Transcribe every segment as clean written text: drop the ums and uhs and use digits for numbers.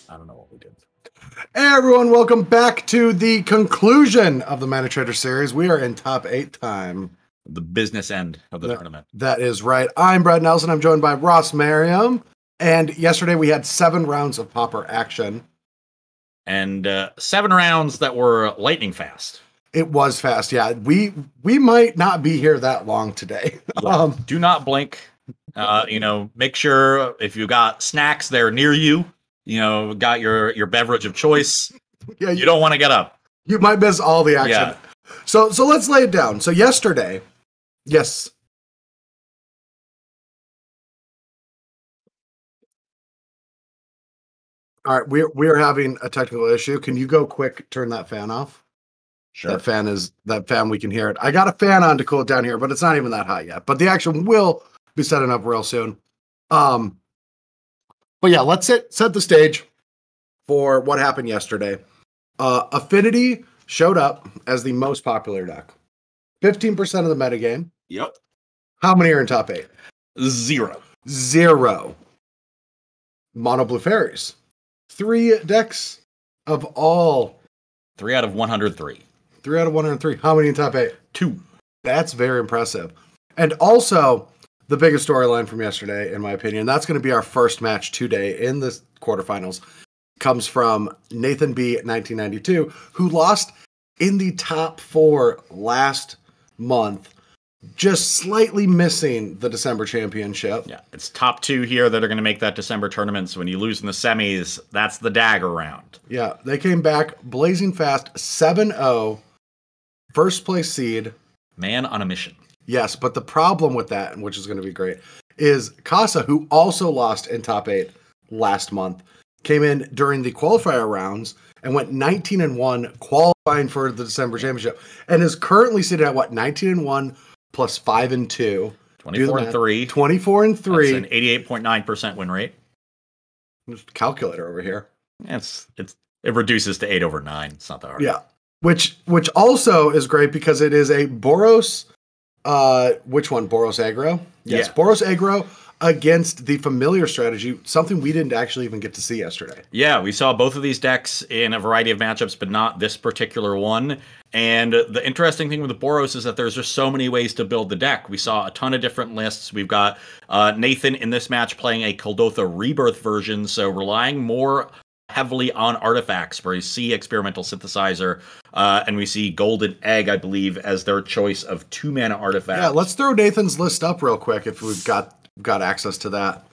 I don't know what we did. Hey everyone, welcome back to the conclusion of the Mana Trader series. We are in top 8 time. The business end of the tournament. That is right. I'm Brad Nelson. I'm joined by Ross Merriam. And yesterday we had 7 rounds of Pauper action. And 7 rounds that were lightning fast. It was fast, yeah. We might not be here that long today. Yeah. Do not blink. Make sure if you got snacks there near you, got your beverage of choice. Yeah, you don't want to get up. You might miss all the action. Yeah. So let's lay it down. So yesterday, yes. All right, we're having a technical issue. Can you go quick, turn that fan off? Sure. That fan, we can hear it. I got a fan on to cool it down here, but it's not even that hot yet. But the action will be setting up real soon. But yeah, let's set the stage for what happened yesterday. Affinity showed up as the most popular deck. 15% of the metagame. Yep. How many are in top 8? 0. Mono blue fairies. 3 decks of all. 3 out of 103. 3 out of 103. How many in top 8? 2. That's very impressive. And also, the biggest storyline from yesterday, in my opinion, that's going to be our first match today in the quarterfinals, comes from Nathan B. 1992, who lost in the top 4 last month, just slightly missing the December championship. Yeah, it's top 2 here that are going to make that December tournament. So when you lose in the semis, that's the dagger round. Yeah, they came back blazing fast, 7-0, first place seed. Man on a mission. Yes, but the problem with that, which is going to be great, is Casa, who also lost in top 8 last month, came in during the qualifier rounds and went 19-1, qualifying for the December championship, and is currently sitting at 19-1 plus 5-2. 24-3. 24-3. That's an 88.9% win rate. Just calculator over here. It reduces to 8/9. It's not that hard. Yeah. Which also is great because it is a Boros, which one? Boros aggro? Yes, yeah. Boros aggro against the familiar strategy, something we didn't actually even get to see yesterday. Yeah, we saw both of these decks in a variety of matchups, but not this particular one. And the interesting thing with the Boros is that there's just so many ways to build the deck. We saw a ton of different lists. We've got Nathan in this match playing a Kuldotha Rebirth version, so relying more heavily on artifacts, where you see Experimental Synthesizer, and we see Golden Egg, I believe, as their choice of 2-mana artifacts. Yeah, let's throw Nathan's list up real quick if we've got access to that.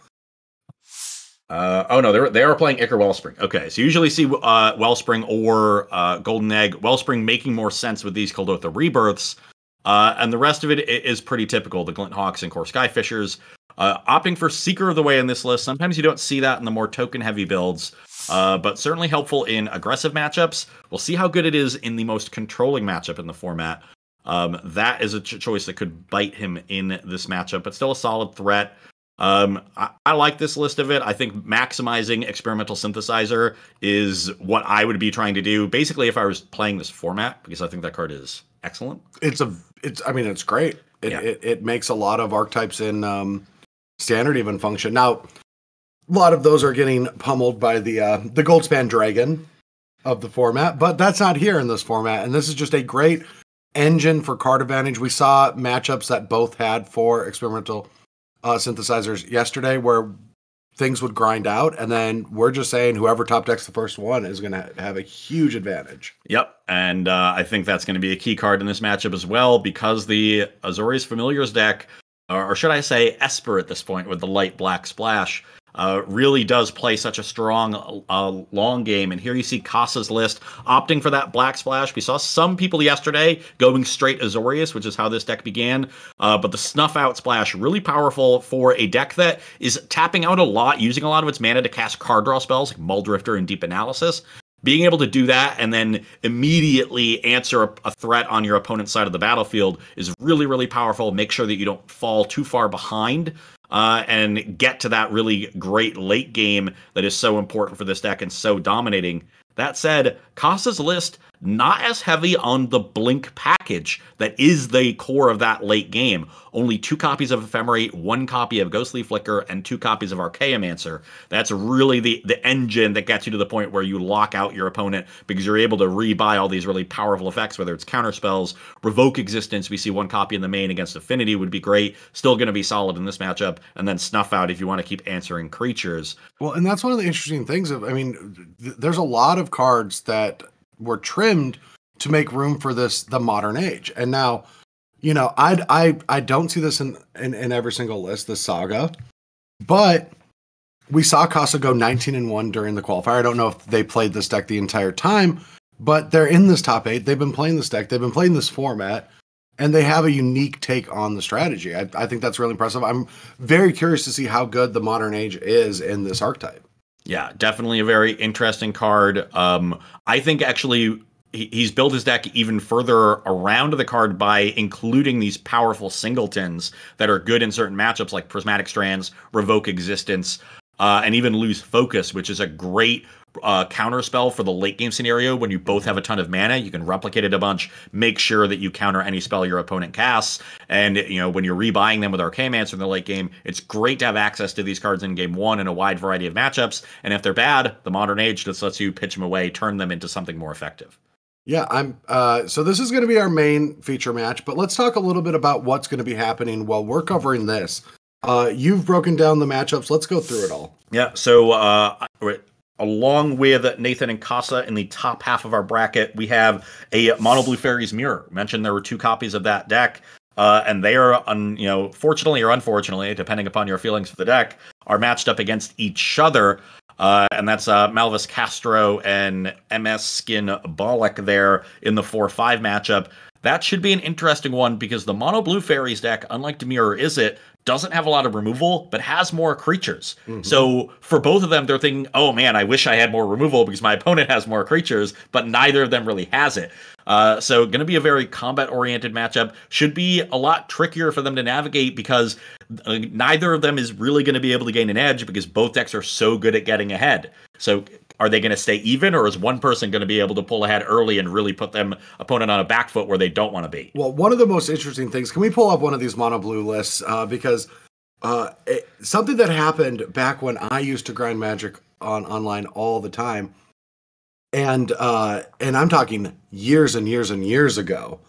They are playing Ichor Wellspring. Okay, so you usually see Wellspring or Golden Egg. Wellspring making more sense with these Kuldotha Rebirths, and the rest of it is pretty typical. The Glint Hawks and Core Skyfishers. Opting for Seeker of the Way in this list. Sometimes you don't see that in the more token-heavy builds, but certainly helpful in aggressive matchups. We'll see how good it is in the most controlling matchup in the format. That is a choice that could bite him in this matchup, but still a solid threat. I like this list of it. I think maximizing Experimental Synthesizer is what I would be trying to do. Basically, if I was playing this format, because I think that card is excellent. It's great. It makes a lot of archetypes in standard even function. Now, a lot of those are getting pummeled by the Goldspan Dragon of the format, but that's not here in this format. And this is just a great engine for card advantage. We saw matchups that both had 4 Experimental Synthesizers yesterday where things would grind out, and then we're just saying whoever top decks the first one is going to have a huge advantage. Yep, and I think that's going to be a key card in this matchup as well, because the Azorius Familiars deck, or should I say Esper at this point with the light black splash, really does play such a strong long game. And here you see Casa's list opting for that black splash. We saw some people yesterday going straight Azorius, which is how this deck began. But the snuff out splash, really powerful for a deck that is tapping out a lot, using a lot of its mana to cast card draw spells like Mulldrifter and Deep Analysis. Being able to do that and then immediately answer a threat on your opponent's side of the battlefield is really, really powerful. Make sure that you don't fall too far behind and get to that really great late game that is so important for this deck and so dominating. That said, Casa's list not as heavy on the blink package that is the core of that late game. Only 2 copies of Ephemerate, 1 copy of Ghostly Flicker, and 2 copies of Archaeomancer. That's really the engine that gets you to the point where you lock out your opponent because you're able to rebuy all these really powerful effects, whether it's counter spells, Revoke Existence. We see 1 copy in the main against Affinity would be great. Still going to be solid in this matchup. And then Snuff Out if you want to keep answering creatures. Well, and that's one of the interesting things there's a lot of cards that were trimmed to make room for the modern age. And now, I don't see this in every single list, the Saga, but we saw Casa go 19-1 during the qualifier. I don't know if they played this deck the entire time, but they're in this top 8. They've been playing this deck. They've been playing this format, and they have a unique take on the strategy. I think that's really impressive. I'm very curious to see how good the modern age is in this archetype. Yeah, definitely a very interesting card. I think actually he's built his deck even further around the card by including these powerful singletons that are good in certain matchups like Prismatic Strands, Revoke Existence, and even Lose Focus, which is a great counter spell for the late game scenario. When you both have a ton of mana, you can replicate it a bunch, make sure that you counter any spell your opponent casts. And when you're rebuying them with Archaeomancer in the late game, it's great to have access to these cards in game 1 in a wide variety of matchups. And if they're bad, the Modern Age just lets you pitch them away, turn them into something more effective. Yeah, so this is going to be our main feature match, but let's talk a little bit about what's going to be happening while we're covering this. You've broken down the matchups. Let's go through it all. Yeah, so along with Nathan and Casa in the top half of our bracket, we have a Mono Blue Fairies Mirror. Mentioned there were 2 copies of that deck, and they are, fortunately or unfortunately, depending upon your feelings for the deck, are matched up against each other. And that's Malvis Castro and MS Skin Bollock there in the 4-5 matchup. That should be an interesting one because the Mono Blue Fairies deck, unlike Demir Izzet, doesn't have a lot of removal, but has more creatures. Mm-hmm. So for both of them, they're thinking, oh man, I wish I had more removal because my opponent has more creatures, but neither of them really has it. So going to be a very combat-oriented matchup. Should be a lot trickier for them to navigate because neither of them is really going to be able to gain an edge because both decks are so good at getting ahead. So are they going to stay even, or is one person going to be able to pull ahead early and really put them opponent on a back foot where they don't want to be? Well, one of the most interesting things, can we pull up one of these mono blue lists? Because something that happened back when I used to grind Magic online all the time, and I'm talking years and years and years ago,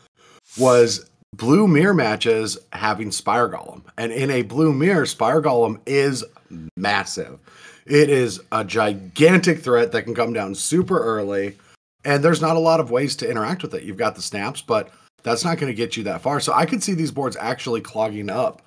was blue mirror matches having Spire Golem. And in a blue mirror, Spire Golem is massive. It is a gigantic threat that can come down super early, and there's not a lot of ways to interact with it. You've got the snaps, but that's not going to get you that far. So I could see these boards actually clogging up.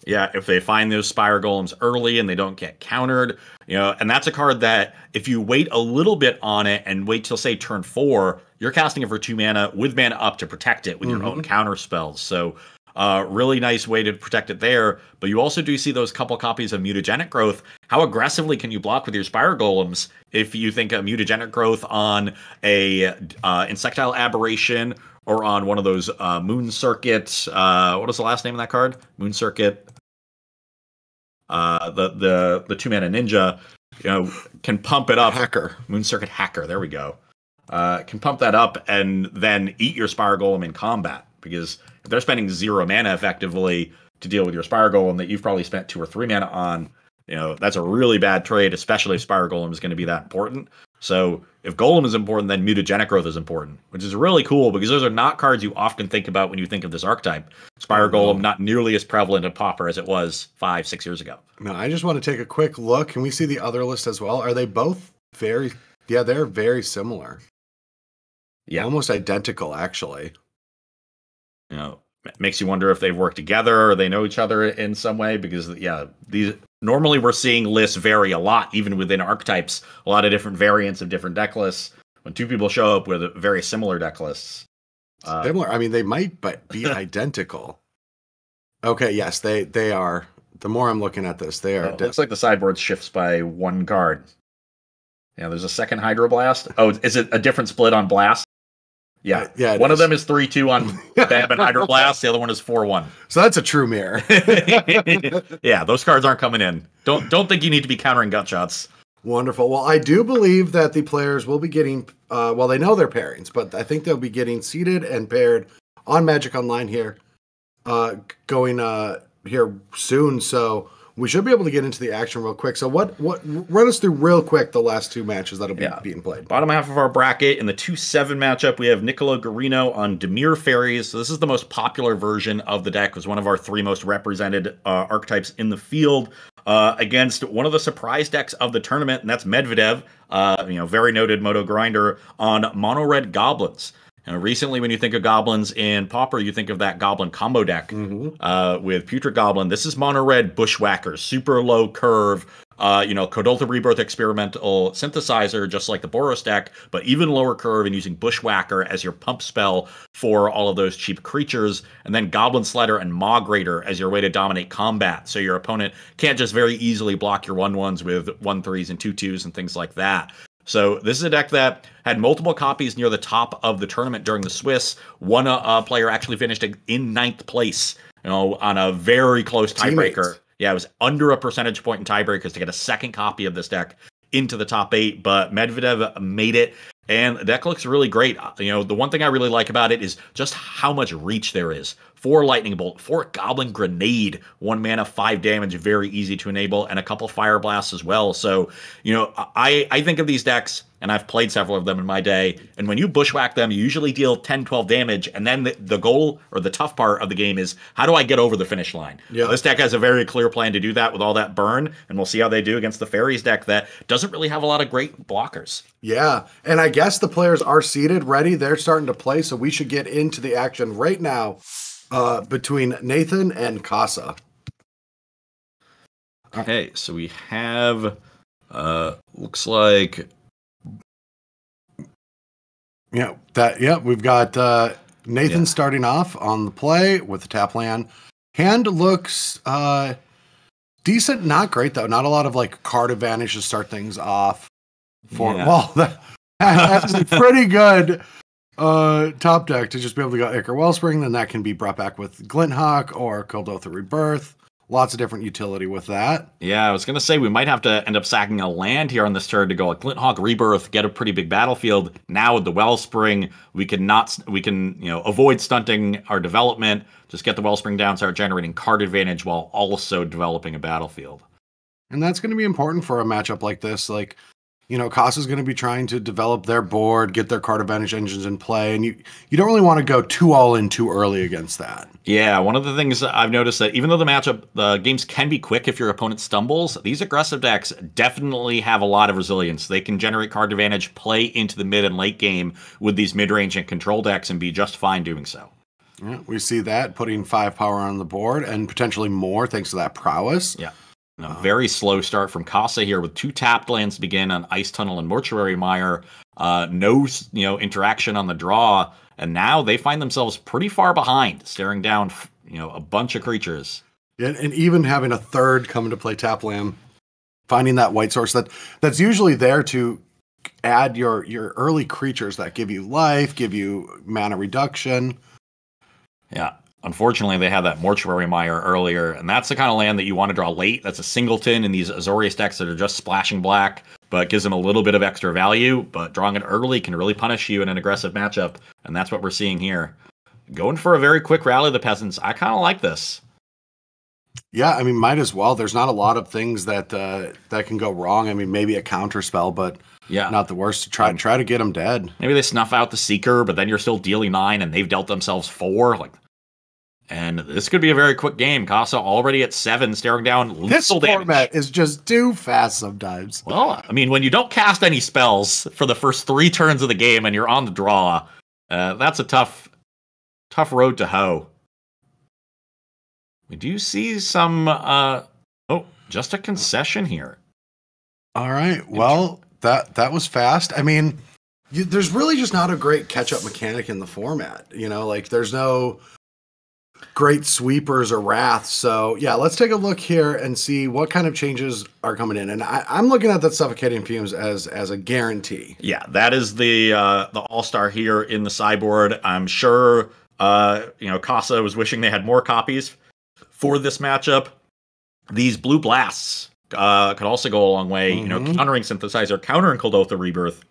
Yeah, if they find those Spire Golems early and they don't get countered, and that's a card that if you wait a little bit on it and wait till, say, turn 4, you're casting it for 2 mana with mana up to protect it with your own counter spells. So really nice way to protect it there. But you also do see those couple copies of Mutagenic Growth. How aggressively can you block with your Spire Golems if you think a Mutagenic Growth on a Insectile Aberration or on one of those Moon Circuit, what was the last name of that card? Moon Circuit, the 2-mana ninja, can pump it up. Hacker. Moon Circuit Hacker, there we go. Can pump that up and then eat your Spire Golem in combat. Because if they're spending 0 mana effectively to deal with your Spire Golem that you've probably spent 2 or 3 mana on, that's a really bad trade, especially if Spire Golem is going to be that important. So if Golem is important, then Mutagenic Growth is important, which is really cool because those are not cards you often think about when you think of this archetype. Spire Golem, not nearly as prevalent in Pauper as it was 5-6 years ago. No, I just want to take a quick look. Can we see the other list as well? Are they both they're very similar. Yeah. Almost identical, actually. It makes you wonder if they've worked together or they know each other in some way because, these normally we're seeing lists vary a lot, even within archetypes, a lot of different variants of different deck lists. When 2 people show up with very similar deck lists. Similar. I mean, they might be identical. Okay, yes, they are. The more I'm looking at this, they are. It looks like the sideboard shifts by 1 card. Yeah, there's a second Hydroblast. Oh, is it a different split on Blast? Yeah, one of them is 3-2 on Bam and Hydroblast. The other one is 4-1. So that's a true mirror. Yeah, those cards aren't coming in. Don't think you need to be countering gut shots. Wonderful. Well, I do believe that the players will be getting, well, they know their pairings, but I think they'll be getting seated and paired on Magic Online here, going here soon. So we should be able to get into the action real quick. So run us through real quick the last two matches that'll be being played. Bottom half of our bracket in the 2-7 matchup, we have Niccolo Guarino on Dimir Fairies. So this is the most popular version of the deck. It was one of our 3 most represented archetypes in the field against one of the surprise decks of the tournament, and that's Medvedev, very noted Moto grinder on Mono Red Goblins. Recently, when you think of goblins in Pauper, you think of that goblin combo deck with Putrid Goblin. This is Mono Red Bushwhackers, super low curve, Codolta Rebirth experimental synthesizer, just like the Boros deck, but even lower curve and using Bushwhacker as your pump spell for all of those cheap creatures, and then Goblin Slider and Maw Grater as your way to dominate combat, so your opponent can't just very easily block your 1/1s with 1/3s and 2/2s and things like that. So this is a deck that had multiple copies near the top of the tournament during the Swiss. One player actually finished in 9th place, on a very close tiebreaker. Yeah, it was under a percentage point in tiebreakers to get a second copy of this deck into the top 8, but Medvedev made it, and the deck looks really great. The one thing I really like about it is just how much reach there is. 4 Lightning Bolt, 4 Goblin Grenade, 1 mana, 5 damage, very easy to enable, and a couple Fire Blasts as well. So, I think of these decks, and I've played several of them in my day, and when you bushwhack them, you usually deal 10, 12 damage, and then the goal, or the tough part of the game is, how do I get over the finish line? Yeah. This deck has a very clear plan to do that with all that burn, and we'll see how they do against the Fairies deck that doesn't really have a lot of great blockers. Yeah, and I guess the players are seated, ready, they're starting to play, so we should get into the action right now. Between Nathan and Casa. Okay, so we have, looks like... we've got Nathan starting off on the play with the tap land. Hand looks decent, not great though. Not a lot of card advantage to start things off. That's pretty good. Top deck to just be able to go Ichor Wellspring, then that can be brought back with Glinthawk or Codoltha Rebirth. Lots of different utility with that. Yeah, I was going to say we might have to end up sacking a land here on this turn to go a Glinthawk Rebirth, get a pretty big battlefield. Now with the Wellspring, we can avoid stunting our development, just get the Wellspring down, start generating card advantage while also developing a battlefield. And that's going to be important for a matchup like this. Casa's going to be trying to develop their board, get their card advantage engines in play, and you don't really want to go too all in too early against that. Yeah, one of the things I've noticed that even though the games can be quick if your opponent stumbles, these aggressive decks definitely have a lot of resilience. They can generate card advantage, play into the mid and late game with these mid-range and control decks and be just fine doing so. Yeah, we see that, putting 5 power on the board and potentially more thanks to that prowess. Yeah. A very slow start from Casa here with 2 tapped lands to begin on Ice Tunnel and Mortuary Mire. No interaction on the draw, and now they find themselves pretty far behind, staring down a bunch of creatures. Yeah, and even having a third come into play tap land, finding that white source that's usually there to add your early creatures that give you life, give you mana reduction. Yeah. Unfortunately, they had that Mortuary Mire earlier, and that's the kind of land that you want to draw late. That's a singleton in these Azorius decks that are just splashing black, but gives them a little bit of extra value. But drawing it early can really punish you in an aggressive matchup, and that's what we're seeing here. Going for a very quick rally of the Peasants. I kind of like this. Yeah, I mean, might as well. There's not a lot of things that can go wrong. I mean, maybe a counter spell, but not the worst. Try to get them dead. Maybe they snuff out the Seeker, but then you're still dealing 9, and they've dealt themselves 4. And this could be a very quick game. Casa already at 7, staring down lethal damage. This format is just too fast sometimes. Well, I mean, when you don't cast any spells for the first 3 turns of the game and you're on the draw, that's a tough road to hoe. We do see some, just a concession here. All right. Well, that was fast. I mean, there's really just not a great catch-up mechanic in the format. There's no great sweepers or wraths. So yeah, let's take a look here and see what kind of changes are coming in. And I'm looking at that Suffocating Fumes as a guarantee. Yeah, that is the all-star here in the sideboard. I'm sure Casa was wishing they had more copies for this matchup. These blue blasts could also go a long way. You know, countering Synthesizer, countering Kuldotha Rebirth,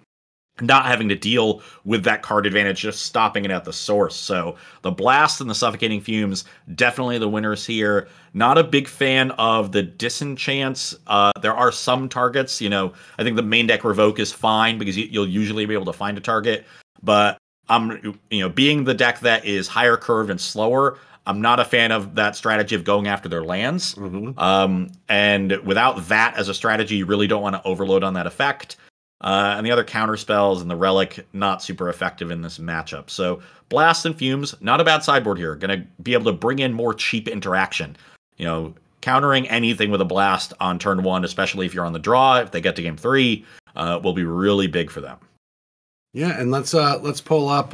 not having to deal with that card advantage, just stopping it at the source. So the Blast and the Suffocating Fumes, definitely the winners here. Not a big fan of the Disenchants. There are some targets, you know, I think the main deck Revoke is fine because you'll usually be able to find a target. But being the deck that is higher curved and slower, I'm not a fan of that strategy of going after their lands. And without that as a strategy, you really don't want to overload on that effect. And the other counter spells and the Relic, not super effective in this matchup. So Blast and Fumes, not a bad sideboard here. Going to be able to bring in more cheap interaction. You know, countering anything with a Blast on turn 1, especially if you're on the draw, if they get to game 3, will be really big for them. Yeah, and let's pull up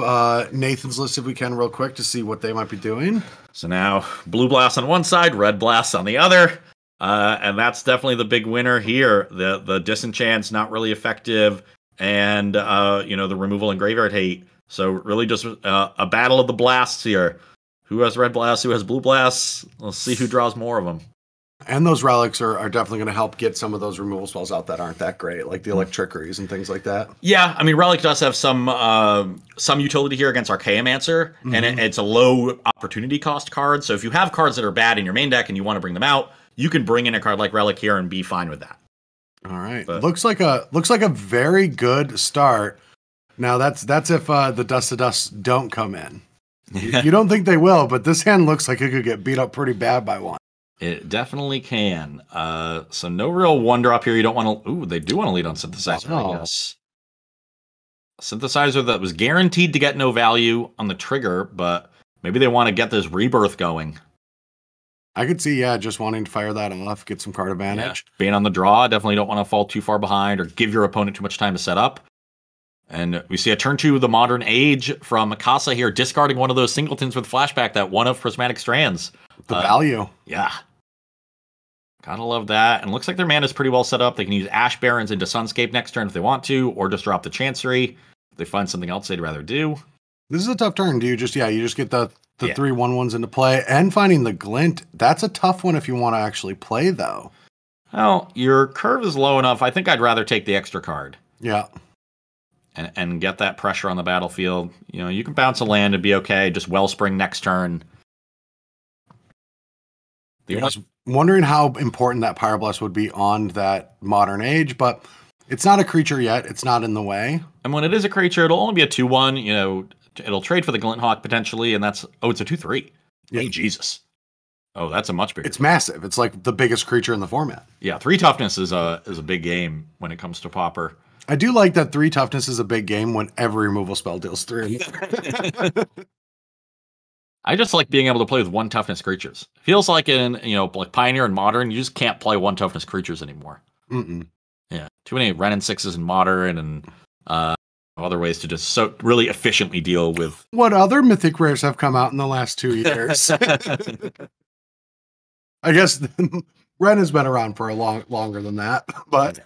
Nathan's list if we can real quick to see what they might be doing. So now Blue Blast on one side, Red Blast on the other. And that's definitely the big winner here. The Disenchant's not really effective, and the removal and graveyard hate. So really just a battle of the blasts here. Who has Red Blasts? Who has Blue Blasts? Let's see who draws more of them. And those relics are definitely going to help get some of those removal spells out that aren't that great, like the Electrickeries and things like that. Yeah, I mean, Relic does have some utility here against Archaeomancer, and it's a low opportunity cost card. So if you have cards that are bad in your main deck and you want to bring them out, you can bring in a card like Relic here and be fine with that. All right, but looks like a very good start. Now that's if the Dust to Dust don't come in. You don't think they will, but this hand looks like it could get beat up pretty bad by one. It definitely can. So no real one drop here. You don't want to. Ooh, they do want to lead on Synthesizer, I guess. Synthesizer that was guaranteed to get no value on the trigger, but maybe they want to get this Rebirth going. I could see, just wanting to fire that off, get some card advantage. Yeah. Being on the draw, definitely don't want to fall too far behind or give your opponent too much time to set up. And we see a turn 2 of the Modern Age from Mikasa here, discarding one of those singletons with flashback, that one of Prismatic Strands. The value. Yeah. Gotta love that. And looks like their mana is pretty well set up. They can use Ash Barrens into Sunscape next turn if they want to, or just drop the Chancery if they find something else they'd rather do. This is a tough turn. Do you just get the 3/1/1s into play, and finding the Glint? That's a tough one if you want to actually play, though. Well, your curve is low enough. I think I'd rather take the extra card. Yeah. And get that pressure on the battlefield. You know, you can bounce a land and be okay. Just Wellspring next turn. I was wondering how important that Pyroblast would be on that Modern Age, but it's not a creature yet. It's not in the way. And when it is a creature, it'll only be a 2/1. You know, it'll trade for the Glint Hawk potentially, and it's a 2/3. Yeah. Hey, Jesus. Oh, that's a much bigger. It's massive. It's like the biggest creature in the format. Yeah, 3 toughness is a big game when it comes to Pauper. I do like that 3 toughness is a big game when every removal spell deals 3. I just like being able to play with 1 toughness creatures. Feels like in, like Pioneer and Modern, you just can't play 1 toughness creatures anymore. Yeah, too many Ren and 6s in Modern, and other ways to just so really efficiently deal with. What other Mythic Rares have come out in the last 2 years? I guess Ren has been around for longer than that, but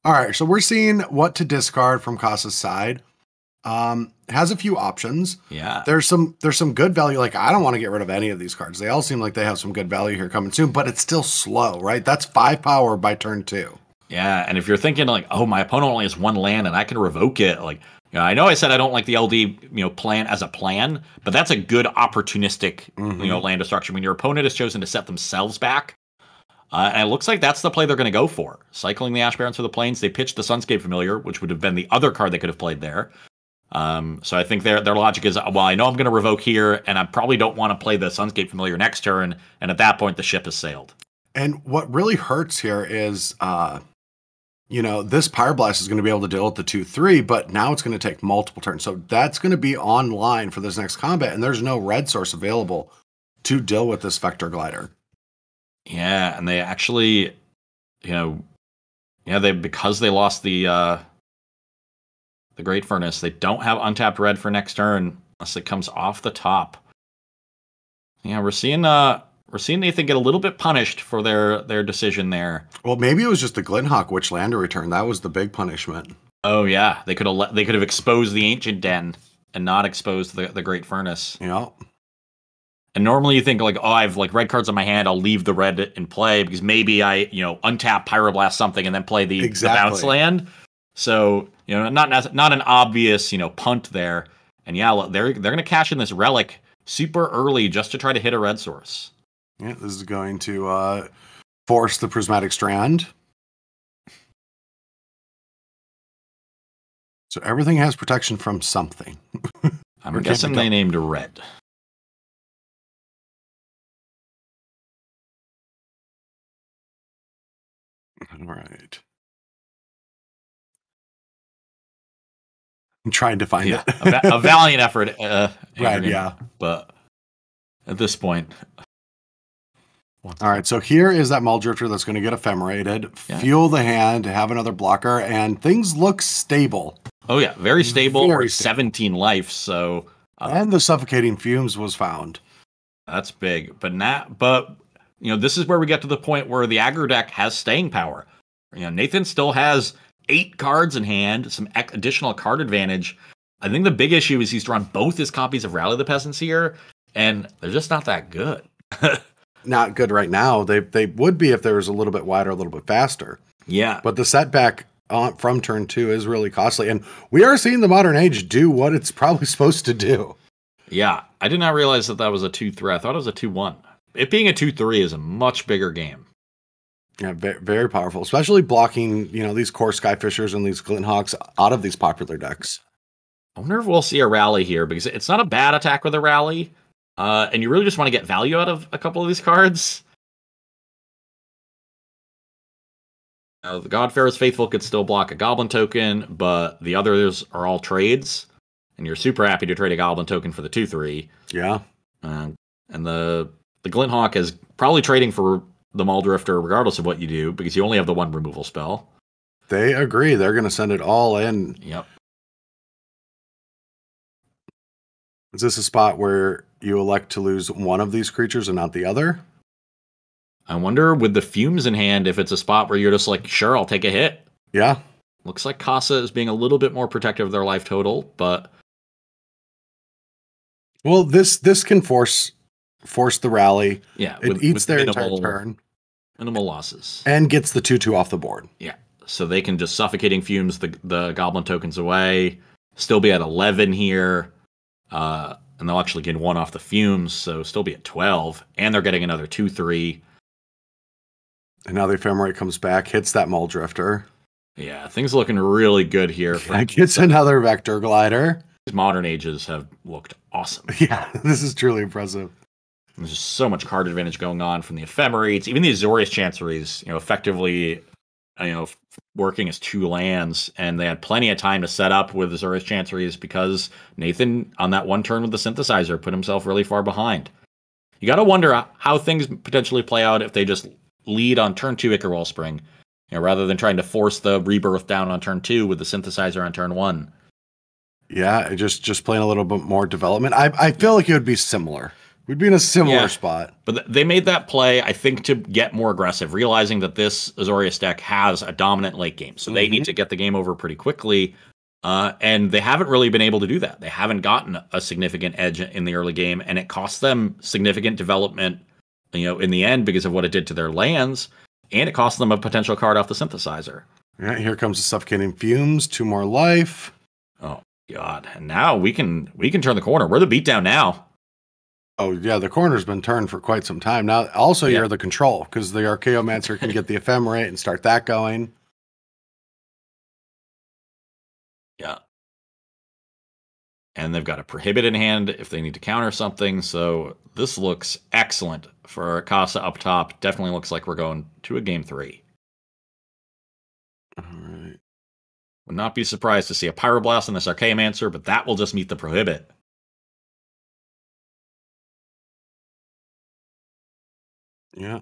all right. So we're seeing what to discard from Kasa's side. Has a few options. Yeah. There's some good value. Like, I don't want to get rid of any of these cards. They all seem like they have some good value here coming soon, but it's still slow, right? That's 5 power by turn 2. Yeah, and if you're thinking like, oh, my opponent only has 1 land and I can revoke it, like, I know I said I don't like the LD, plan as a plan, but that's a good opportunistic, land destruction when your opponent has chosen to set themselves back. And it looks like that's the play they're going to go for. Cycling the Ash Barrens for the Plains. They pitched the Sunscape Familiar, which would have been the other card they could have played there. So I think their logic is, well, I know I'm going to revoke here, and I probably don't want to play the Sunscape Familiar next turn, and at that point, the ship has sailed. And what really hurts here is, this Pyroblast is going to be able to deal with the 2/3, but now it's going to take multiple turns. So that's going to be online for this next combat, and there's no red source available to deal with this Vector Glider. Yeah, and they actually, because they lost the Great Furnace, they don't have untapped red for next turn unless it comes off the top. Yeah, we're seeing Nathan get a little bit punished for their decision there. Well, maybe it was just the Glinthawk which land to return. That was the big punishment. Oh yeah, they could have exposed the Ancient Den and not exposed the Great Furnace. Yeah. And normally you think like, oh, I have like red cards in my hand. I'll leave the red in play because maybe I, untap Pyroblast something and then play the bounce land. So, not an obvious, punt there. And yeah, they're going to cash in this relic super early just to try to hit a red source. Yeah, this is going to force the Prismatic Strand. So everything has protection from something. I'm guessing they named red. All right. I'm trying to find it. a valiant effort. Right, yeah. But at this point. All right, so here is that Muldrifter that's going to get ephemerated, fuel the hand, have another blocker, and things look stable. Oh, yeah, very stable. Very stable. 17 life, so... and the Suffocating Fumes was found. That's big. But this is where we get to the point where the aggro deck has staying power. Nathan still has 8 cards in hand, some additional card advantage. I think the big issue is he's drawn both his copies of Rally the Peasants here, and they're just not that good. Not good right now. They would be if there was a little bit wider, a little bit faster. Yeah. But the setback from turn 2 is really costly. And we are seeing the Modern Age do what it's probably supposed to do. Yeah. I did not realize that was a 2-3. I thought it was a 2-1. It being a 2-3 is a much bigger game. Yeah, very, very powerful. Especially blocking, these core Skyfishers and these Glinthawks out of these popular decks. I wonder if we'll see a rally here, because it's not a bad attack with a rally. And you really just want to get value out of a couple of these cards. Now, the Godfarer's Faithful could still block a Goblin token, but the others are all trades. And you're super happy to trade a Goblin token for the 2-3. Yeah. And the Glinthawk is probably trading for the Muldrifter regardless of what you do, because you only have the 1 removal spell. They agree. They're going to send it all in. Yep. Is this a spot where you elect to lose one of these creatures and not the other? I wonder, with the Fumes in hand, if it's a spot where you're just like, sure, I'll take a hit. Yeah. Looks like Casa is being a little bit more protective of their life total, but... Well, this can force the rally. Yeah. It eats their entire turn. Minimal losses. And gets the 2-2 off the board. Yeah. So they can just Suffocating Fumes the Goblin tokens away, still be at 11 here, and they'll actually get 1 off the Fumes, so still be at 12, and they're getting another 2-3. And now the Ephemerate comes back, hits that Muldrifter. Yeah, things looking really good here. Gets another Vector Glider. These Modern Ages have looked awesome. Yeah, this is truly impressive. There's just so much card advantage going on from the Ephemerates, even the Azorius Chanceries, effectively, working as 2 lands, and they had plenty of time to set up with Azorius Chanceries because Nathan, on that 1 turn with the Synthesizer, put himself really far behind. You got to wonder how things potentially play out if they just lead on turn 2 Ichor Wellspring, rather than trying to force the Rebirth down on turn 2 with the Synthesizer on turn 1. Yeah, just playing a little bit more development. I feel like it would be similar. We'd be in a similar spot. But they made that play, I think, to get more aggressive, realizing that this Azorius deck has a dominant late game. So they need to get the game over pretty quickly. And they haven't really been able to do that. They haven't gotten a significant edge in the early game, and it costs them significant development, in the end because of what it did to their lands, and it cost them a potential card off the Synthesizer. Yeah, here comes the Suffocating Fumes, 2 more life. Oh, God. And now we can turn the corner. We're the beatdown now. Oh, yeah, the corner's been turned for quite some time. Now, also, you're the control, because the Archaeomancer can get the Ephemerate and start that going. Yeah. And they've got a Prohibit in hand if they need to counter something, so this looks excellent for Casa up top. Definitely looks like we're going to a game 3. All right. Would not be surprised to see a Pyroblast on this Archaeomancer, but that will just meet the Prohibit. Yeah.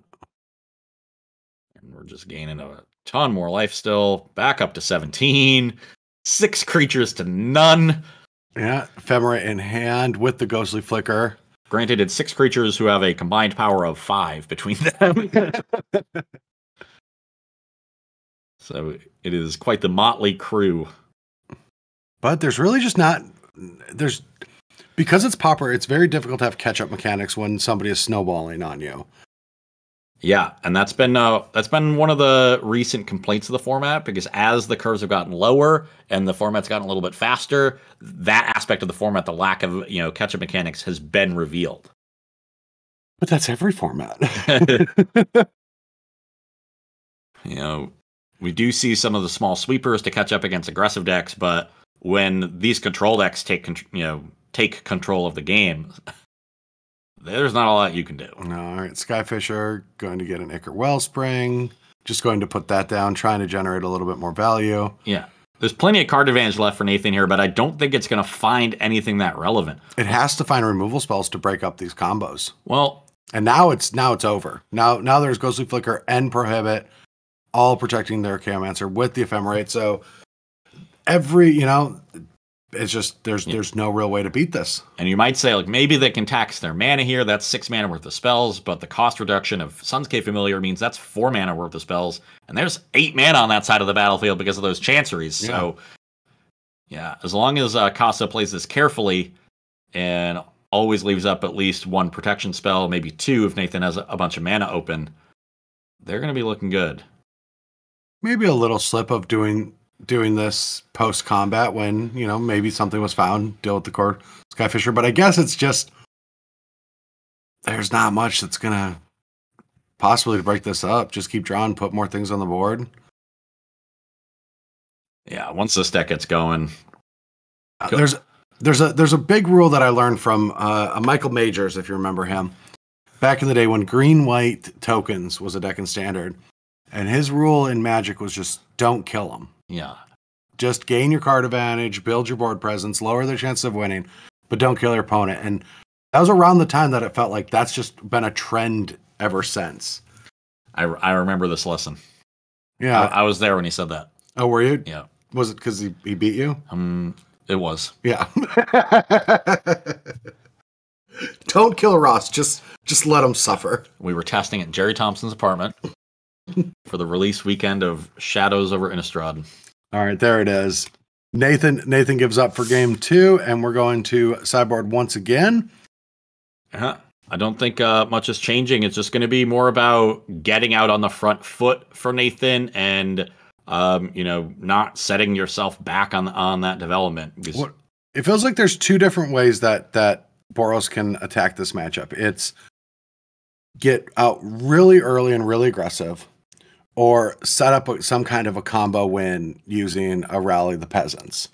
And we're just gaining a ton more life still. Back up to 17. 6 creatures to none. Yeah, Ephemera in hand with the Ghostly Flicker. Granted, it's 6 creatures who have a combined power of 5 between them. So it is quite the motley crew. But there's really just not... Because it's Pauper, it's very difficult to have catch-up mechanics when somebody is snowballing on you. Yeah, and that's been one of the recent complaints of the format, because as the curves have gotten lower and the format's gotten a little bit faster, that aspect of the format, the lack of catch-up mechanics, has been revealed. But that's every format. We do see some of the small sweepers to catch up against aggressive decks, but when these control decks take control of the game, there's not a lot you can do. No, all right, Skyfisher going to get an Ichor Wellspring. Just going to put that down, trying to generate a little bit more value. Yeah. There's plenty of card advantage left for Nathan here, but I don't think it's going to find anything that relevant. It has to find removal spells to break up these combos. Well, and now it's over. Now there's Ghostly Flicker and Prohibit, all protecting their Chaomancer with the Ephemerate. So it's just there's no real way to beat this. And you might say, like, maybe they can tax their mana here. That's 6 mana worth of spells, but the cost reduction of Sunscape Familiar means that's 4 mana worth of spells, and there's 8 mana on that side of the battlefield because of those Chanceries. Yeah. So, yeah, as long as Casa plays this carefully and always leaves up at least 1 protection spell, maybe 2 if Nathan has a bunch of mana open, they're going to be looking good. Maybe a little slip of doing this post combat when maybe something was found, deal with the core Skyfisher, but I guess it's just there's not much that's gonna possibly break this up. Just keep drawing, put more things on the board. Yeah, once this deck gets going, there's a big rule that I learned from Michael Majors, if you remember him, back in the day when green-white tokens was a deck in Standard, and his rule in Magic was just don't kill them. Yeah. Just gain your card advantage, build your board presence, lower their chances of winning, but don't kill your opponent. And that was around the time that it felt like that's just been a trend ever since. I remember this lesson. Yeah. I was there when he said that. Oh, were you? Yeah. Was it because he beat you? It was. Yeah. Don't kill Ross. Just let him suffer. We were testing at Jerry Thompson's apartment for the release weekend of Shadows over Innistrad. All right, there it is. Nathan gives up for game 2, and we're going to sideboard once again. I don't think much is changing. It's just going to be more about getting out on the front foot for Nathan and not setting yourself back on that development. It feels like there's 2 different ways that Boros can attack this matchup. It's get out really early and really aggressive, or set up some kind of a combo win using a Rally the Peasants.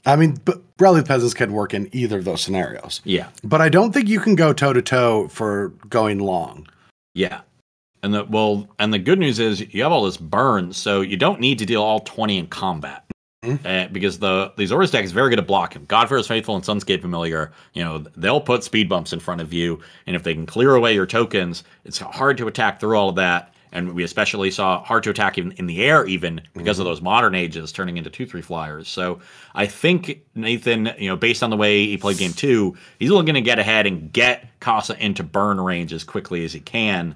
I mean, but Rally the Peasants can work in either of those scenarios. Yeah. But I don't think you can go toe-to-toe for going long. Yeah. And the good news is you have all this burn, so you don't need to deal all 20 in combat. Mm-hmm. Because the Azorius deck is very good at blocking. Godfarer's Faithful and Sunscape Familiar, they'll put speed bumps in front of you, and if they can clear away your tokens, it's hard to attack through all of that. And we especially saw hard to attack even in the air, even because of those modern ages turning into 2/3 flyers. So I think Nathan, based on the way he played game 2, he's looking to get ahead and get Casa into burn range as quickly as he can.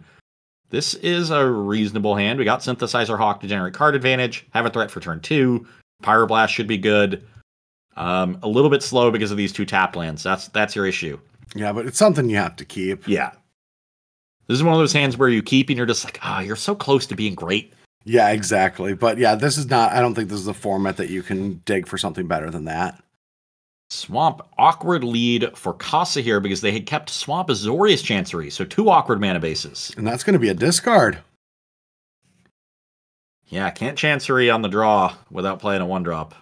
This is a reasonable hand. We got Synthesizer Hawk to generate card advantage, have a threat for turn 2. Pyroblast should be good. A little bit slow because of these 2 tapped lands. That's your issue. Yeah, but it's something you have to keep. Yeah. This is one of those hands where you keep and you're just like, you're so close to being great. Yeah, exactly. But yeah, I don't think this is a format that you can dig for something better than that. Swamp, awkward lead for Casa here because they had kept Swamp Azorius Chancery, so 2 awkward mana bases. And that's going to be a discard. Yeah, can't Chancery on the draw without playing a 1-drop.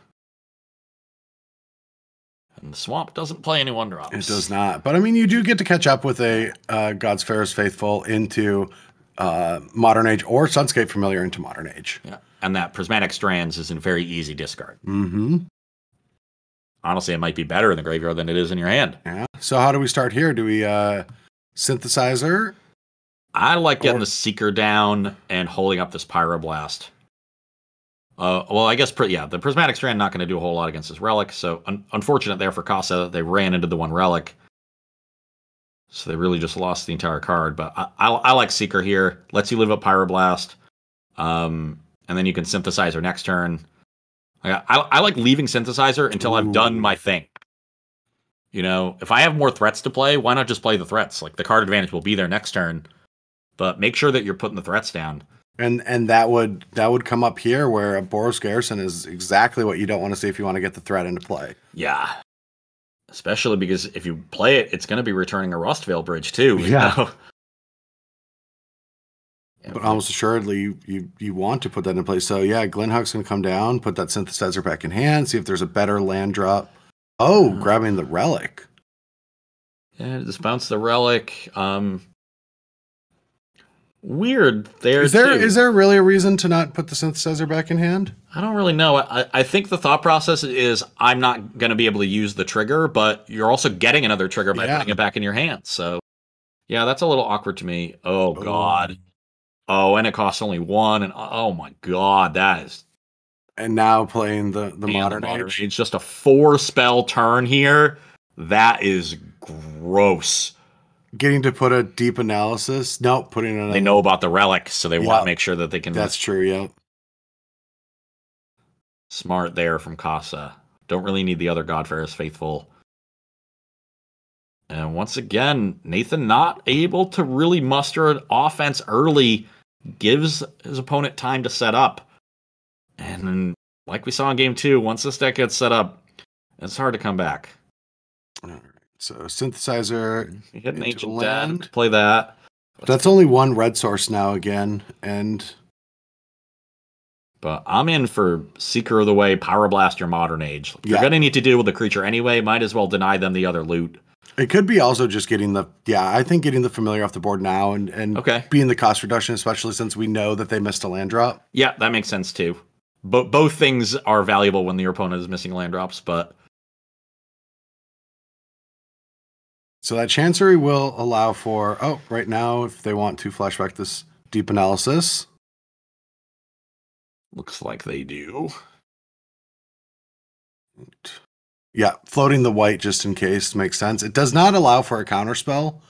And the Swamp doesn't play any 1-drops. It does not. But I mean, you do get to catch up with a God's Fairest Faithful into Modern Age, or Sunscape Familiar into Modern Age. Yeah, and that Prismatic Strands is a very easy discard. Mm-hmm. Honestly, it might be better in the graveyard than it is in your hand. Yeah. So how do we start here? Do we Synthesizer? I like getting the Seeker down and holding up this Pyroblast. Well, I guess, the Prismatic Strand not going to do a whole lot against this Relic, so unfortunate there for Casa. They ran into the 1 Relic, so they really just lost the entire card. But I like Seeker here. Lets you live up Pyroblast, and then you can Synthesizer next turn. I like leaving Synthesizer until I've done my thing. You know, if I have more threats to play, why not just play the threats? Like the card advantage will be there next turn, but make sure that you're putting the threats down. And that would come up here where a Boros Garrison is exactly what you don't want to see if you want to get the threat into play. Yeah. Especially because if you play it, it's going to be returning a Rustvale Bridge too. Yeah. But almost assuredly, you want to put that in place. So yeah, Glenhawk's going to come down, put that synthesizer back in hand, see if there's a better land drop. Oh, grabbing the relic. Yeah, just bounce the relic. Weird there. Is there really a reason to not put the synthesizer back in hand? I don't really know. I think the thought process is I'm not going to be able to use the trigger, but you're also getting another trigger by putting it back in your hands. So yeah, that's a little awkward to me. Oh God. Oh, and it costs only 1, and oh my God, that is. And now playing the modern age. Just a 4-spell turn here. That is gross. Getting to put a deep analysis. No, putting another. They know about the relic, so they want to make sure that they can. That's true, yeah. Smart there from Casa. Don't really need the other Godfarer's Faithful. And once again, Nathan not able to really muster an offense early, gives his opponent time to set up. And then, like we saw in game 2, once this deck gets set up, it's hard to come back. All right. So synthesizer, you hit an ancient land. Play that. That's only one red source now again, but I'm in for Seeker of the Way, Pyroblast, or Modern Age. You're going to need to deal with the creature anyway. Might as well deny them the other loot. It could be also just getting I think getting the familiar off the board now and being the cost reduction, especially since we know that they missed a land drop. Yeah, that makes sense too. Both things are valuable when your opponent is missing land drops, but. So that Chancery will allow for, right now, if they want to flashback this deep analysis. Looks like they do. Yeah, floating the white just in case makes sense. It does not allow for a counterspell.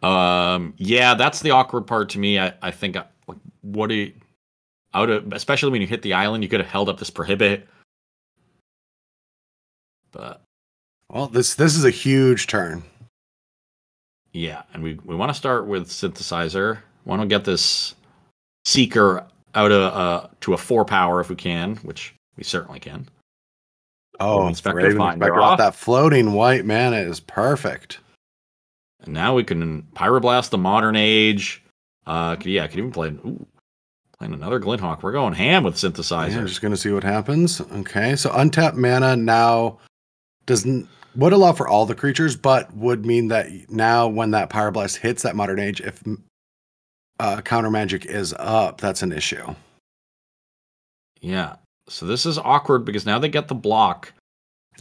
Yeah, that's the awkward part to me. I think, what do you, especially when you hit the island, you could have held up this Prohibit. But. Well, this is a huge turn. Yeah, and we want to start with Synthesizer. Want to get this Seeker out of to a 4 power if we can, which we certainly can. Oh, Inspector off that floating white mana is perfect. And now we can Pyroblast the Modern Age. Could even play playing another Glinthawk. We're going ham with Synthesizer. Yeah, just gonna see what happens. Okay, so untapped mana now would allow for all the creatures, but would mean that now when that Pyroblast hits that Modern Age, if counter magic is up, that's an issue. Yeah. So this is awkward because now they get the block.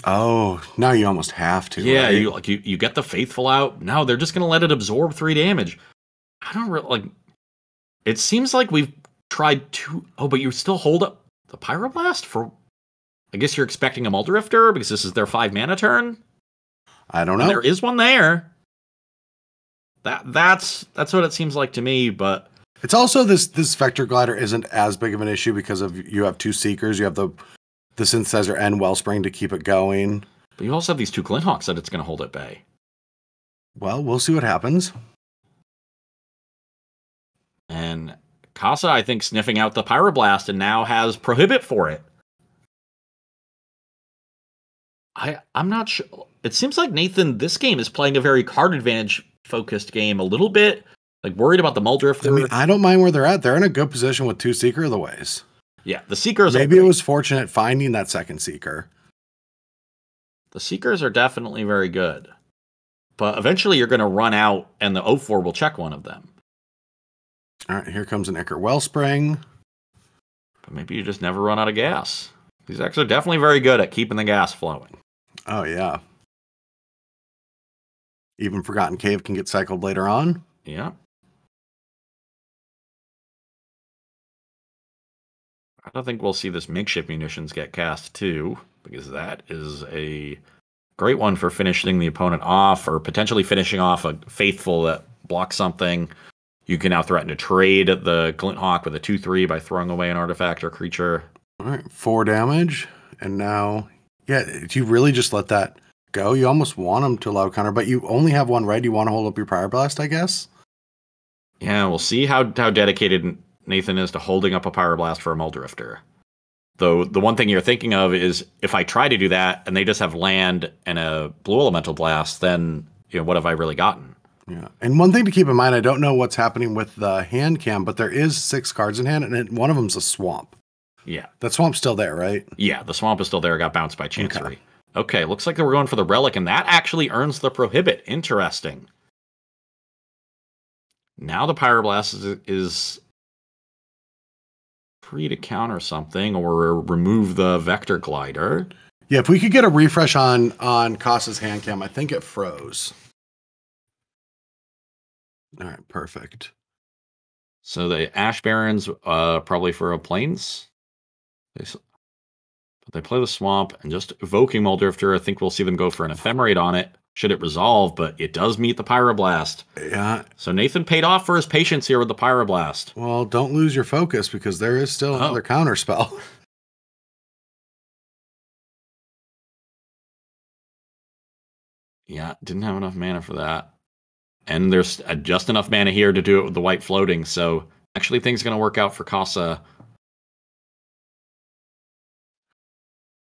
Oh, now you almost have to. Yeah, right? you get the Faithful out. No, they're just gonna let it absorb 3 damage. I don't really it seems like we've tried to. Oh, but you still hold up the Pyroblast for. I guess you're expecting a Muldrifter because this is their 5 mana turn. I don't know. And there is one there. That's what it seems like to me, but it's also this Vector Glider isn't as big of an issue because of you have 2 Seekers, you have the Synthesizer and Wellspring to keep it going. But you also have these 2 Glinthawks that it's going to hold at bay. Well, we'll see what happens. And Casa, I think, sniffing out the Pyroblast and now has Prohibit for it. I'm not sure. It seems like Nathan, this game is playing a very card advantage focused game, a little bit worried about the Muldrifter. I mean, I don't mind where they're at. They're in a good position with 2 Seeker of the Ways. Yeah, the Seekers. Maybe it was fortunate finding that second Seeker. The Seekers are definitely very good, but eventually you're going to run out, and the O4 will check one of them. All right, here comes an Ichor Wellspring. But maybe you just never run out of gas. These decks are definitely very good at keeping the gas flowing. Oh, yeah. Even Forgotten Cave can get cycled later on. Yeah. I don't think we'll see this Makeshift Munitions get cast too, because that is a great one for finishing the opponent off, or potentially finishing off a Faithful that blocks something. You can now threaten to trade the Glinthawk with a 2/3 by throwing away an artifact or creature. All right, 4 damage. And now, yeah, you really just let that go. You almost want them to allow counter, but you only have one red. You want to hold up your Pyre Blast, I guess. Yeah, we'll see how dedicated Nathan is to holding up a Pyroblast for a Muldrifter. Though the one thing you're thinking of is if I try to do that and they just have land and a Blue Elemental Blast, then what have I really gotten? Yeah, and one thing to keep in mind, I don't know what's happening with the hand cam, but there is 6 cards in hand, and one of them's a swamp. Yeah. That swamp's still there, right? Yeah, the swamp is still there. It got bounced by Chancery. Okay, looks like we're going for the Relic, and that actually earns the Prohibit. Interesting. Now the Pyroblast is free to counter something or remove the Vector Glider. Yeah, if we could get a refresh on Kasa's hand cam, I think it froze. All right, perfect. So the Ash Barons, probably for a Plains. But they play the Swamp, and just evoking Muldrifter, I think we'll see them go for an Ephemerate on it, should it resolve, but it does meet the Pyroblast. Yeah. So Nathan paid off for his patience here with the Pyroblast. Well, don't lose your focus, because there is still another counter spell. Yeah, didn't have enough mana for that. And there's just enough mana here to do it with the white floating, so actually things are going to work out for Kasa.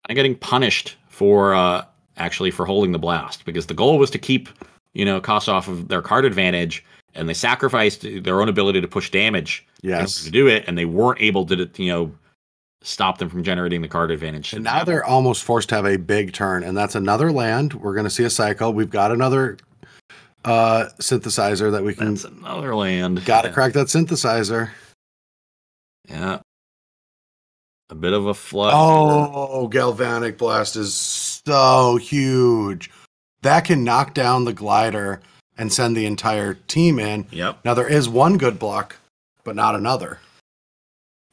I'm getting punished for actually for holding the blast, because the goal was to keep Kasa off of their card advantage, and they sacrificed their own ability to push damage to do it, and they weren't able to stop them from generating the card advantage. And now they're almost forced to have a big turn, and that's another land. We're going to see a cycle. We've got another synthesizer that we can. That's another land. Got to crack that synthesizer. Yeah. A bit of a flood. Oh, Galvanic Blast is so huge. That can knock down the glider and send the entire team in. Yep. Now, there is one good block, but not another.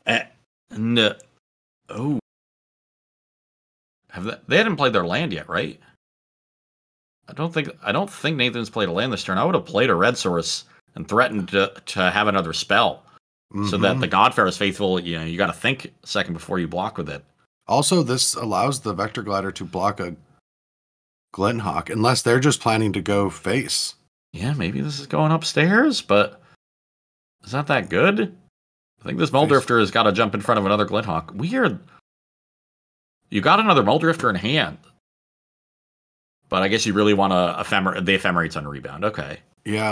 Oh. They hadn't played their land yet, right? I don't think Nathan's played a land this turn. I would have played a red source and threatened to have another spell. So that the Godfarer's Faithful, you got to think a second before you block with it. Also, this allows the Vector Glider to block a Glinthawk, unless they're just planning to go face. Yeah, maybe this is going upstairs, but is that good? I think this Muldrifter has got to jump in front of another Glinthawk. Weird. You got another Muldrifter in hand, but I guess you really want the Ephemerates on rebound. Okay. Yeah.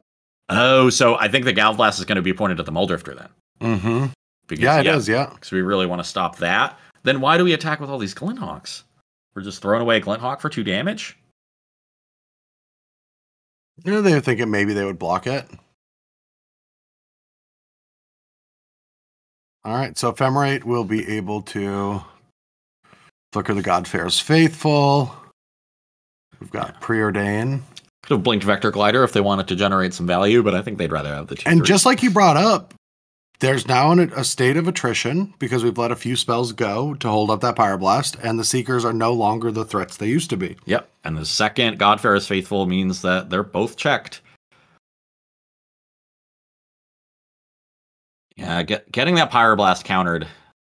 Oh, so I think the Galvblast is going to be pointed at the Muldrifter then. Mm-hmm. Because, it is, yeah. Because we really want to stop that. Then why do we attack with all these Glinthawks? We're just throwing away a Glinthawk for 2 damage? They were thinking maybe they would block it. All right, so Ephemerate will be able to flicker the Godfarer's Faithful. We've got Preordain. Could have blinked Vector Glider if they wanted to generate some value, but I think they'd rather have the 2. And just like you brought up, there's now a state of attrition because we've let a few spells go to hold up that Pyroblast, and the Seekers are no longer the threats they used to be. Yep, and the second Godfarer's Faithful means that they're both checked. Yeah, getting that Pyroblast countered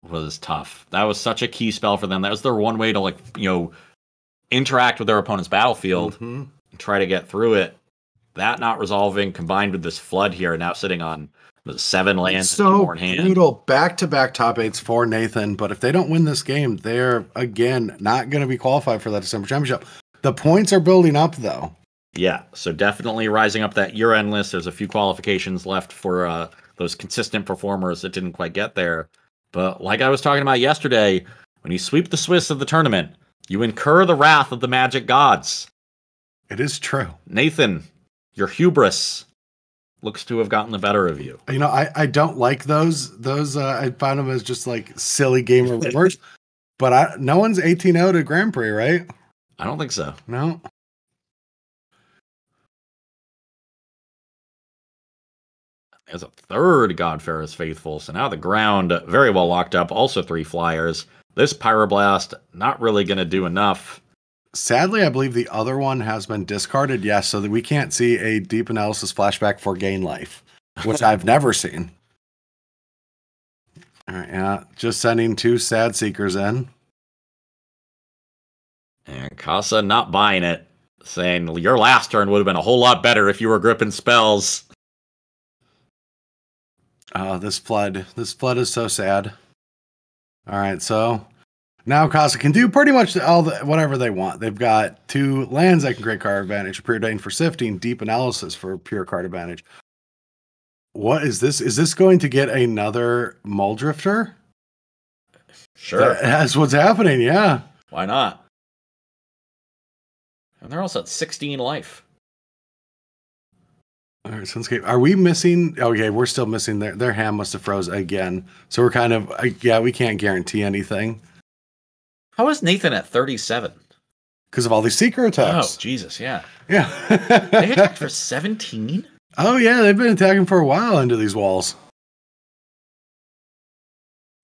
was tough. That was such a key spell for them. That was their one way to interact with their opponent's battlefield and try to get through it. That not resolving, combined with this flood here, now sitting on the 7 lands. So brutal. Back-to-back top 8s for Nathan, but if they don't win this game, they're again not going to be qualified for that December championship. The points are building up, though. Yeah, so definitely rising up that year-end list. There's a few qualifications left for those consistent performers that didn't quite get there. But like I was talking about yesterday, when you sweep the Swiss of the tournament, you incur the wrath of the Magic gods. It is true. Nathan, your hubris looks to have gotten the better of you. I don't like those. I find them as just like silly gamer rumors. But no one's 18-0 to Grand Prix, right? I don't think so. No. There's a third Godfarer's Faithful, so now the ground very well locked up. Also 3 flyers. This Pyroblast not really going to do enough. Sadly, I believe the other one has been discarded, yes, so that we can't see a deep analysis flashback for gain life, which I've never seen. All right, yeah, just sending 2 sad Seekers in. And Casa not buying it, saying your last turn would have been a whole lot better if you were gripping spells. Oh, this flood is so sad. All right, so now Casa can do pretty much whatever they want. They've got 2 lands that can create card advantage, Preordained for Sifting, Deep Analysis for pure card advantage. What is this? Is this going to get another Muldrifter? Sure. That's what's happening, yeah. Why not? And they're also at 16 life. All right, Sunscape. Are we missing? Okay, we're still missing their hand must have froze again. So we're kind of, we can't guarantee anything. How is Nathan at 37? Because of all these Seeker attacks. Oh, Jesus, yeah. Yeah. They attacked for 17? Oh, yeah, they've been attacking for a while into these walls.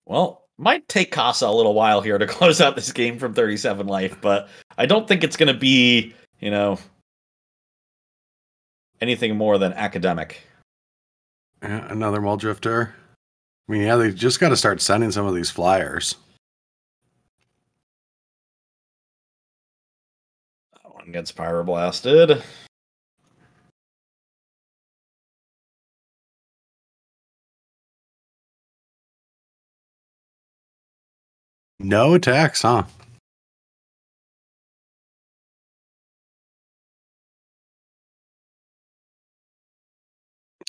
Well, might take Casa a little while here to close out this game from 37 life, but I don't think it's going to be, anything more than academic. Yeah, another Muldrifter. I mean, yeah, they just got to start sending some of these flyers. That one gets Pyroblasted. No attacks, huh?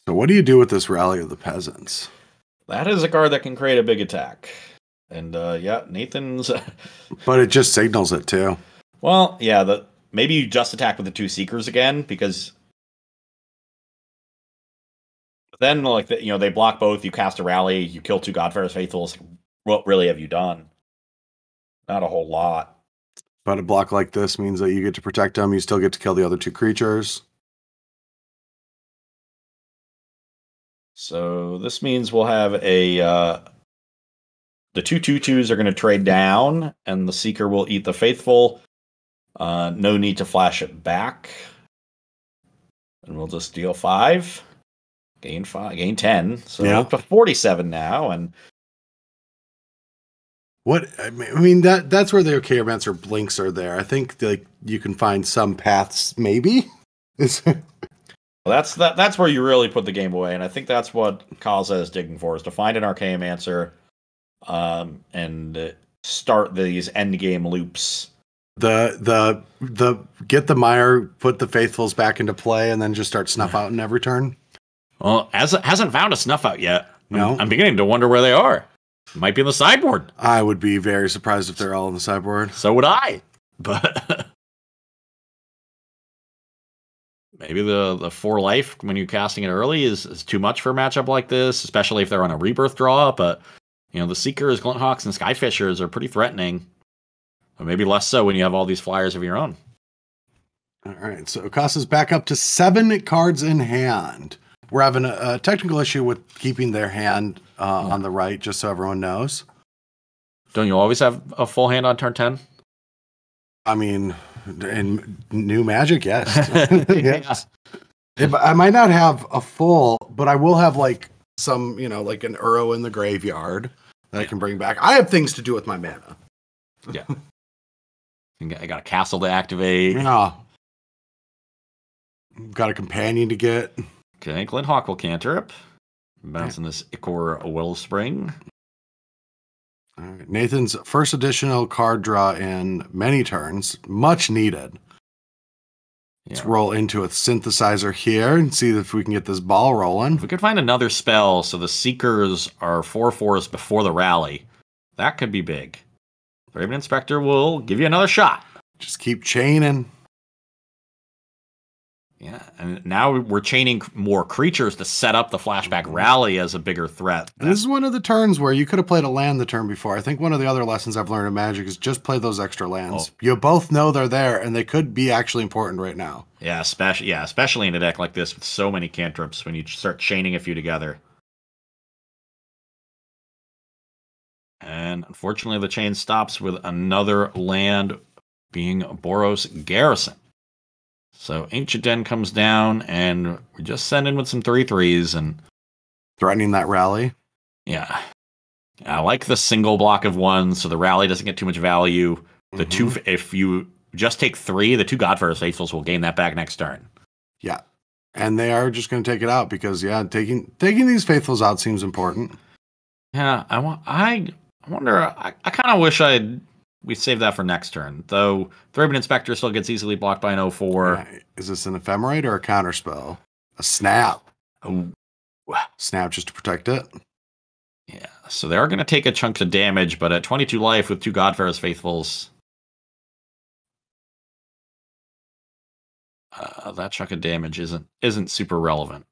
So what do you do with this Rally of the Peasants? That is a card that can create a big attack. And, Nathan's... But it just signals it, too. Well, yeah, maybe you just attack with the 2 Seekers again, because... Then, they block both, you cast a Rally, you kill 2 Godfarer's Faithfuls. What really have you done? Not a whole lot. But a block like this means that you get to protect them, you still get to kill the other 2 creatures. So this means we'll have the 2 2/2s are going to trade down, and the Seeker will eat the Faithful. No need to flash it back. And we'll just deal 5. Gain 10. So we're up to 47 now, and what I mean that's where the Ochaeomancer blinks are there. I think you can find some paths, maybe. That's where you really put the game away, and I think that's what Kaza is digging for, is to find an Archaeomancer, and start these end game loops. The get the mire, put the Faithfuls back into play, and then just start snuff out in every turn. Well, hasn't found a snuff out yet. No, I'm beginning to wonder where they are. Might be in the sideboard. I would be very surprised if they're all in the sideboard. So would I. But maybe the 4 life when you're casting it early is too much for a matchup like this, especially if they're on a rebirth draw. But the Seekers, Glinthawks, and Skyfishers are pretty threatening. Or maybe less so when you have all these flyers of your own. All right, so Casa's back up to 7 cards in hand. We're having a technical issue with keeping their hand on the right, just so everyone knows. Don't you always have a full hand on turn 10? I mean, in new Magic, yes. Yes. I might not have a full, but I will have some, like an Uro in the graveyard that I can bring back. I have things to do with my mana. Yeah. I got a castle to activate. Yeah. Got a companion to get. Okay, Glinthawk will cantrip. Bouncing this Ichor Wellspring. All right. Nathan's first additional card draw in many turns. Much needed. Yeah. Let's roll into a synthesizer here and see if we can get this ball rolling. If we could find another spell so the Seekers are 4/4s before the rally, that could be big. Raven Inspector will give you another shot. Just keep chaining. Yeah, and now we're chaining more creatures to set up the flashback rally as a bigger threat. And this is one of the turns where you could have played a land the turn before. I think one of the other lessons I've learned in Magic is just play those extra lands. Oh. You both know they're there, and they could be actually important right now. Yeah, especially in a deck like this with so many cantrips when you start chaining a few together. And unfortunately, the chain stops with another land being Boros Garrison. So Ancient Den comes down, and we just send in with some 3/3s and threatening that rally. Yeah, I like the single block of 1, so the rally doesn't get too much value. The 2, if you just take 3, the 2 Godfather's Faithfuls will gain that back next turn. Yeah. And they are just going to take it out because, taking these Faithfuls out seems important. Yeah, I wonder. I kind of wish we saved that for next turn. Though Thraben Inspector still gets easily blocked by an 04. Yeah. Is this an Ephemerate or a counterspell? A snap. Oh. Snap just to protect it. Yeah, so they are going to take a chunk of damage, but at 22 life with 2 Godfar's Faithfuls, that chunk of damage isn't super relevant.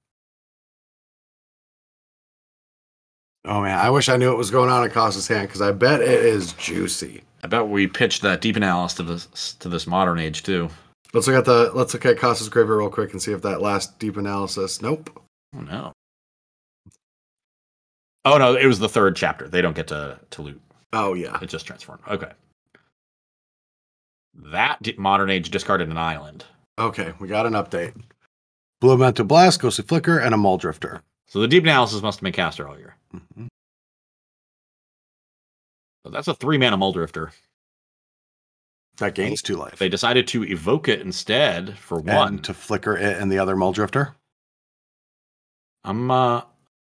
Oh man, I wish I knew what was going on in Costa's hand because I bet it is juicy. I bet we pitched that deep analysis to this modern age too. Let's look at Costa's graveyard real quick and see if that last deep analysis. Nope. Oh no. Oh no, it was the 3rd chapter. They don't get to loot. Oh yeah, it just transformed. Okay. That modern age discarded an island. Okay, we got an update. Blue Elemental Blast, Ghostly Flicker, and a Muldrifter. So the deep analysis must have been cast earlier. Mm-hmm. So that's a 3-mana Muldrifter. That gains 2 life. They decided to evoke it instead for 1. And to flicker it and the other Muldrifter. I'm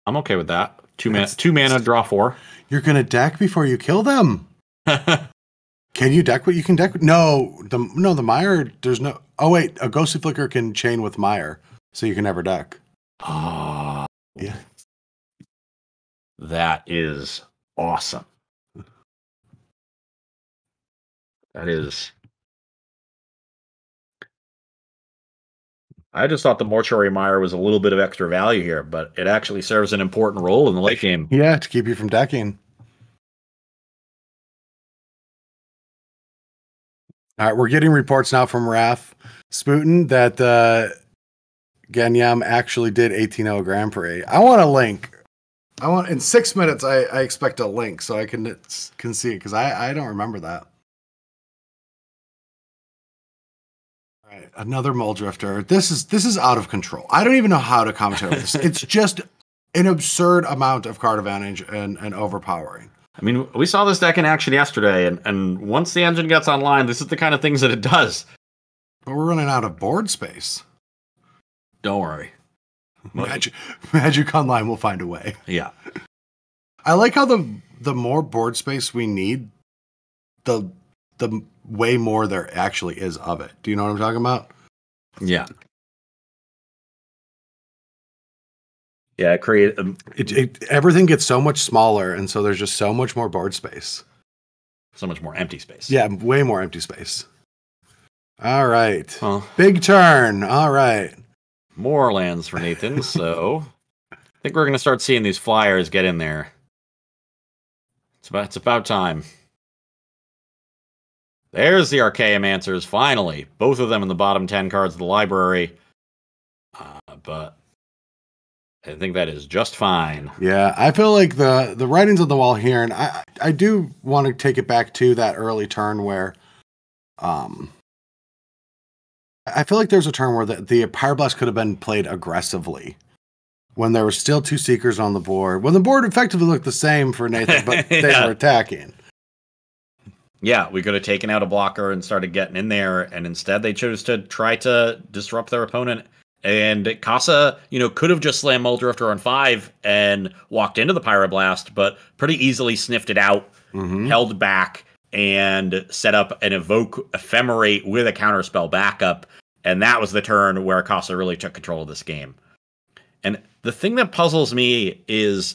okay with that. 2 mana, draw 4. You're gonna deck before you kill them. Can you deck what you can deck? No, the Mire. There's no. Oh wait, a Ghostly Flicker can chain with Mire, so you can never deck. Oh, yeah. That is awesome. That is. I just thought the Mortuary Mire was a little bit of extra value here, but it actually serves an important role in the late game. Yeah, to keep you from decking. All right, we're getting reports now from Raph Sputin that Ganyam actually did 18-0 Grand Prix. I want a link. In 6 minutes. I expect a link so I can see it because I don't remember that. All right, another Muldrifter. This is out of control. I don't even know how to comment on this. It's just an absurd amount of card advantage and overpowering. I mean, we saw this deck in action yesterday, and once the engine gets online, this is the kind of things that it does. But we're running out of board space. Don't worry. Magic Online will find a way. Yeah. I like how the more board space we need, the way more there actually is of it. Do you know what I'm talking about? Yeah. Yeah, everything gets so much smaller, and so there's just so much more board space. So much more empty space. Yeah, way more empty space. All right. Well, big turn. All right. More lands for Nathan, so I think we're going to start seeing these flyers get in there. It's about time. There's the Archaeomancers, finally. Both of them in the bottom 10 cards of the library. But I think that is just fine. Yeah, I feel like the writing's on the wall here, and I do want to take it back to that early turn where I feel like there's a turn where the Pyroblast could have been played aggressively when there were still 2 Seekers on the board. When the board effectively looked the same for Nathan, but they were attacking. Yeah, we could have taken out a blocker and started getting in there, and instead they chose to try to disrupt their opponent. And Casa, could have just slammed Muldrifter on 5 and walked into the Pyroblast, but pretty easily sniffed it out, held back, and set up an Evoke Ephemerate with a counterspell backup. And that was the turn where Casa really took control of this game. And the thing that puzzles me is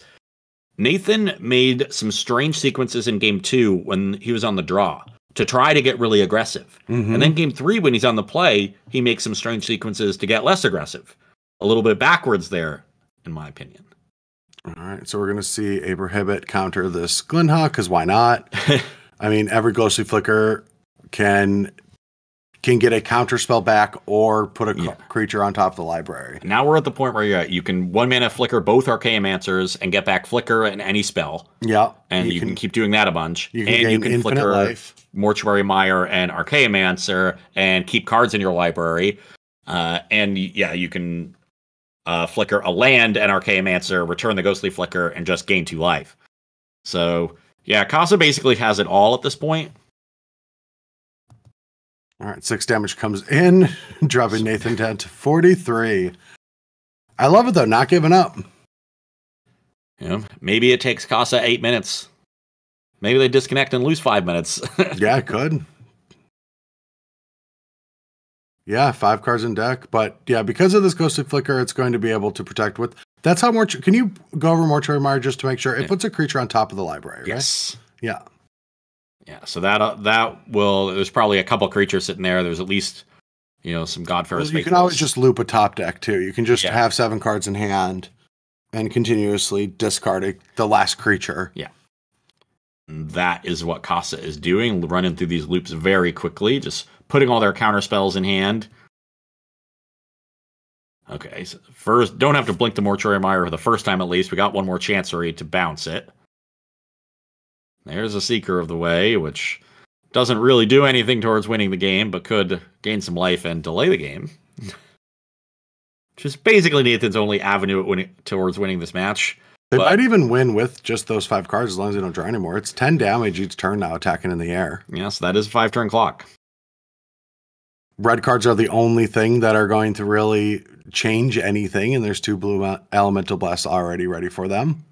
Nathan made some strange sequences in game 2 when he was on the draw to try to get really aggressive. And then game 3, when he's on the play, he makes some strange sequences to get less aggressive. A little bit backwards there, in my opinion. All right, so we're going to see Abrahibit counter this Glinhawk, because why not? I mean, every Ghostly Flicker can get a counter spell back or put a creature on top of the library. Now we're at the point where you can 1-mana flicker both Archaeomancers and get back flicker and any spell. Yeah. And you can keep doing that a bunch. You can flicker life. Mortuary Mire and Archaeomancer and keep cards in your library. You can flicker a land and Archaeomancer, return the Ghostly Flicker, and just gain 2 life. So, yeah, Casa basically has it all at this point. All right, 6 damage comes in, dropping Nathan down to 43. I love it, though, not giving up. Maybe it takes Casa 8 minutes. Maybe they disconnect and lose 5 minutes. Yeah, it could. Yeah, 5 cards in deck. But yeah, because of this Ghostly Flicker, it's going to be able to protect with... That's how more... Can you go over Mortuary Mire just to make sure? It puts a creature on top of the library, right? Yes. Yeah. Yeah, so that will... There's probably a couple creatures sitting there. There's at least, some Godfarer's... You can always just loop a top deck, too. You can just have 7 cards in hand and continuously discarding the last creature. Yeah. And that is what Casa is doing, running through these loops very quickly, just putting all their counter spells in hand. Okay, so first, don't have to blink the Mortuary Mire for the first time at least. We got one more Chancery to bounce it. There's a Seeker of the Way, which doesn't really do anything towards winning the game, but could gain some life and delay the game. Which is basically Nathan's only avenue towards winning this match. They might even win with just those 5 cards as long as they don't draw anymore. It's 10 damage each turn now, attacking in the air. Yes, that is a 5-turn clock. Red cards are the only thing that are going to really change anything, and there's 2 blue Elemental Blasts already ready for them.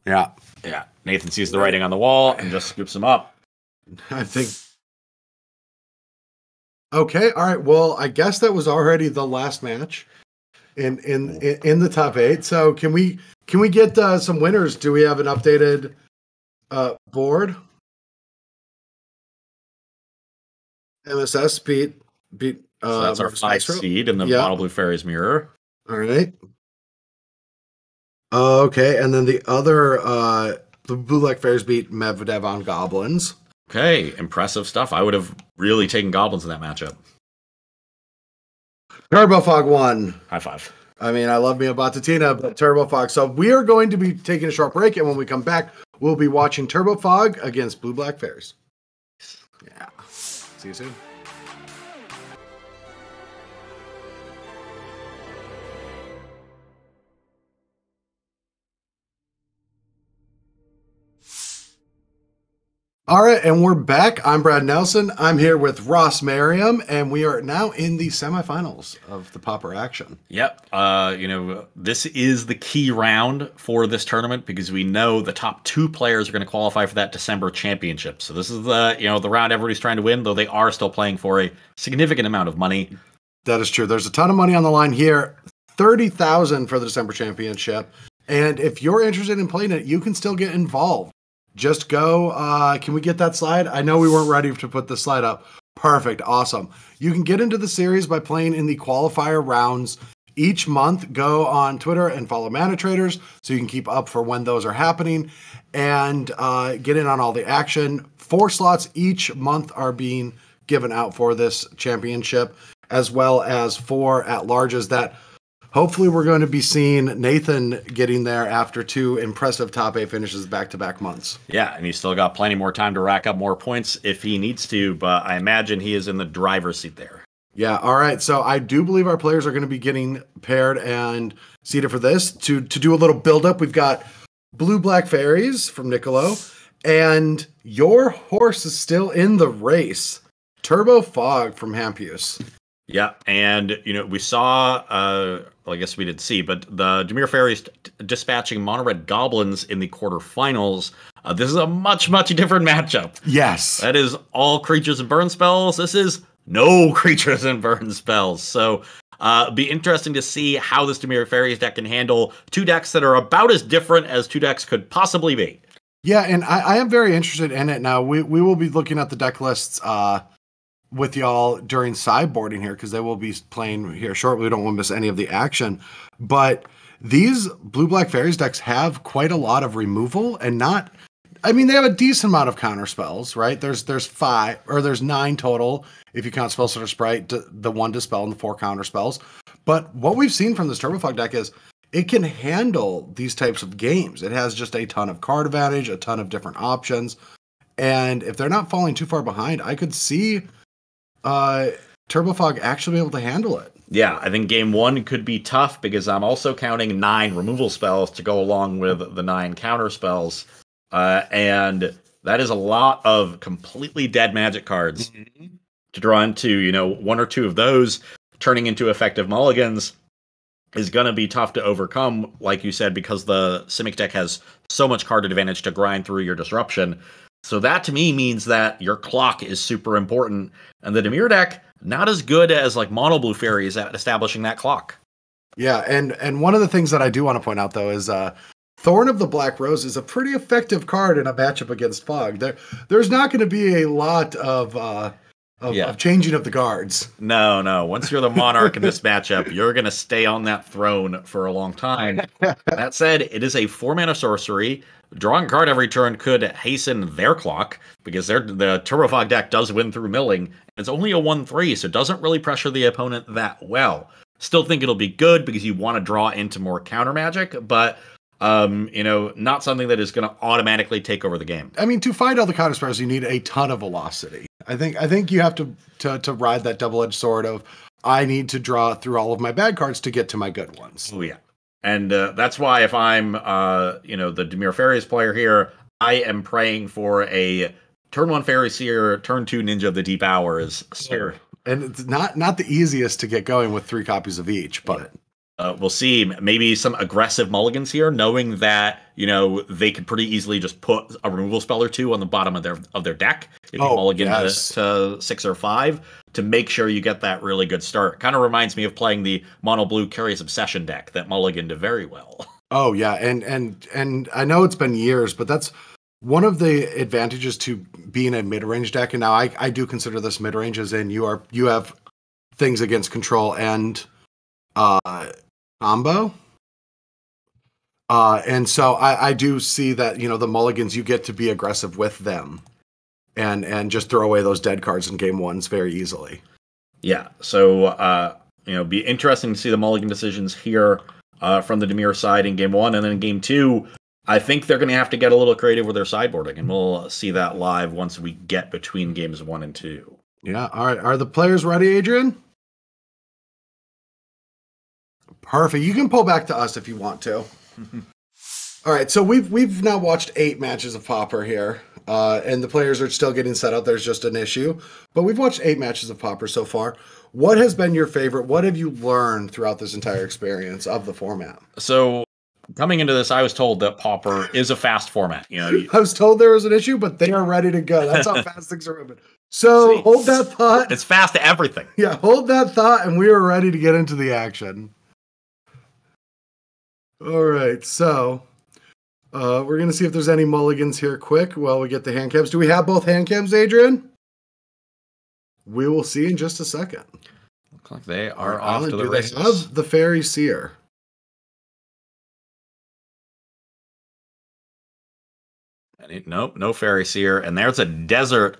Yeah. Yeah. Nathan sees the writing on the wall and just scoops them up. I think... Okay, all right. Well, I guess that was already the last match in the top 8. So can we get some winners? Do we have an updated board? MSS beat so that's our 5 seed in the Mono Blue Fairies Mirror. All right. Okay, and then the other the Blue Black Fairies beat Medvedev on Goblins. Okay, impressive stuff. I would have really taken Goblins in that matchup. Turbo Fog won. High five. I mean, I love me a Batatina, but Turbo Fog. So we are going to be taking a short break, and when we come back, we'll be watching Turbo Fog against Blue Black Fairies. Yeah. See you soon. All right, and we're back. I'm Brad Nelson. I'm here with Ross Merriam, and we are now in the semifinals of the Pauper action. Yep. This is the key round for this tournament because we know the top 2 players are going to qualify for that December championship. So this is the round everybody's trying to win, though they are still playing for a significant amount of money. That is true. There's a ton of money on the line here. $30,000 for the December championship. And if you're interested in playing it, you can still get involved. Just go. Can we get that slide? I know we weren't ready to put the slide up. Perfect. Awesome. You can get into the series by playing in the qualifier rounds each month. Go on Twitter and follow Mana Traders so you can keep up for when those are happening and get in on all the action. 4 slots each month are being given out for this championship, as well as 4 at-larges that hopefully we're going to be seeing Nathan getting there after 2 impressive top 8 finishes back-to-back months. Yeah, and he's still got plenty more time to rack up more points if he needs to, but I imagine he is in the driver's seat there. Yeah, all right. So I do believe our players are going to be getting paired and seated for this. To do a little build-up, we've got Blue Black Fairies from Nicolo, and your horse is still in the race, Turbo Fog from Hampus. Yeah, and we saw, I guess we didn't see, but the Dimir Fairies dispatching Mono Red Goblins in the quarterfinals. This is a much, much different matchup. Yes. That is all creatures and burn spells. This is no creatures and burn spells. So be interesting to see how this Dimir Fairies deck can handle 2 decks that are about as different as 2 decks could possibly be. Yeah, and I am very interested in it now. We will be looking at the deck lists with y'all during sideboarding here because they will be playing here shortly. We don't want to miss any of the action. But these Blue Black Fairies decks have quite a lot of removal and not... I mean, they have a decent amount of counter spells, right? There's 5, or there's 9 total if you count Spell Sorter Sprite, the 1 Dispel and the 4 counter spells. But what we've seen from this Turbo Fog deck is it can handle these types of games. It has just a ton of card advantage, a ton of different options. And if they're not falling too far behind, I could see Turbo Fog actually be able to handle it. Yeah, I think game 1 could be tough because I'm also counting 9 removal spells to go along with the 9 counter spells. And That is a lot of completely dead magic cards to draw into. One or two of those turning into effective mulligans is going to be tough to overcome, like you said, because the Simic deck has so much card advantage to grind through your disruption. So that to me means that your clock is super important, and the Dimir deck not as good as like mono blue fairies at establishing that clock. Yeah, and one of the things that I do want to point out though is Thorn of the Black Rose is a pretty effective card in a matchup against Fog. There's not going to be a lot of changing of the guards. No. Once you're the Monarch in this matchup, you're going to stay on that throne for a long time. That said, it is a 4-mana sorcery. Drawing a card every turn could hasten their clock, because the Turbo Fog deck does win through milling. It's only a 1/3, so it doesn't really pressure the opponent that well. Still think it'll be good because you want to draw into more counter magic, but not something that is going to automatically take over the game. I mean, to find all the counter spells, you need a ton of velocity. I think you have to ride that double-edged sword of, I need to draw through all of my bad cards to get to my good ones. Oh yeah, and that's why if I'm the Dimir Fairies player here, I am praying for a turn 1 Fairy Seer, turn 2 Ninja of the Deep Hours. Sure. And it's not the easiest to get going with 3 copies of each, but we'll see. Maybe some aggressive mulligans here, knowing that they could pretty easily just put a removal spell or 2 on the bottom of their deck if you mulligan to 6 or 5 to make sure you get that really good start. Kind of reminds me of playing the mono blue Curious Obsession deck that mulliganed very well. Oh yeah, and I know it's been years, but that's one of the advantages to being a mid-range deck. And now I do consider this mid-range, as in you have things against control and combo. And so I do see that, the mulligans, you get to be aggressive with them and just throw away those dead cards in game 1s very easily. Yeah. So, be interesting to see the mulligan decisions here from the Dimir side in game 1. And then in game 2, I think they're going to have to get a little creative with their sideboarding, and we'll see that live once we get between games 1 and 2. Yeah. All right. Are the players ready, Adrian? Perfect. You can pull back to us if you want to. All right. So we've now watched 8 matches of Pauper here, and the players are still getting set up. There's just an issue, but we've watched 8 matches of Pauper so far. What has been your favorite? What have you learned throughout this entire experience of the format? So coming into this, I was told that Pauper is a fast format. I was told there was an issue, but they are ready to go. That's how fast things are moving. So hold that thought. It's fast to everything. Yeah, hold that thought, and we are ready to get into the action. All right, so we're going to see if there's any mulligans here quick while we get the hand cams. Do we have both hand cams, Adrian? We will see in just a second. Looks like they are off to the races. They have the Fairy Seer. Nope, no Fairy Seer. And there's a Desert.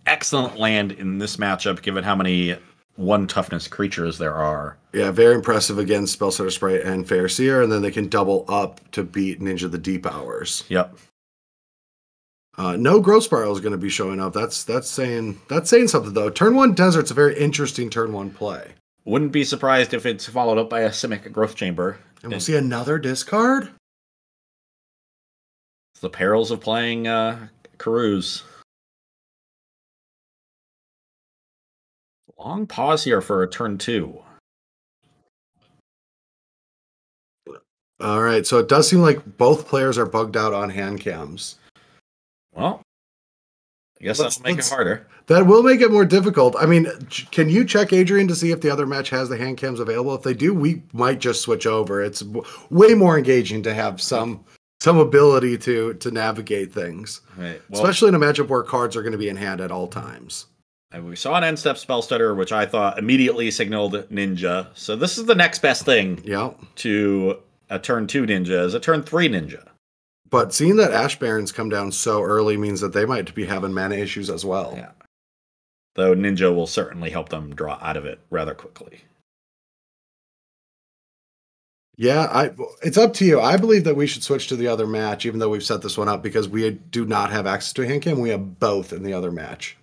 Excellent land in this matchup, given how many 1 toughness creatures there are. Yeah, very impressive against Spellstutter Sprite and Fair Seer, and then they can double up to beat Ninja the Deep Hours. Yep. No Growth Spiral is going to be showing up. That's saying something, though. Turn 1 Desert's a very interesting turn 1 play. Wouldn't be surprised if it's followed up by a Simic Growth Chamber. And we'll see another discard? It's the perils of playing Karuz. Long pause here for a turn 2. All right, so it does seem like both players are bugged out on hand cams. Well, I guess that'll make it harder. That will make it more difficult. I mean, can you check, Adrian, to see if the other match has the hand cams available? If they do, we might just switch over. It's way more engaging to have some ability to navigate things, right. Especially in a matchup where cards are going to be in hand at all times. And we saw an end step Spellstutter, which I thought immediately signaled Ninja. So this is the next best thing to a turn 2 Ninja, is a turn 3 Ninja. But seeing that Ash Barons come down so early means that they might be having mana issues as well. Yeah. Though Ninja will certainly help them draw out of it rather quickly. Yeah, it's up to you. I believe that we should switch to the other match, even though we've set this one up, because we do not have access to a hand cam. We have both in the other match.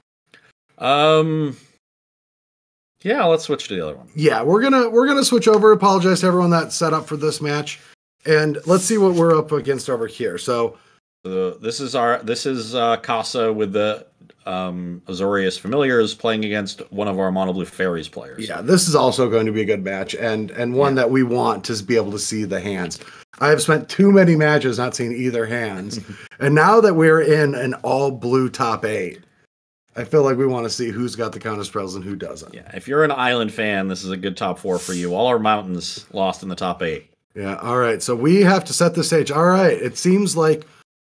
Yeah, let's switch to the other one. Yeah, we're gonna switch over. Apologize to everyone that set up for this match, and let's see what we're up against over here. So This is Casa with the Azorius Familiars playing against one of our Mono Blue Fairies players. Yeah, this is also going to be a good match, and one that we want to be able to see the hands. I have spent too many matches not seeing either hands, and now that we're in an all blue top 8, I feel like we want to see who's got the counter spells and who doesn't. Yeah, if you're an Island fan, this is a good top 4 for you. All our mountains lost in the top 8. Yeah, all right. So we have to set the stage. All right. It seems like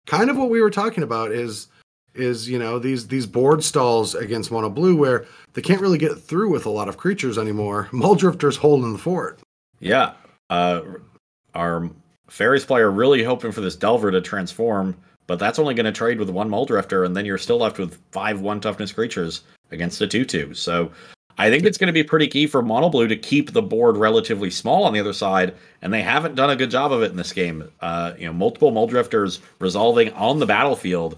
kind of what we were talking about is these board stalls against Mono Blue where they can't really get through with a lot of creatures anymore. Muldrifter's holding the fort. Yeah. Our Fairies player really hoping for this Delver to transform, but that's only going to trade with 1 Muldrifter, and then you're still left with 5 1 toughness creatures against a 2/2. So I think it's going to be pretty key for Mono Blue to keep the board relatively small on the other side, and they haven't done a good job of it in this game. Multiple Muldrifters resolving on the battlefield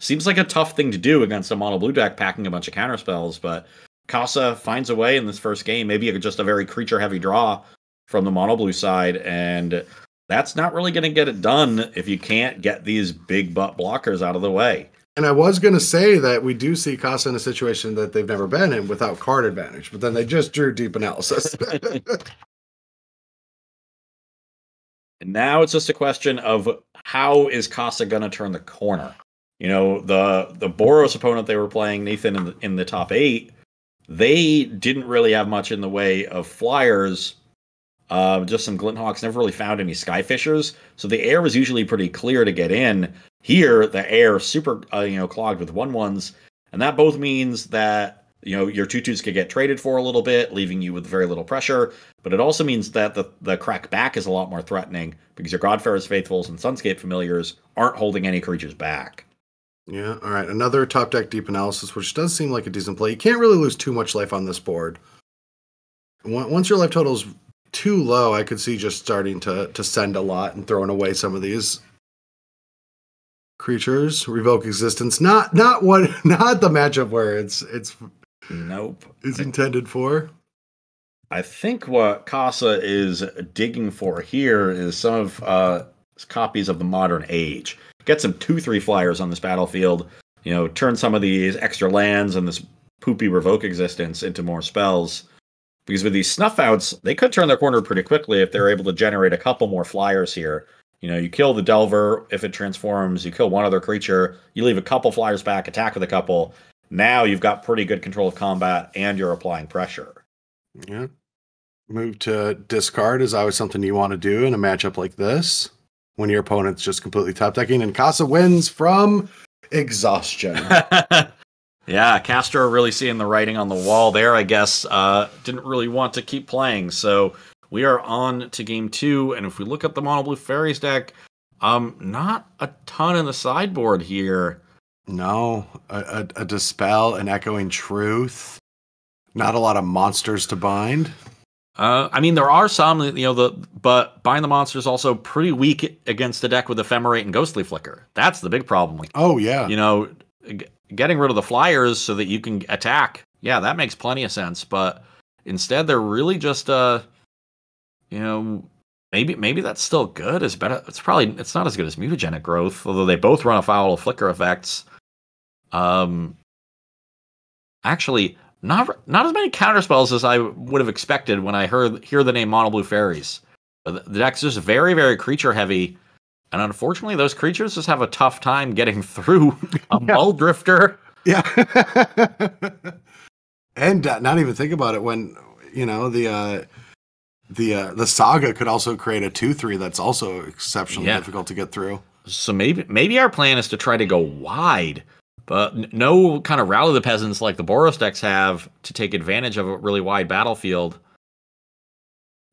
seems like a tough thing to do against a Mono Blue deck packing a bunch of counterspells, but Casa finds a way in this first game, maybe just a very creature-heavy draw from the Mono Blue side, and that's not really going to get it done if you can't get these big butt blockers out of the way. And I was going to say that we do see Casa in a situation that they've never been in without card advantage, but then they just drew Deep Analysis. And now it's just a question of how is Casa going to turn the corner? The Boros opponent they were playing, Nathan, in the top 8, they didn't really have much in the way of flyers. Just some Glinthawks, never really found any Skyfishers. So the air was usually pretty clear to get in. Here, the air super, clogged with 1/1s. And that both means that, your 2/2s could get traded for a little bit, leaving you with very little pressure. But it also means that the crack back is a lot more threatening because your Godfarer's Faithfuls and Sunscape Familiars aren't holding any creatures back. Yeah, all right. Another top deck Deep Analysis, which does seem like a decent play. You can't really lose too much life on this board. Once your life total's too low, I could see just starting to send a lot and throwing away some of these creatures. Revoke Existence, not the matchup where it's nope, it's intended for. I think what Casa is digging for here is some of copies of the Modern Age. Get some 2/3 flyers on this battlefield. Turn some of these extra lands and this poopy Revoke Existence into more spells. Because with these snuff outs, they could turn their corner pretty quickly if they're able to generate a couple more flyers here. You kill the Delver, if it transforms, you kill one other creature, you leave a couple flyers back, attack with a couple. Now you've got pretty good control of combat, and you're applying pressure. Yeah. Move to discard is always something you want to do in a matchup like this, when your opponent's just completely top decking, and Casa wins from exhaustion. Yeah, Castro really seeing the writing on the wall there, I guess. Didn't really want to keep playing. So we are on to game 2. And if we look at the Mono Blue Fairies deck, not a ton in the sideboard here. No, a Dispel, an Echoing Truth. Not a lot of monsters to bind. There are some, but Bind the Monster is also pretty weak against a deck with Ephemerate and Ghostly Flicker. That's the big problem. Oh, yeah. Getting rid of the flyers so that you can attack, yeah, that makes plenty of sense. But instead, they're really just, maybe that's still good. It's better. It's not as good as Mutagenic Growth, although they both run afoul of Flicker effects. Actually, not as many counterspells as I would have expected when I hear the name Mono Blue Fairies. The deck's just very, very creature heavy. And unfortunately, those creatures just have a tough time getting through a Muldrifter. Yeah. And not even think about it when, the Saga could also create a 2/3 that's also exceptionally difficult to get through. So maybe our plan is to try to go wide, but no kind of Rally the Peasants like the Boros decks have to take advantage of a really wide battlefield.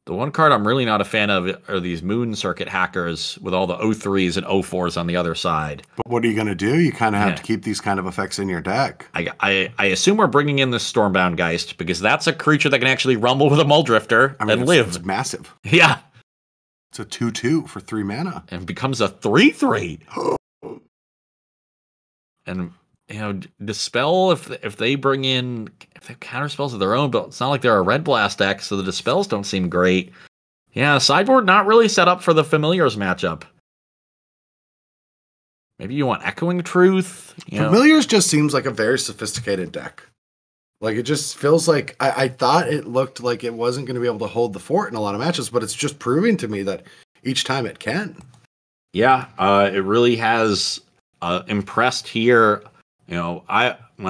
The one card I'm really not a fan of are these Moon Circuit hackers with all the O3s and O4s on the other side. But what are you going to do? You kind of have to keep these kind of effects in your deck. I assume we're bringing in this Stormbound Geist because that's a creature that can actually rumble with a Muldrifter and live. It's massive. Yeah. It's a 2/2 for 3 mana. And becomes a 3/3. And Dispel, if they bring in, if they have counter spells of their own, but it's not like they're a Red Blast deck, so the Dispels don't seem great. Yeah, sideboard not really set up for the Familiars matchup. Maybe you want Echoing Truth. Familiars just seems like a very sophisticated deck. Like, it just feels like I thought it looked like it wasn't going to be able to hold the fort in a lot of matches, but it's just proving to me that each time it can. Yeah, it really has impressed here. When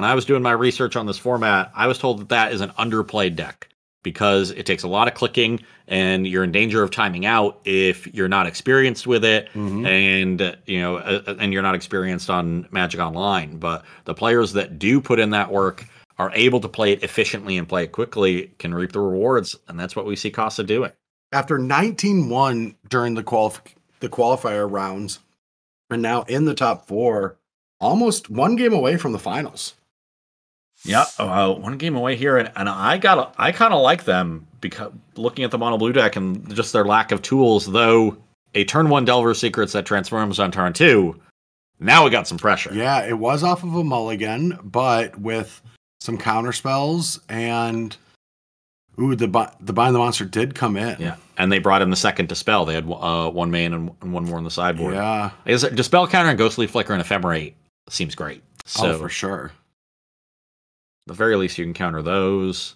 I was doing my research on this format, I was told that is an underplayed deck because it takes a lot of clicking and you're in danger of timing out if you're not experienced with it, and you're not experienced on Magic Online. But the players that do put in that work are able to play it efficiently and play it quickly, can reap the rewards, and that's what we see Casa doing. After 19-1 during the qualifier rounds, and now in the top 4, almost one game away from the finals. Yeah, one game away here, and I kind of like them because looking at the mono blue deck and just their lack of tools. Though a turn 1 Delver Secrets that transforms on turn 2, now we got some pressure. Yeah, it was off of a mulligan, but with some counter spells, and the Bind the Monster did come in. Yeah, and they brought in the second Dispel. They had 1 main and 1 more on the sideboard. Yeah, Dispel counter and Ghostly Flicker and Ephemerate seems great. So for sure. The very least, you can counter those.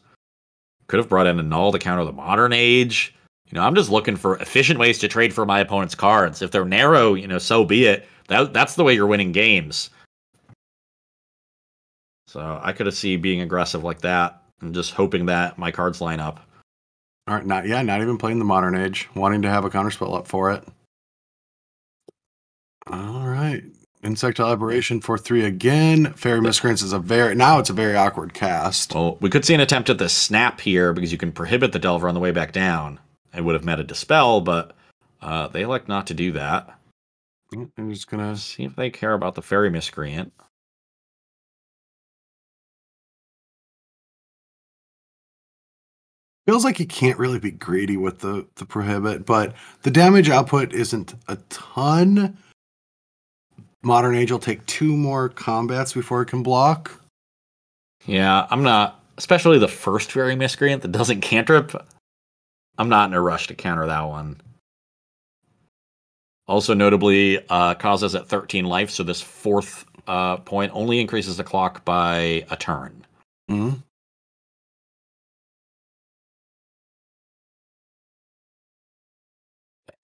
Could have brought in a Null to counter the Modern Age. I'm just looking for efficient ways to trade for my opponent's cards. If they're narrow, so be it. That's the way you're winning games. So I could have seen being aggressive like that and just hoping that my cards line up. All right, not even playing the Modern Age, wanting to have a counterspell up for it. All right. Insect Aberration for 3 again. Fairy Miscreants is a very awkward cast. Well, we could see an attempt at the snap here because you can prohibit the Delver on the way back down. It would have met a Dispel, but they elect not to do that. I'm just gonna see if they care about the Fairy Miscreant. Feels like you can't really be greedy with the prohibit, but the damage output isn't a ton. Modern Age will take 2 more combats before it can block. Yeah, I'm not, especially the first Fairy Miscreant that doesn't cantrip. I'm not in a rush to counter that one. Also notably, Kaza's at 13 life, so this 4th point only increases the clock by a turn. Mm-hmm.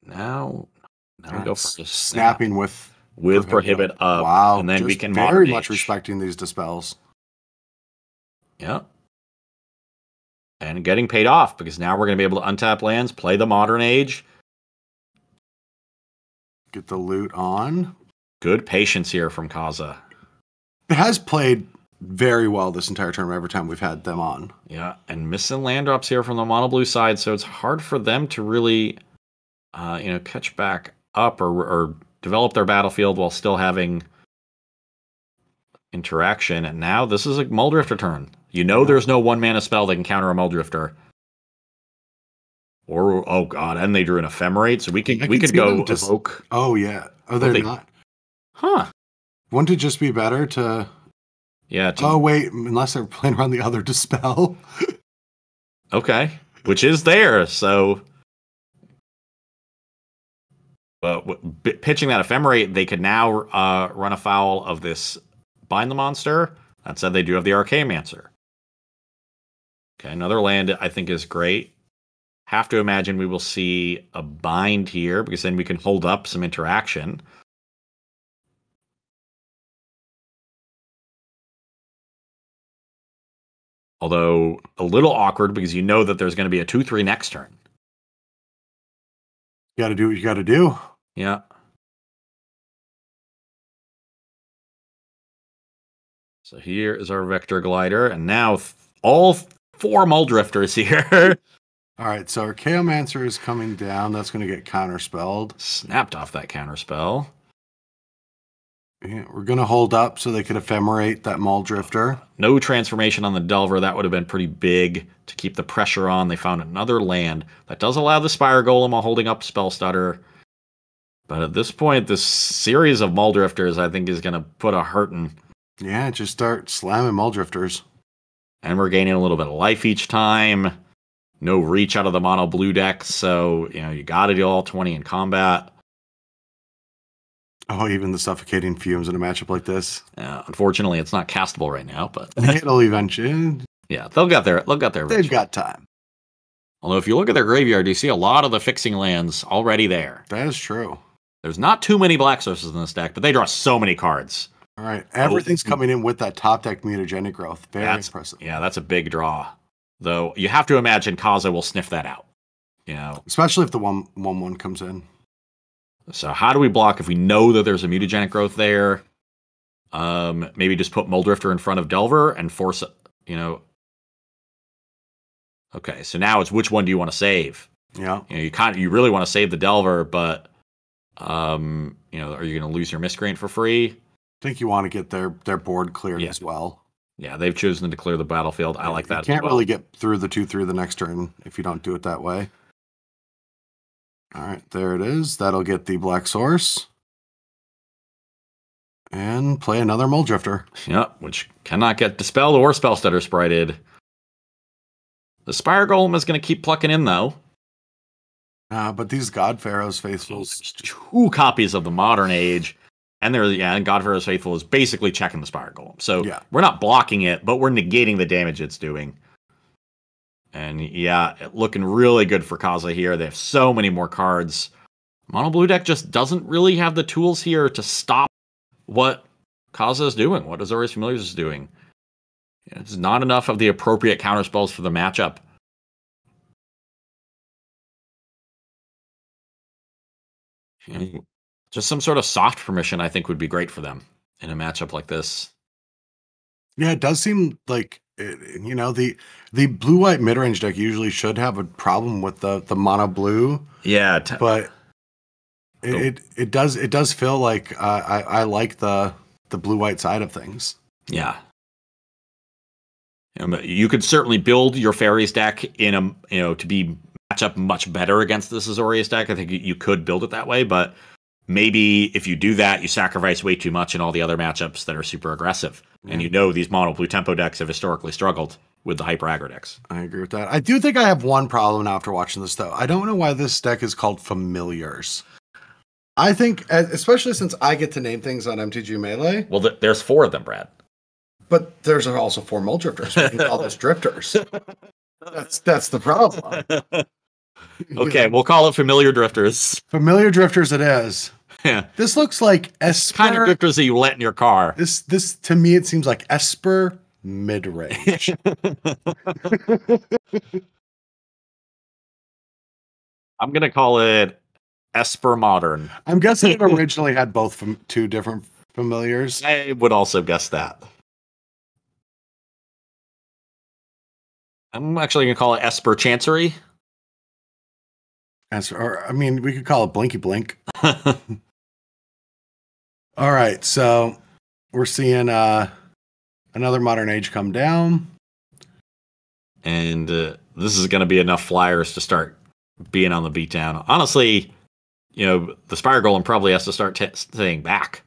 Now we go for snapping with prohibit up. Wow, and then we can very much respecting these dispels. Yeah, and getting paid off because now we're going to be able to untap lands, play the Modern Age, get the loot on. Good patience here from Kaza. It has played very well this entire term every time we've had them on. Yeah, and missing land drops here from the mono blue side, so it's hard for them to really catch back up or develop their battlefield while still having interaction. And now this is a Muldrifter turn. There's no 1-mana spell that can counter a Muldrifter. Or oh god, and they drew an Ephemerate, so we could go evoke. Oh yeah. Oh, they're not. Huh. Wouldn't it just be better to? Yeah. Oh wait, unless they're playing around the other Dispel. Okay, which is there. So. But pitching that Ephemerate, they could now run afoul of this Bind the Monster. That said, they do have the Archaeomancer. Okay, another land I think is great. Have to imagine we will see a Bind here, because then we can hold up some interaction. Although, a little awkward, because that there's going to be a 2-3 next turn. You gotta do what you gotta do. Yeah. So here is our Vector Glider, and now all 4 Muldrifters here. All right, so our Archaeomancer is coming down. That's going to get counterspelled. Snapped off that counterspell. Yeah, we're going to hold up so they could Ephemerate that Muldrifter. No transformation on the Delver. That would have been pretty big to keep the pressure on. They found another land that does allow the Spire Golem while holding up Spell Stutter. But at this point, this series of Muldrifters, I think, is going to put a hurting. Yeah, just start slamming Muldrifters. And we're gaining a little bit of life each time. No reach out of the mono blue deck, so you got to do all 20 in combat. Oh, even the suffocating fumes in a matchup like this. Unfortunately, it's not castable right now, but it'll eventually. Yeah, they'll get there. They'll get there. They've got time. Although, if you look at their graveyard, you see a lot of the fixing lands already there. That is true. There's not too many black sources in this deck, but they draw so many cards. All right, everything's coming in with that top deck mutagenic growth. Very impressive. Yeah, that's a big draw. Though you have to imagine Kaza will sniff that out. Especially if the 1/1 comes in. So how do we block if we know that there's a mutagenic growth there? Maybe just put Muldrifter in front of Delver and force, Okay, so now it's which one do you want to save? Yeah. You really want to save the Delver, but are you going to lose your Miscreant for free? I think you want to get their board cleared as well. Yeah, they've chosen to clear the battlefield. I like that. You can't really get through the 2/3 the next turn if you don't do it that way. All right, there it is. That'll get the black source. And play another Muldrifter. Yep, which cannot get dispelled or spellstutter sprited. The Spire Golem is going to keep plucking in, though. But these God Pharaoh's Faithfuls. 2 copies of the Modern Age. And God Pharaoh's Faithful is basically checking the Spire Golem. So we're not blocking it, but we're negating the damage it's doing. And looking really good for Kaza here. They have so many more cards. Mono Blue deck just doesn't really have the tools here to stop what Kaza is doing, what Azorius Familiars is doing. It's not enough of the appropriate counterspells for the matchup. Just some sort of soft permission, I think, would be great for them in a matchup like this. Yeah, it does seem like the blue-white mid-range deck usually should have a problem with the mono blue. Yeah, but it does feel like I like the blue-white side of things. Yeah. You could certainly build your fairies deck to be match up much better against this Azorius deck. I think you could build it that way, but maybe if you do that, you sacrifice way too much in all the other matchups that are super aggressive. And these mono blue tempo decks have historically struggled with the hyper aggro decks. I agree with that. I do think I have one problem now after watching this, though. I don't know why this deck is called Familiars. I think, especially since I get to name things on MTG Melee. Well, there's 4 of them, Brad. But there's also 4 Muldrifters. We can call this Drifters. That's the problem. Okay, we'll call it Familiar Drifters. Familiar Drifters it is. Yeah. This looks like Esper. Kind of drifters that you let in your car. This to me, it seems like Esper mid-range. I'm going to call it Esper Modern. I'm guessing it originally had both from 2 different familiars. I would also guess that. I'm actually going to call it Esper Chancery. We could call it Blinky Blink. All right, so we're seeing another Modern Age come down. And this is going to be enough flyers to start being on the beatdown. Honestly, the Spire Golem probably has to start staying back.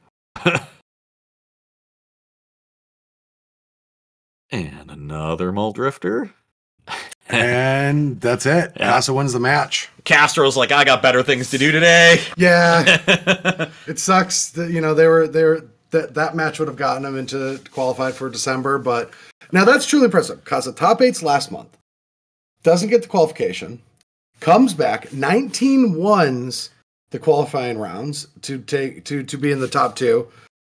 And another Muldrifter. And that's it. Yeah. Casa wins the match. Castro's like, I got better things to do today. Yeah. It sucks that, that match would have gotten them into qualified for December, but now that's truly impressive. Casa top 8s last month. Doesn't get the qualification. Comes back, 19 wins the qualifying rounds to be in the top 2.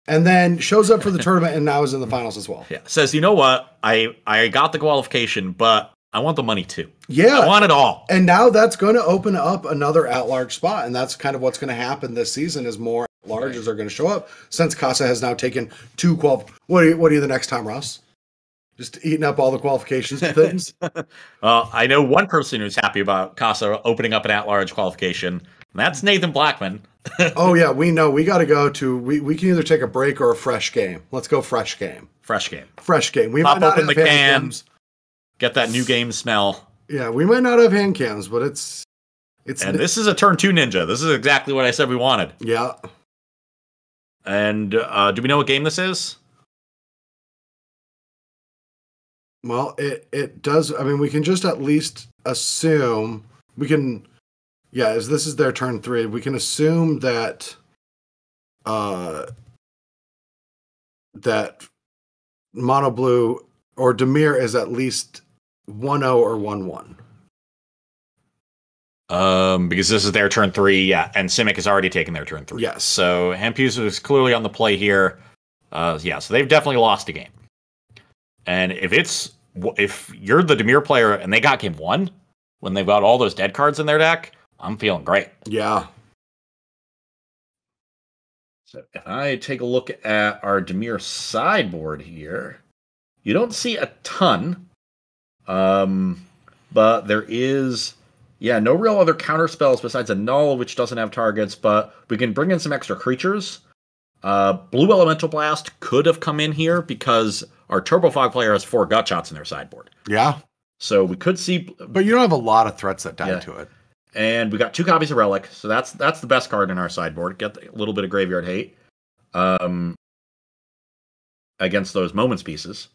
And then shows up for the tournament and now is in the finals as well. Yeah. Says, you know what? I got the qualification, but I want the money too. Yeah. I want it all. And now that's going to open up another at-large spot. And that's kind of what's going to happen this season is more at-larges are going to show up since Casa has now taken 2 What are you the next time, Ross? Just eating up all the qualifications and things? Well, I know one person who's happy about Casa opening up an at-large qualification. And that's Nathan Blackman. Oh, yeah. We know. We got to go to... We can either take a break or a fresh game. Let's go fresh game. Fresh game. Fresh game. We Pop might not open the have can. cams. Get that new game smell. Yeah, we might not have hand cams, but it's. And this is a turn 2 ninja. This is exactly what I said we wanted. Yeah. And do we know what game this is? Well, it does. I mean, we can just at least assume we can. Yeah, as this is their turn 3, we can assume that that mono blue or Dimir is at least 1-0 or 1-1. Because this is their turn 3, yeah, and Simic has already taken their turn 3. Yes. So Hampus is clearly on the play here. Yeah, so they've definitely lost a game. And if you're the Dimir player and they got game 1, when they've got all those dead cards in their deck, I'm feeling great. Yeah. So if I take a look at our Dimir sideboard here, you don't see a ton. But there is, no real other counter spells besides a Null, which doesn't have targets, but we can bring in some extra creatures. Blue Elemental Blast could have come in here because our Turbo Fog player has 4 gut shots in their sideboard. Yeah. So we could see... But you don't have a lot of threats that die to it. And we got 2 copies of Relic, so that's the best card in our sideboard. Get a little bit of graveyard hate against those Moments pieces.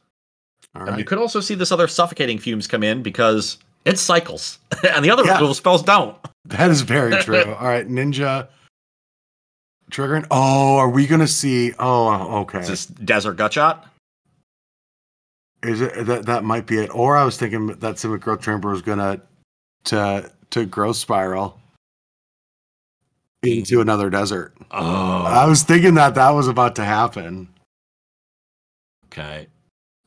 All right. And we could also see this other Suffocating Fumes come in because it cycles, and the other removal spells don't. That is very true. All right, Ninja triggering. Oh, are we going to see... Oh, okay. Is this Desert Gutshot? Is it that might be it? Or I was thinking that Simic Growth Chamber was going to Growth Spiral into another desert. Oh. I was thinking that was about to happen. Okay.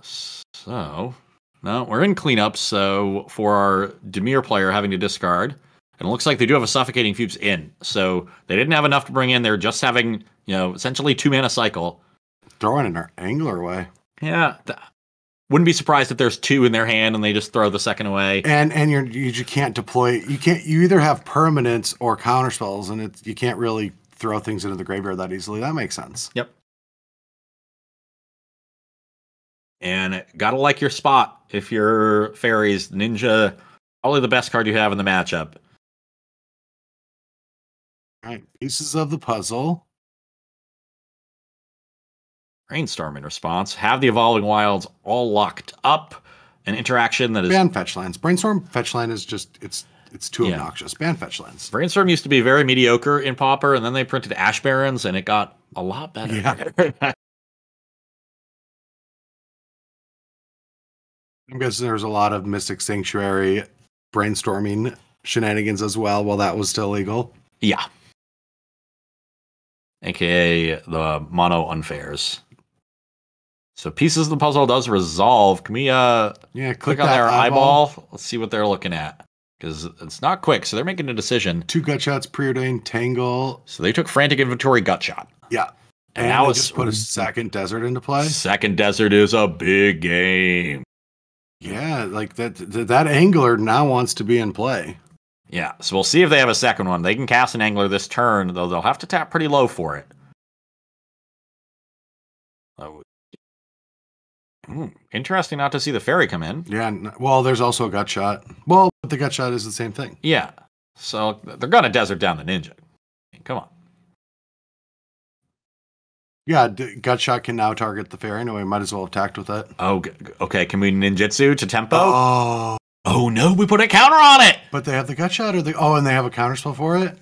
So, no, we're in cleanup. So for our Dimir player having to discard, and it looks like they do have a Suffocating Fumes in. So they didn't have enough to bring in. They're just having, essentially 2 mana cycle. Throwing an Angler away. Yeah. Wouldn't be surprised if there's 2 in their hand and they just throw the second away. And you can't deploy. You either have permanents or counterspells, and you can't really throw things into the graveyard that easily. That makes sense. Yep. And gotta like your spot if you're fairies. Ninja, probably the best card you have in the matchup. All right, pieces of the puzzle. Brainstorm in response. Have the Evolving Wilds all locked up. An interaction that is... Ban fetch lands. Brainstorm fetch line is just... It's too obnoxious. Ban fetch lands. Brainstorm used to be very mediocre in Pauper, and then they printed Ash Barrens, and it got a lot better. Yeah. I'm guessing there's a lot of Mystic Sanctuary brainstorming shenanigans as well while that was still legal. Yeah. AKA the mono unfairs. So pieces of the puzzle does resolve. Can we click on their eyeball? Let's see what they're looking at. Because it's not quick, so they're making a decision. 2 gut shots, preordained, tangle. So they took Frantic Inventory, gut shot. Yeah. And now it's just put a second desert into play. Second desert is a big game. Yeah, like that angler now wants to be in play. Yeah, so we'll see if they have a second one. They can cast an angler this turn, though they'll have to tap pretty low for it. Interesting not to see the fairy come in. Yeah, well, there's also a gut shot. Well, but the gut shot is the same thing. Yeah, so they're going to desert down the ninja. Come on. Yeah, gut shot can now target the fairy. No, we might as well have attacked with it. Oh, okay. Can we ninjutsu to tempo? Oh no, we put a counter on it. But they have the gut shot, and they have a counterspell for it.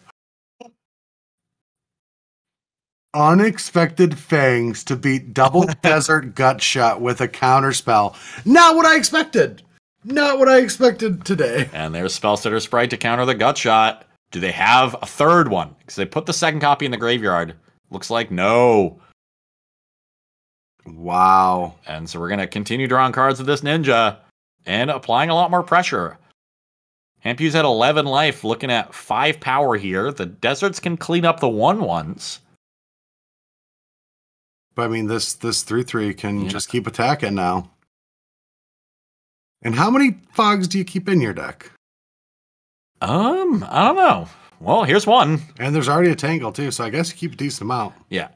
Unexpected Fangs to beat double desert gut shot with a counterspell. Not what I expected. Not what I expected today. And there's Spellstutter Sprite to counter the gut shot. Do they have a third one? Because they put the second copy in the graveyard. Looks like no. Wow. And so we're going to continue drawing cards with this ninja and applying a lot more pressure. Hampus at 11 life, looking at 5 power here. The deserts can clean up the 1/1s. But I mean, this 3/3 can just keep attacking now. And how many fogs do you keep in your deck? I don't know. Well, here's one. And there's already a tangle too, so I guess you keep a decent amount. Yeah.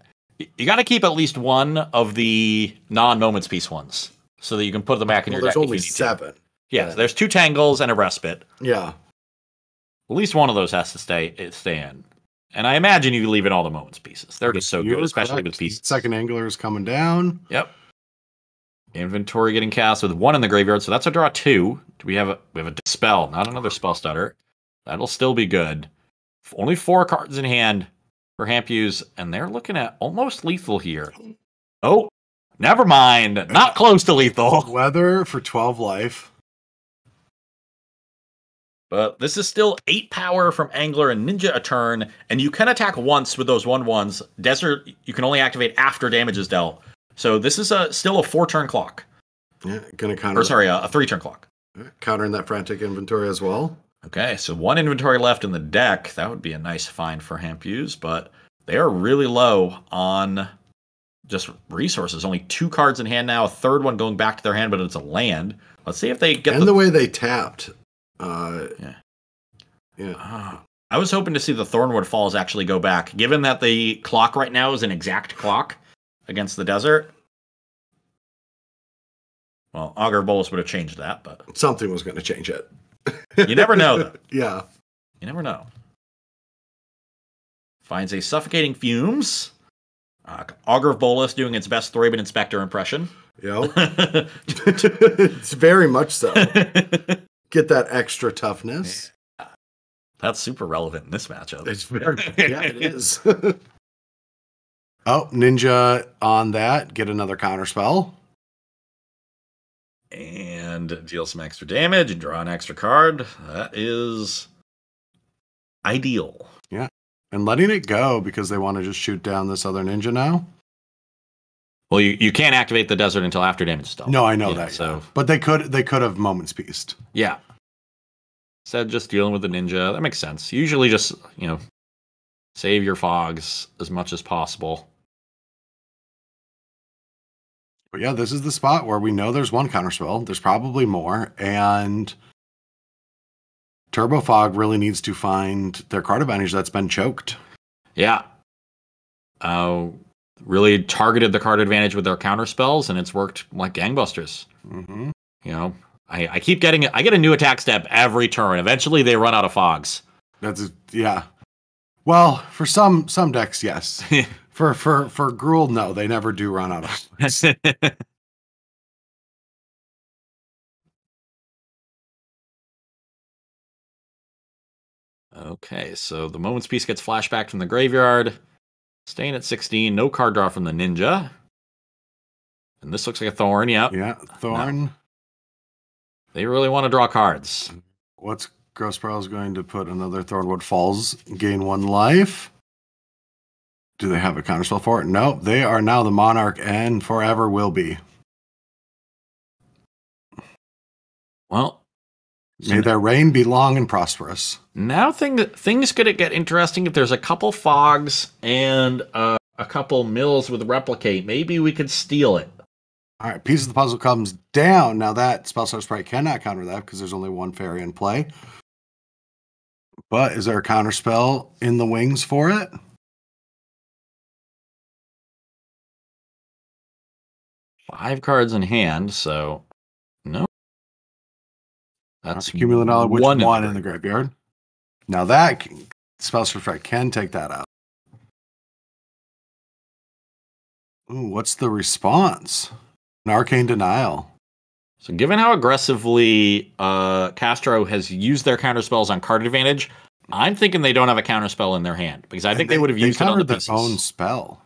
You got to keep at least one of the non-moments piece ones so that you can put them back in your deck. There's only 7. Yeah, there's 2 tangles and a respite. Yeah. At least one of those has to stay in. And I imagine you leave in all the moments pieces. They're just so good, especially with pieces. Second angler is coming down. Yep. Inventory getting cast with 1 in the graveyard, so that's a draw 2. We have a dispel, not another spell stutter. That'll still be good. Only 4 cards in hand. for Hampuse, and they're looking at almost lethal here. Oh, never mind. Not close to lethal. Weather for 12 life. But this is still 8 power from Angler and Ninja a turn, and you can attack once with those 1/1s. Desert, you can only activate after damage is dealt. So this is still a 4-turn clock. Yeah, gonna counter. Or sorry, a 3-turn clock. Countering that frantic inventory as well. Okay, so 1 inventory left in the deck. That would be a nice find for Hampuse, but they are really low on just resources. Only 2 cards in hand now, a third one going back to their hand, but it's a land. Let's see if they get the way they tapped. Yeah. I was hoping to see the Thornwood Falls actually go back, given that the clock right now is an exact clock against the desert. Well, Augur Bolus would have changed that, but something was going to change it. You never know, though. Yeah. You never know. Finds a Suffocating Fumes. Augur of Bolus doing its best Thraben Inspector impression. Yep. It's very much so. Get that extra toughness. That's super relevant in this matchup. It's very, yeah, it is. Oh, Ninja on that. Get another counter spell. And deal some extra damage and draw an extra card. That is ideal. Yeah. And letting it go because they want to just shoot down this other ninja now. Well, you can't activate the desert until after damage is dealt. No, I know that. So, but they could have Moment's Peace. Yeah. Instead, just dealing with the ninja. That makes sense. Usually just, save your fogs as much as possible. But yeah, this is the spot where we know there's one counterspell. There's probably more. And Turbo Fog really needs to find their card advantage that's been choked. Yeah. Really targeted the card advantage with their counterspells, and it's worked like gangbusters. Mm-hmm. I keep getting I get a new attack step every turn. Eventually, they run out of fogs. Yeah. Well, for some decks, yes. for Gruul, no, they never do run out of fogs. Okay, so the Moment's Peace gets flashback from the graveyard. Staying at 16, no card draw from the ninja. And this looks like a Thorn, yep. Yeah, Thorn. No. They really want to draw cards. What's Gross Pearl's going to put another Thornwood Falls, gain 1 life? Do they have a counterspell for it? Nope, they are now the Monarch and forever will be. Well, may their reign be long and prosperous. Now things could get interesting if there's a couple fogs and a couple mills with replicate. Maybe we could steal it. All right, piece of the puzzle comes down. Now that Spellstar Sprite cannot counter that because there's only 1 fairy in play. But is there a counter spell in the wings for it? Five cards in hand, so no. That's cumulative knowledge, which one in the graveyard. Now that Spellstar Sprite can take that out. Ooh, what's the response? An Arcane Denial. So given how aggressively Castro has used their counterspells on card advantage, I'm thinking they don't have a counterspell in their hand because I think they would have used it on the pieces. Their own spell.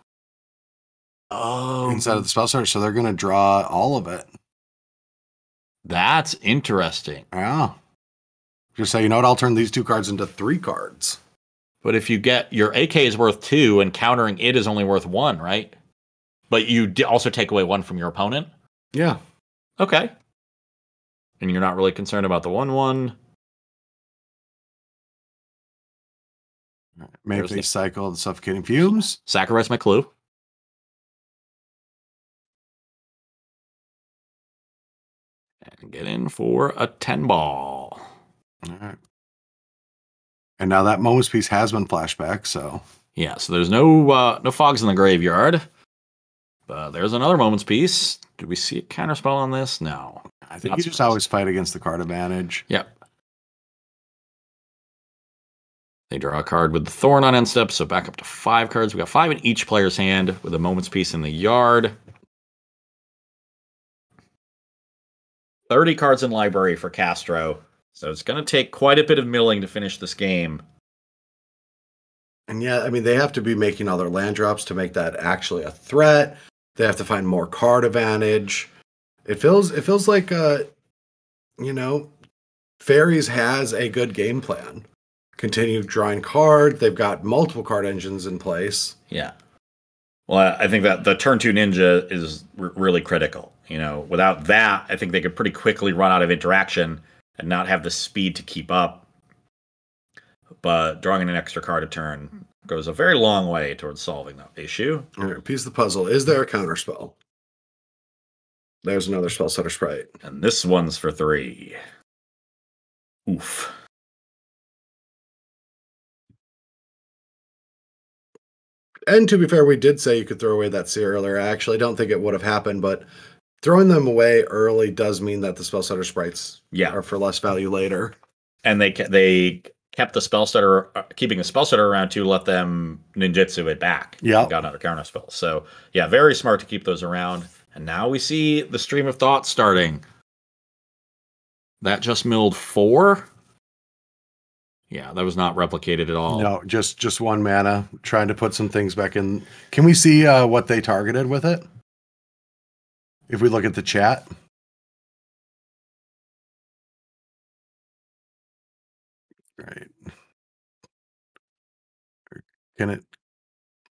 Oh. Inside of the spell search, so they're going to draw all of it. That's interesting. Yeah. Just say, you know what, I'll turn these 2 cards into 3 cards. But if you get your AK is worth 2 and countering it is only worth 1, right? But you also take away 1 from your opponent? Yeah. Okay. And you're not really concerned about the 1/1. Maybe they cycle the Suffocating Fumes. Sacrifice my clue. And get in for a 10-ball. All right. And now that Moment's Peace has been flashback, so... Yeah, so there's no fogs in the graveyard. But there's another Moment's Peace. Do we see a counterspell on this? No. I think you just always fight against the card advantage. Yep. They draw a card with the Thorn on end step, so back up to 5 cards. We got 5 in each player's hand with a Moment's Peace in the yard. 30 cards in library for Castro. So it's going to take quite a bit of milling to finish this game. And yeah, I mean, they have to be making other land drops to make that actually a threat. They have to find more card advantage. It feels like you know, Fairies has a good game plan. Continue drawing card. They've got multiple card engines in place. Yeah. Well, I think that the turn two ninja is really critical. Without that, I think they could pretty quickly run out of interaction and not have the speed to keep up. But drawing an extra card a turn goes a very long way towards solving that issue. All right, piece of the puzzle. Is there a counterspell? There's another spell setter sprite. And this one's for 3. Oof. And to be fair, we did say you could throw away that seer earlier. I actually don't think it would have happened, but throwing them away early does mean that the spell setter sprites are for less value later. And they kept the spell setter, keeping the spell setter around to let them ninjutsu it back. Yeah, got another counter spell. So yeah, very smart to keep those around. And now we see the stream of thought starting. That just milled 4. Yeah, that was not replicated at all. No, just 1 mana, trying to put some things back in. Can we see what they targeted with it? If we look at the chat. Right. Can it?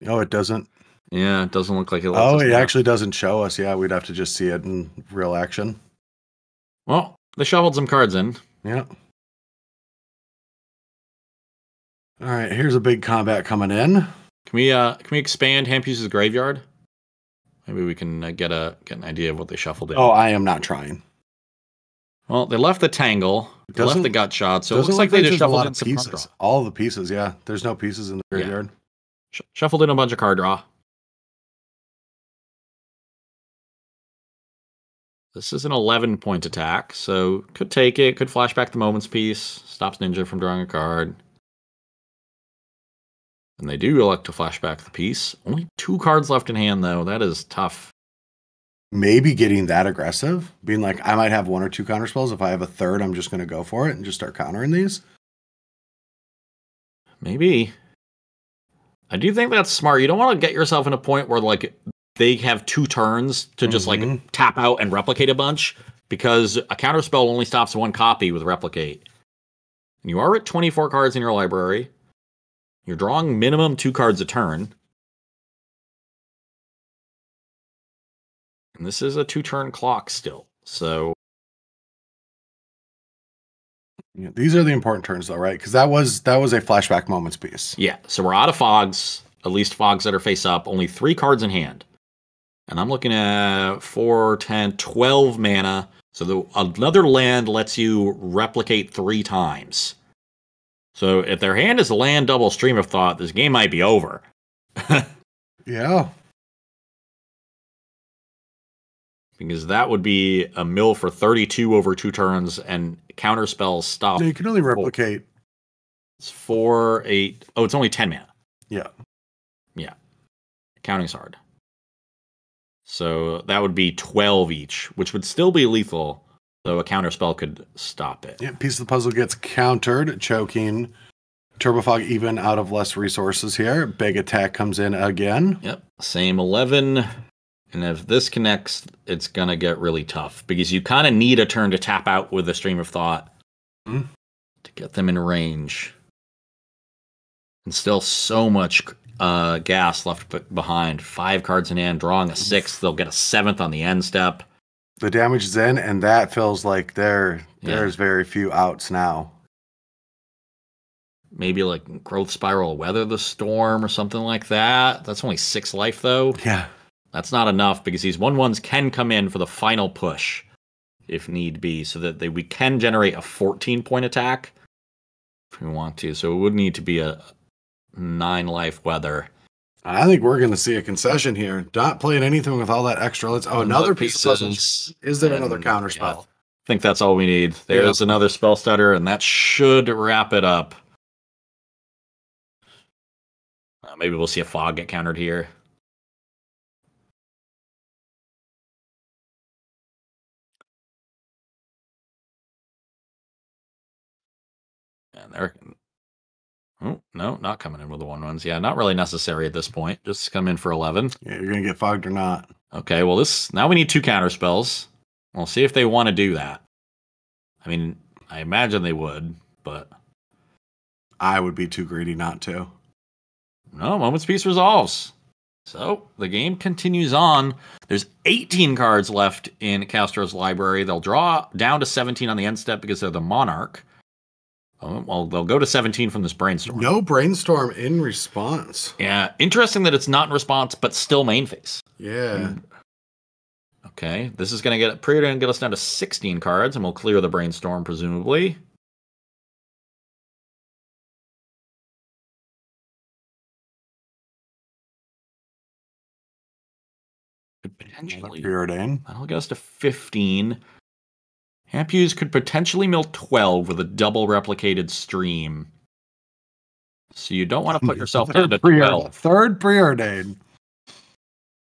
Oh, it doesn't. Yeah, it doesn't look like it. Oh, it actually doesn't show us. Yeah, we'd have to just see it in real action. Well, they shoveled some cards in. Yeah. All right, here's a big combat coming in. Can we expand Hampuse's graveyard? Maybe we can get an idea of what they shuffled in. Oh, I am not trying. Well, they left the Tangle. They left the Gut Shot. So it looks like they just shuffled in some pieces. card draw. All the pieces, yeah. There's no pieces in the graveyard. Yeah. Shuffled in a bunch of card draw. This is an 11-point attack, so could take it. Could flash back the Moment's Piece. Stops Ninja from drawing a card. And they do elect to flash back the piece. Only 2 cards left in hand, though. That is tough. Maybe getting that aggressive, being like, I might have 1 or 2 counterspells. If I have a third, I'm just going to go for it and just start countering these. Maybe. I do think that's smart. You don't want to get yourself in a point where like they have 2 turns to just like tap out and replicate a bunch, because a counterspell only stops 1 copy with replicate. And you are at 24 cards in your library. You're drawing minimum 2 cards a turn. And this is a 2-turn clock still. So yeah, these are the important turns though, right? Because that was a flashback Moment's Piece. Yeah, so we're out of fogs, at least fogs that are face up, only 3 cards in hand. And I'm looking at 4, 10, 12 mana. So another land lets you replicate 3 times. So if their hand is a land double Stream of Thought, this game might be over. Yeah. Because that would be a mill for 32 over 2 turns, and counter spells stop. No, you can only replicate. It's 4, 8. Oh, it's only 10 mana. Yeah. Yeah. Counting's hard. So that would be 12 each, which would still be lethal, though a counter spell could stop it. Yeah, piece of the puzzle gets countered, choking. Turbofog even out of less resources here. Big attack comes in again. Yep. Same 11. And if this connects, it's going to get really tough, because you kind of need a turn to tap out with a Stream of Thought to get them in range. And still so much gas left behind. 5 cards in hand, drawing a 6th. They'll get a 7th on the end step. The damage is in, and that feels like there's very few outs now. Maybe like Growth Spiral, Weather the Storm, or something like that. That's only 6 life, though. Yeah. That's not enough, because these 1/1s can come in for the final push, if need be, so that we can generate a 14-point attack if we want to. So it would need to be a 9 life Weather. I think we're going to see a concession here. Not playing anything with all that extra. Another piece of puzzle. Is there another counter spell? I think that's all we need. There's another spell stutter, and that should wrap it up. Maybe we'll see a fog get countered here. And Oh, no, not coming in with the 1/1s. Yeah, not really necessary at this point. Just come in for 11. Yeah, you're going to get fogged or not. Okay, well, now we need 2 counter spells. We'll see if they want to do that. I mean, I imagine they would, but I would be too greedy not to. No, Moment's Peace resolves. So the game continues on. There's 18 cards left in Castro's library. They'll draw down to 17 on the end step because they're the Monarch. Well, they'll go to 17 from this Brainstorm. No Brainstorm in response. Yeah, interesting that it's not in response, but still main phase. Yeah. Okay, this is going to get us down to 16 cards, and we'll clear the Brainstorm, presumably. Could potentially Preordain. That'll get us to 15. Hampuse could potentially mill 12 with a double replicated stream. So you don't want to put yourself into 12. Third Preordain.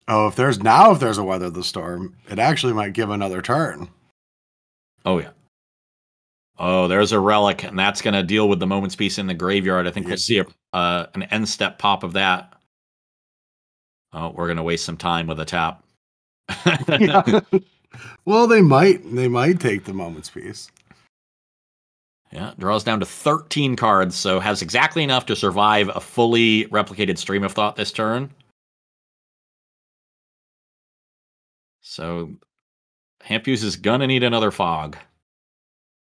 Oh, if there's a Weather the Storm, it actually might give another turn. Oh, yeah. Oh, there's a Relic, and that's going to deal with the Moment's Peace in the graveyard. I think we'll see an end step pop of that. Oh, we're going to waste some time with a tap. Yeah. Well, they might take the Moment's Peace. Yeah, draws down to 13 cards, so has exactly enough to survive a fully replicated Stream of Thought this turn. So Hampuse is gonna need another fog.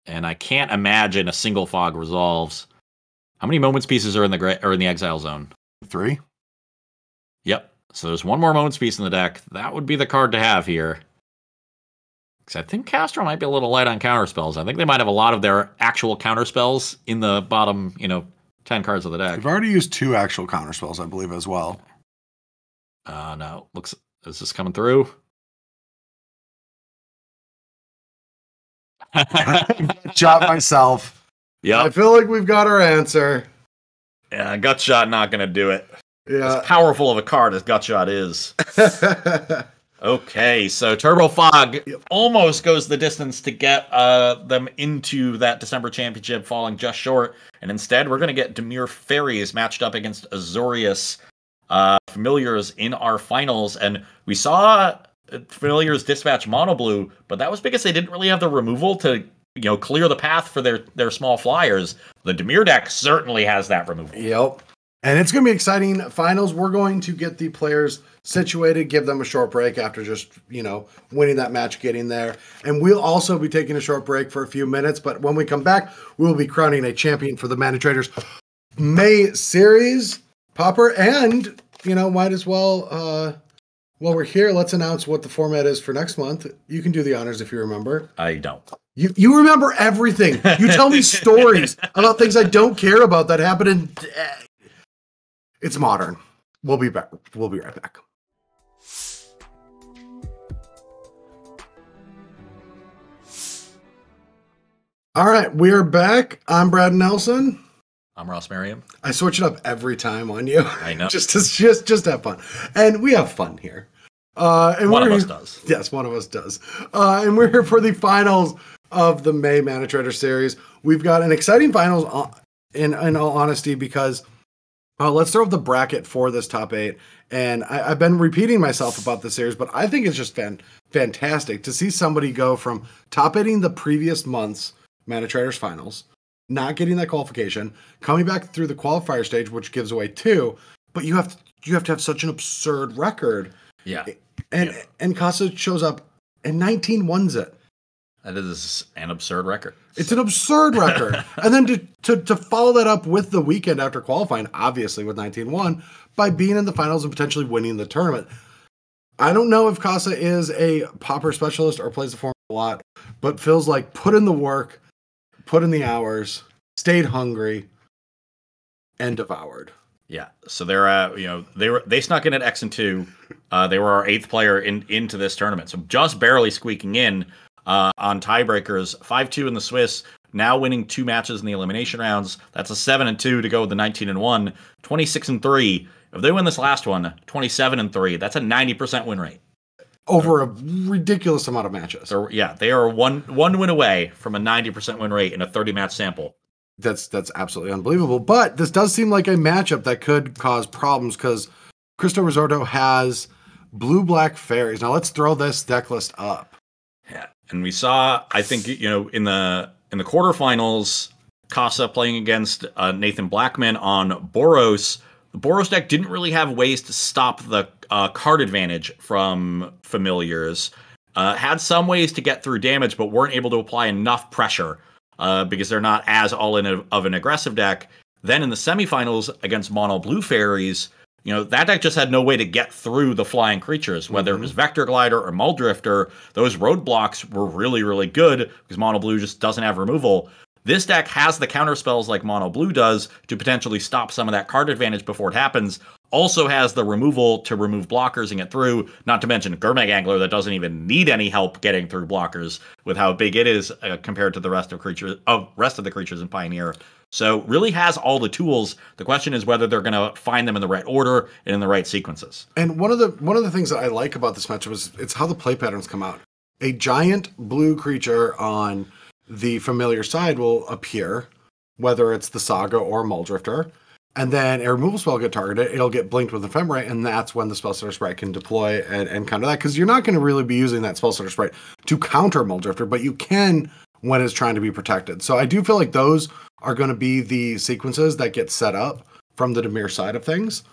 And I can't imagine a single fog resolves. How many Moments Pieces are in the exile zone? 3. Yep. So there's one more Moments Piece in the deck. That would be the card to have here. Because I think Castro might be a little light on counterspells. I think they might have a lot of their actual counterspells in the bottom, 10 cards of the deck. We've already used 2 actual counterspells, I believe, as well. No. Is this coming through? Shot myself. Yeah. I feel like we've got our answer. Yeah, Gutshot not going to do it. Yeah. As powerful of a card as Gutshot is. Okay, so Turbo Fog almost goes the distance to get them into that December championship, falling just short. And instead, we're going to get Dimir Fairies matched up against Azorius Familiars in our finals. And we saw Familiars dispatch Mono Blue, but that was because they didn't really have the removal to clear the path for their small flyers. The Dimir deck certainly has that removal. Yep. And it's going to be exciting finals. We're going to get the players situated, give them a short break after just, winning that match, getting there. And we'll also be taking a short break for a few minutes. But when we come back, we'll be crowning a champion for the Mana Traders May series. Pauper, and, might as well, while we're here, let's announce what the format is for next month. You can do the honors if you remember. I don't. You remember everything. You tell me stories about things I don't care about that happen in... It's modern. We'll be back. We'll be right back. All right, we are back. I'm Brad Nelson. I'm Ross Merriam. I switch it up every time on you. I know. just have fun, and we have fun here. And one of us does. Yes, one of us does. And we're here for the finals of the May Mana Trader series. We've got an exciting finals. In all honesty, because. Let's throw up the bracket for this top 8. And I've been repeating myself about this series, but I think it's just fantastic to see somebody go from top 8ing the previous month's Mana Traders finals, not getting that qualification, coming back through the qualifier stage, which gives away 2, but you have to have such an absurd record. Yeah. And Casa shows up and 19 wins it. That is an absurd record. It's an absurd record. And then to follow that up with the weekend after qualifying, obviously with 19-1, by being in the finals and potentially winning the tournament. I don't know if Casa is a Pauper specialist or plays the format a lot, but feels like put in the work, put in the hours, stayed hungry, and devoured. Yeah. So they snuck in at X and 2. They were our 8th player into this tournament. So just barely squeaking in. On tiebreakers, 5-2 in the Swiss, now winning 2 matches in the elimination rounds. That's a 7-2 to go with the 19-1, 26-3. If they win this last one, 27-3. That's a 90% win rate over a ridiculous amount of matches. They are one win away from a 90% win rate in a 30-match sample. That's absolutely unbelievable. But this does seem like a matchup that could cause problems because Cristo Risotto has blue-black fairies. Now let's throw this deck list up. Yeah, and we saw, I think, in the quarterfinals, Casa playing against Nathan Blackman on Boros. The Boros deck didn't really have ways to stop the card advantage from Familiars. Had some ways to get through damage, but weren't able to apply enough pressure because they're not as all-in of an aggressive deck. Then in the semifinals against Mono Blue Fairies, that deck just had no way to get through the flying creatures, whether it was Vector Glider or Muldrifter. Those roadblocks were really, really good because Mono Blue just doesn't have removal. This deck has the counter spells like Mono Blue does to potentially stop some of that card advantage before it happens. Also has the removal to remove blockers and get through, not to mention Gurmag Angler that doesn't even need any help getting through blockers with how big it is compared to the rest of the creatures in Pioneer. So really has all the tools. The question is whether they're going to find them in the right order and in the right sequences. And one of the things that I like about this matchup is it's how the play patterns come out. A giant blue creature on the familiar side will appear, whether it's the Saga or Muldrifter, and then a removal spell will get targeted. It'll get blinked with Ephemerate, and that's when the Spellstutter Sprite can deploy and counter that. Because you're not going to really be using that Spellstutter Sprite to counter Muldrifter, but you can when it's trying to be protected. So I do feel like those are going to be the sequences that get set up from the Dimir side of things.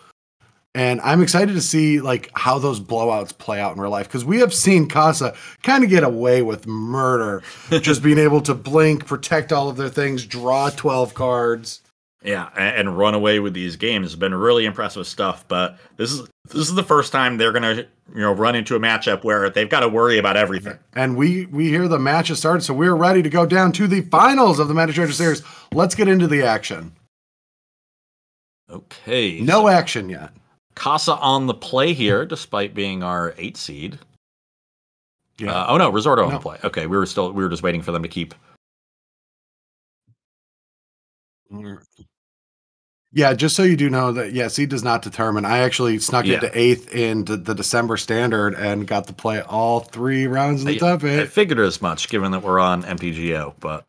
And I'm excited to see like how those blowouts play out in real life, because we have seen Casa kind of get away with murder, just being able to blink, protect all of their things, draw 12 cards. Yeah, and run away with these games. It's been really impressive stuff, but this is the first time they're going to run into a matchup where they've got to worry about everything. And we hear the match has started, so we're ready to go down to the finals of the Magic Treasure Series. Let's get into the action. Okay. No action yet. Casa on the play here, despite being our 8 seed. Yeah. Oh no, Resorto on the play. Okay, we were just waiting for them to keep. Yeah, just so you do know that, yes, he does not determine. I actually snuck into 8th in the December Standard and got to play all 3 rounds in the top 8. I figured as much, given that we're on MTGO, but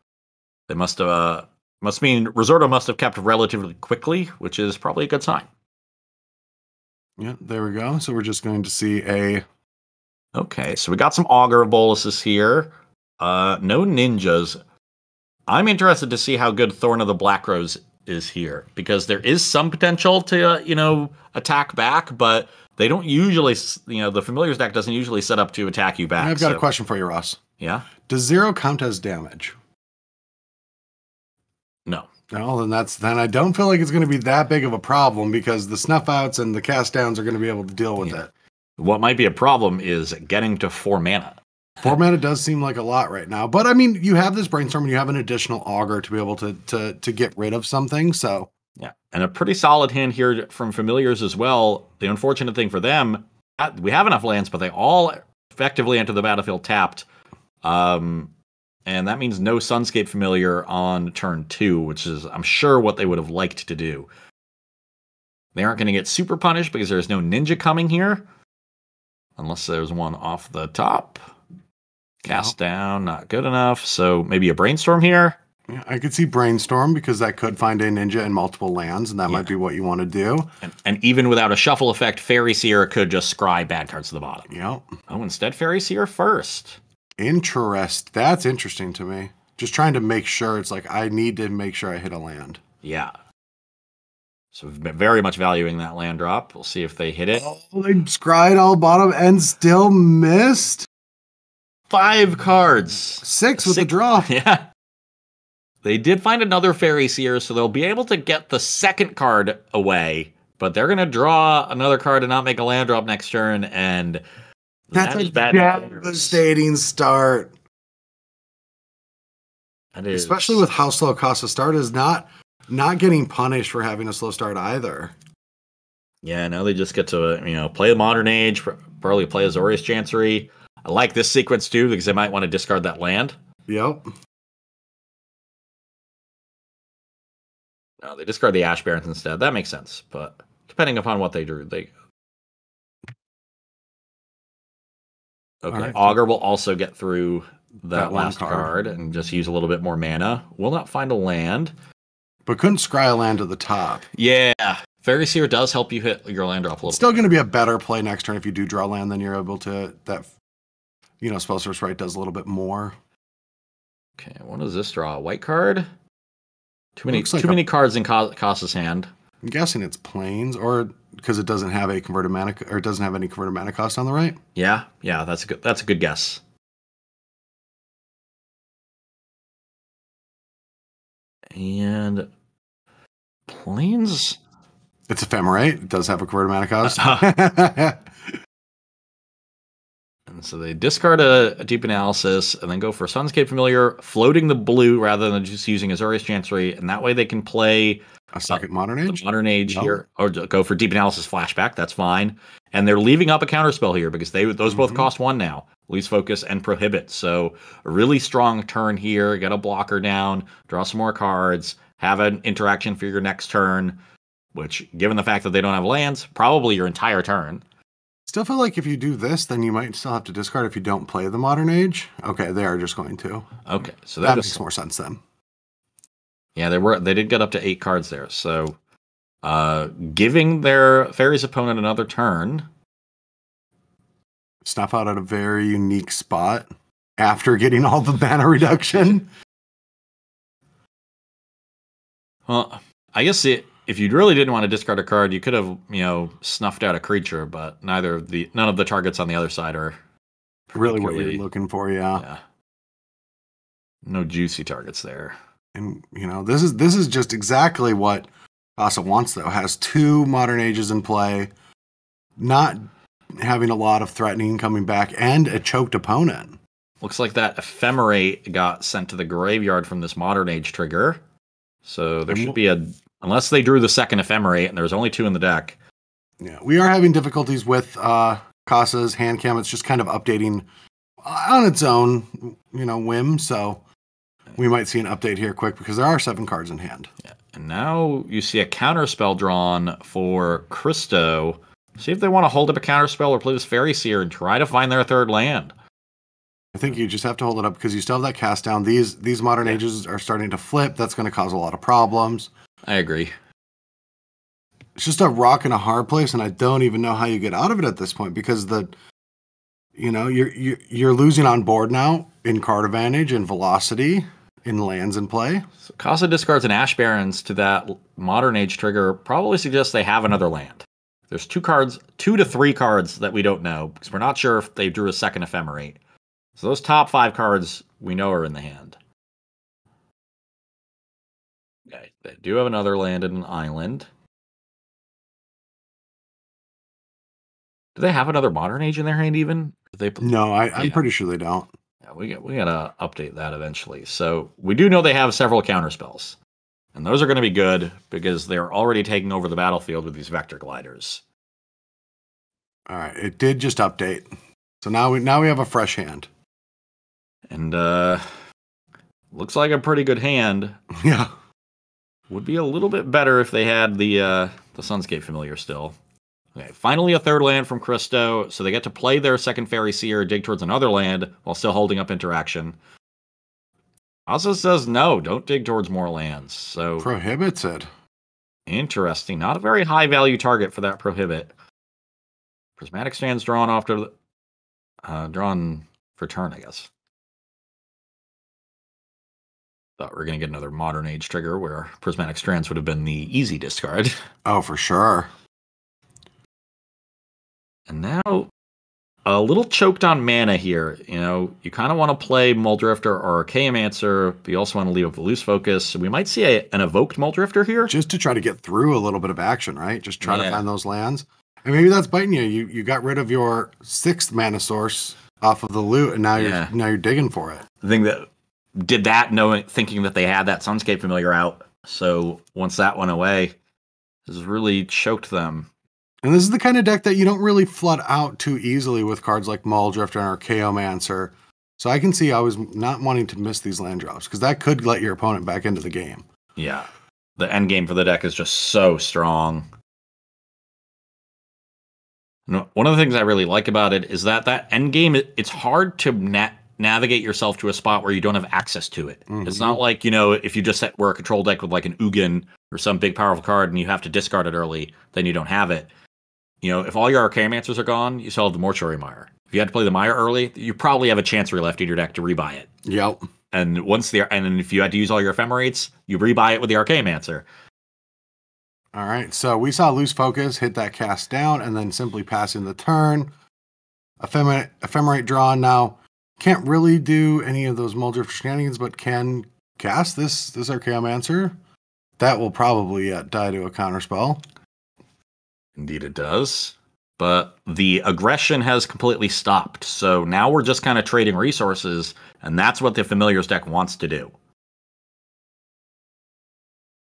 they must mean Resorto must have kept relatively quickly, which is probably a good sign. Yeah, there we go. So we're just going to see a... Okay, so we got some Augur of Boluses here. No ninjas. I'm interested to see how good Thorn of the Black Rose is here, because there is some potential to, attack back, but they don't usually, the Familiars deck doesn't usually set up to attack you back. I've got a question for you, Ross. Yeah? Does 0 count as damage? No. No, then I don't feel like it's going to be that big of a problem, because the snuff outs and the cast downs are going to be able to deal with it. What might be a problem is getting to 4 mana. 4 mana does seem like a lot right now, but I mean, you have this Brainstorm and you have an additional Augur to be able to get rid of something, so. Yeah, and a pretty solid hand here from Familiars as well. The unfortunate thing for them, we have enough lands, but they all effectively enter the battlefield tapped. And that means no Sunscape Familiar on turn 2, which is, I'm sure, what they would have liked to do. They aren't going to get super punished because there's no Ninja coming here. Unless there's one off the top. Cast down, not good enough. So maybe a Brainstorm here. Yeah, I could see Brainstorm, because that could find a Ninja in multiple lands, and that might be what you want to do. And even without a shuffle effect, Fairy Seer could just scry bad cards to the bottom. Yep. Oh, instead Fairy Seer first. That's interesting to me. Just trying to make sure, it's like, I need to make sure I hit a land. Yeah. So we've been very much valuing that land drop. We'll see if they hit it. Oh, they scryed all bottom and still missed? 5 cards. 6 with the draw. Yeah. They did find another Fairy Seer, so they'll be able to get the second card away, but they're going to draw another card and not make a land drop next turn, and that's a devastating start. That is. Especially with how slow Casa start is, not getting punished for having a slow start either. Yeah, now they just get to, play the Modern Age, probably play Azorius Chancery. I like this sequence too, because they might want to discard that land. Yep. No, they discard the Ash Barrens instead. That makes sense, but depending upon what they drew, Okay, right. Augur will also get through that last card and just use a little bit more mana. Will not find a land. But couldn't scry a land to the top. Yeah. Fairy Seer does help you hit your land drop a little. It's still going to be a better play next turn if you do draw land, then you're able to, that, Spellsource Right does a little bit more. Okay, what does this draw? A white card? Too many cards in Kasa's hand. I'm guessing it's plains, or because it doesn't have a converted mana, or it doesn't have any converted mana cost on the right. Yeah, that's a good guess. And plains. It's Ephemerate. It does have a converted mana cost. And so they discard a Deep Analysis and then go for Sunscape Familiar, floating the blue rather than just using Azorius Chancery, and that way they can play a second Modern Age? Modern Age here, or go for Deep Analysis Flashback, that's fine. And they're leaving up a counterspell here because those both cost 1 now. Least Focus and Prohibit. So a really strong turn here, get a blocker down, draw some more cards, have an interaction for your next turn, which, given the fact that they don't have lands, probably your entire turn. Still feel like if you do this, then you might still have to discard if you don't play the Modern Age. Okay, they are just going to. Okay, so that makes more sense then. Yeah, they did get up to 8 cards there. So giving their Fairy's opponent another turn. Snuff out at a very unique spot after getting all the mana reduction. Well, I guess if you really didn't want to discard a card, you could have, snuffed out a creature, but none of the targets on the other side are really what you're looking for, yeah. No juicy targets there. And this is just exactly what Kasa wants, though. Has 2 Modern Ages in play, not having a lot of threatening coming back, and a choked opponent. Looks like that Ephemerate got sent to the graveyard from this Modern Age trigger. So there should be unless they drew the second Ephemerate, and there's only 2 in the deck. Yeah, we are having difficulties with Kasa's hand cam. It's just kind of updating on its own, whim. So we might see an update here quick because there are 7 cards in hand. Yeah. And now you see a counterspell drawn for Christo. See if they want to hold up a counterspell or play this Fairy Seer and try to find their 3rd land. I think you just have to hold it up because you still have that cast down. These Modern Ages are starting to flip. That's going to cause a lot of problems. I agree. It's just a rock and a hard place, and I don't even know how you get out of it at this point because you're losing on board now in card advantage and velocity in lands in play. So Kasa discards an Ash Barrens to that Modern Age trigger. Probably suggests they have another land. There's 2 to 3 cards that we don't know because we're not sure if they drew a second Ephemerate. So those top 5 cards we know are in the hand. Okay, they do have another land in an island. Do they have another Modern Age in their hand even? No, I'm pretty sure they don't. Yeah, we gotta update that eventually. So we do know they have several counterspells. And those are going to be good because they're already taking over the battlefield with these Vector Gliders. All right, it did just update. So now we have a fresh hand. And looks like a pretty good hand. Yeah. Would be a little bit better if they had the Sunscape Familiar still. Okay, finally a 3rd land from Christo, so they get to play their second Fairy Seer, dig towards another land while still holding up interaction. Also says no, don't dig towards more lands. So prohibits it. Interesting. Not a very high value target for that prohibit. Prismatic Strands drawn drawn for turn, I guess. Thought we were going to get another Modern Age trigger where Prismatic Strands would have been the easy discard. Oh, for sure. And now a little choked on mana here. You kind of want to play Muldrifter or Chaomancer, but you also want to leave a loose focus. So we might see an evoked Muldrifter here. Just to try to get through a little bit of action, right? Just try to find those lands. And maybe that's biting you. You got rid of your 6th mana source off of the loot, and now you're digging for it. I think that did that thinking that they had that Sunscape Familiar out. So once that went away, this really choked them. And this is the kind of deck that you don't really flood out too easily with cards like Muldrifter or Chaomancer. So I can see always not wanting to miss these land drops because that could let your opponent back into the game. Yeah. The end game for the deck is just so strong. One of the things I really like about it is that end game, it's hard to navigate yourself to a spot where you don't have access to it. It's not like, if you just were a control deck with like an Ugin or some big powerful card and you have to discard it early, then you don't have it. If all your Archaeomancers are gone, you still have the Mortuary Mire. If you had to play the Mire early, you probably have a Chancery left in your deck to rebuy it. Yep. And then if you had to use all your Ephemerates, you rebuy it with the Archaeomancer. All right, so we saw Loose Focus hit that cast down and then simply passing the turn. Ephemerate draw. Now, can't really do any of those Muldrifter shenanigans, but can cast this Archaeomancer. That will probably die to a counterspell. Indeed it does. But the aggression has completely stopped. So now we're just kind of trading resources, and that's what the Familiars deck wants to do.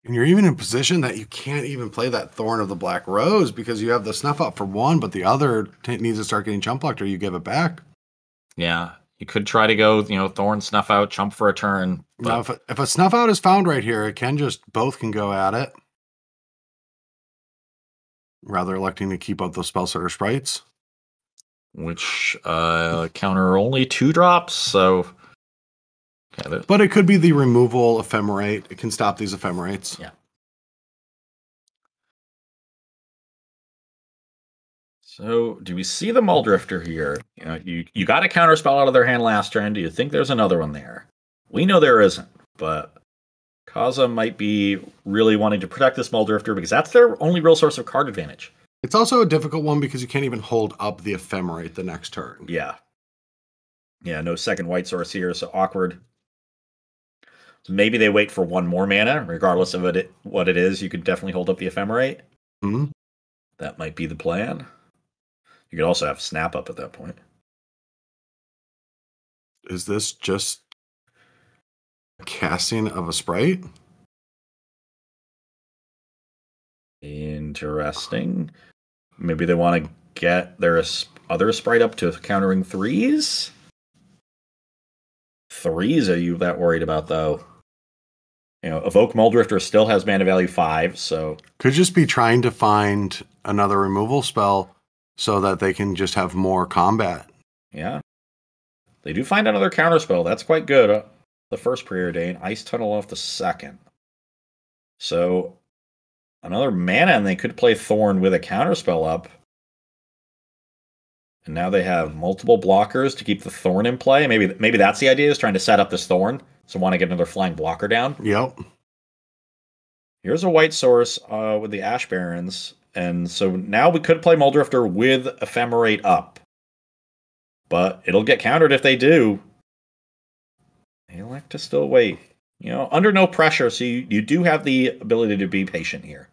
And you're even in a position that you can't even play that Thorn of the Black Rose because you have the Snuff Out for one, but the other needs to start getting chump blocked or you give it back. Yeah, you could try to go, Thorn, Snuff Out, chump for a turn. Now, if a Snuff Out is found right here, both can go at it. Rather electing to keep up those Spellstutter Sprites. Which counter only 2 drops, so... Okay, but it could be the removal Ephemerate. It can stop these Ephemerates. Yeah. So, do we see the Muldrifter here? You got a counterspell out of their hand last turn. Do you think there's another one there? We know there isn't, but Kaza might be really wanting to protect this Muldrifter because that's their only real source of card advantage. It's also a difficult one because you can't even hold up the Ephemerate the next turn. Yeah. Yeah, no second white source here, so awkward. So maybe they wait for 1 more mana, regardless of what it is. You could definitely hold up the Ephemerate. Mm-hmm. That might be the plan. You could also have Snap up at that point. Is this just a casting of a Sprite? Interesting. Maybe they want to get their other Sprite up to countering 3s? 3s are you that worried about, though? Evoke Muldrifter still has mana value 5, so... Could just be trying to find another removal spell so that they can just have more combat. Yeah. They do find another counterspell. That's quite good. The first Preordain, Ice Tunnel off the second. So, another mana, and they could play Thorn with a counterspell up. And now they have multiple blockers to keep the Thorn in play. Maybe that's the idea, is trying to set up this Thorn. So want to get another flying blocker down. Yep. Here's a white source with the Ash Barrens. And so now we could play Muldrifter with Ephemerate up. But it'll get countered if they do. They elect to still wait. Under no pressure, so you do have the ability to be patient here.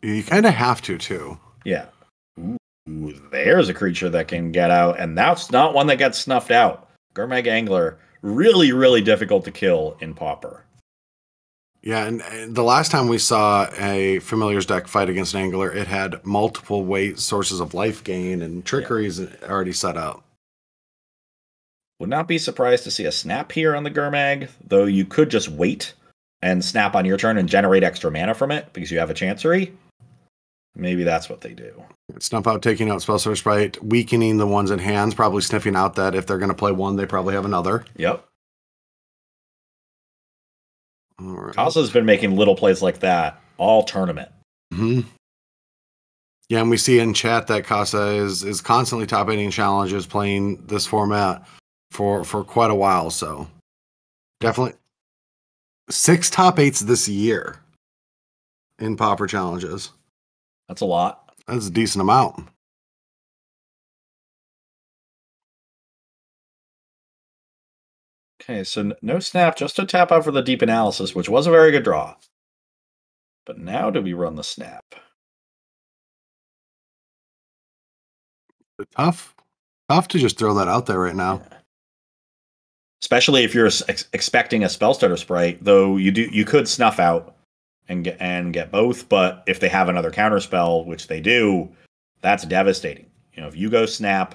You kind of have to, too. Yeah. Ooh, there's a creature that can get out, and that's not one that gets snuffed out. Gurmag Angler, really, really difficult to kill in Pauper. Yeah, and the last time we saw a Familiars deck fight against an Angler, it had multiple sources of life gain and trickeries already set up. Would not be surprised to see a snap here on the Gurmag, though you could just wait and snap on your turn and generate extra mana from it because you have a Chancery. Maybe that's what they do. Snuff Out taking out Spellstutter Sprite, weakening the ones in hands, probably sniffing out that if they're going to play one, they probably have another. Yep. Right. Kaza's been making little plays like that all tournament. Mm-hmm. Yeah, and we see in chat that Casa is constantly top 8 challenges playing this format for quite a while. So definitely 6 top 8s this year in Pauper challenges. That's a lot. That's a decent amount. Okay, so no snap, just a tap out for the deep analysis, which was a very good draw. But now do we run the snap? Tough to just throw that out there right now. Yeah. Especially if you're expecting a Spellstutter Sprite, though you could snuff out and get both, but if they have another counterspell, which they do, that's devastating. If you go snap,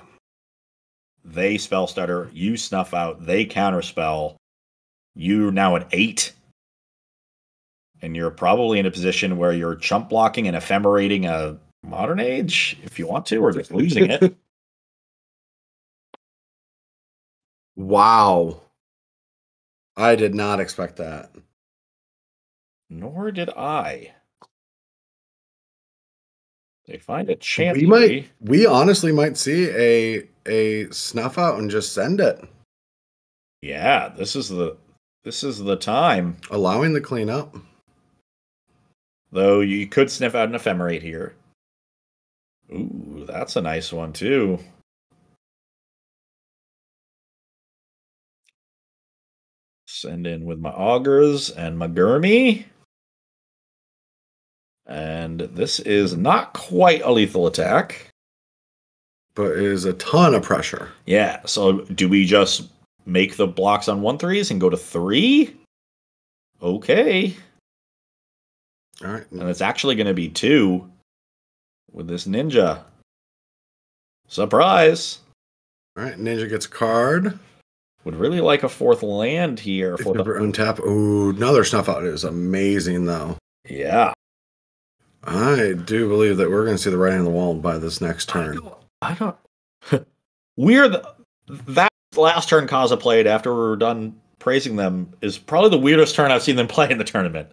they Spellstutter, you snuff out, they counterspell, you're now at 8. And you're probably in a position where you're chump blocking and ephemerating a Modern Age, if you want to, or just losing it. Wow. I did not expect that. Nor did I. They find a We honestly might see a snuff out and just send it. Yeah, this is the time. Allowing the cleanup. Though you could sniff out an ephemerate here. Ooh, that's a nice one too. Send in with my augers and my Gurmy. And this is not quite a lethal attack. But it is a ton of pressure. Yeah, so do we just make the blocks on 1/3s and go to 3? Okay. All right. And it's actually going to be 2 with this ninja. Surprise! All right, ninja gets a card. Would really like a 4th land here for the untap. Ooh, another snuff out is amazing though. Yeah. I do believe that we're going to see the writing on the wall by this next turn. I don't. That last turn Kaza played after we were done praising them is probably the weirdest turn I've seen them play in the tournament.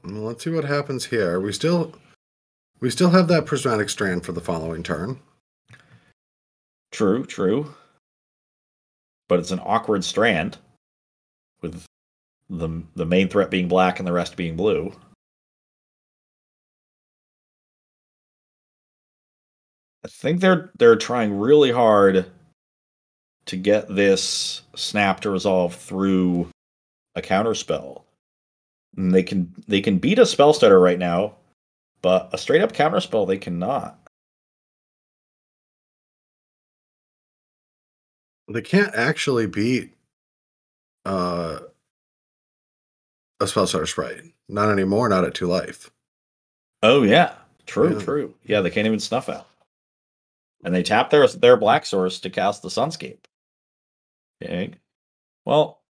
Well, let's see what happens here. We still have that prismatic strand for the following turn. True. But it's an awkward strand with the main threat being black and the rest being blue. I think they're trying really hard to get this snap to resolve through a counterspell. And they can beat a spell stutter right now, but a straight up counterspell they cannot. They can't actually beat a spell starter sprite. Not anymore, not at 2 life. Oh yeah. True. Yeah, they can't even snuff out. And they tap their black source to cast the Sunscape. Okay. Well,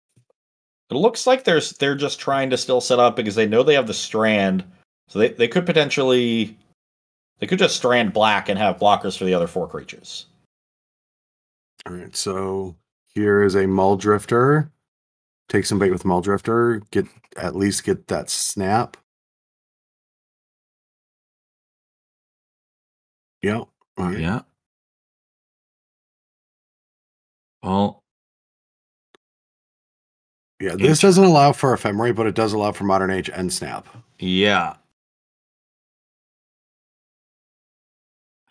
it looks like they're just trying to still set up because they know they have the strand. So they could potentially just strand black and have blockers for the other 4 creatures. All right, so here is a Muldrifter. Take some bait with Muldrifter. At least get that snap. Yep. All right. Yeah. Well, yeah, this doesn't allow for Ephemerate, but it does allow for Modern Age and Snap. Yeah.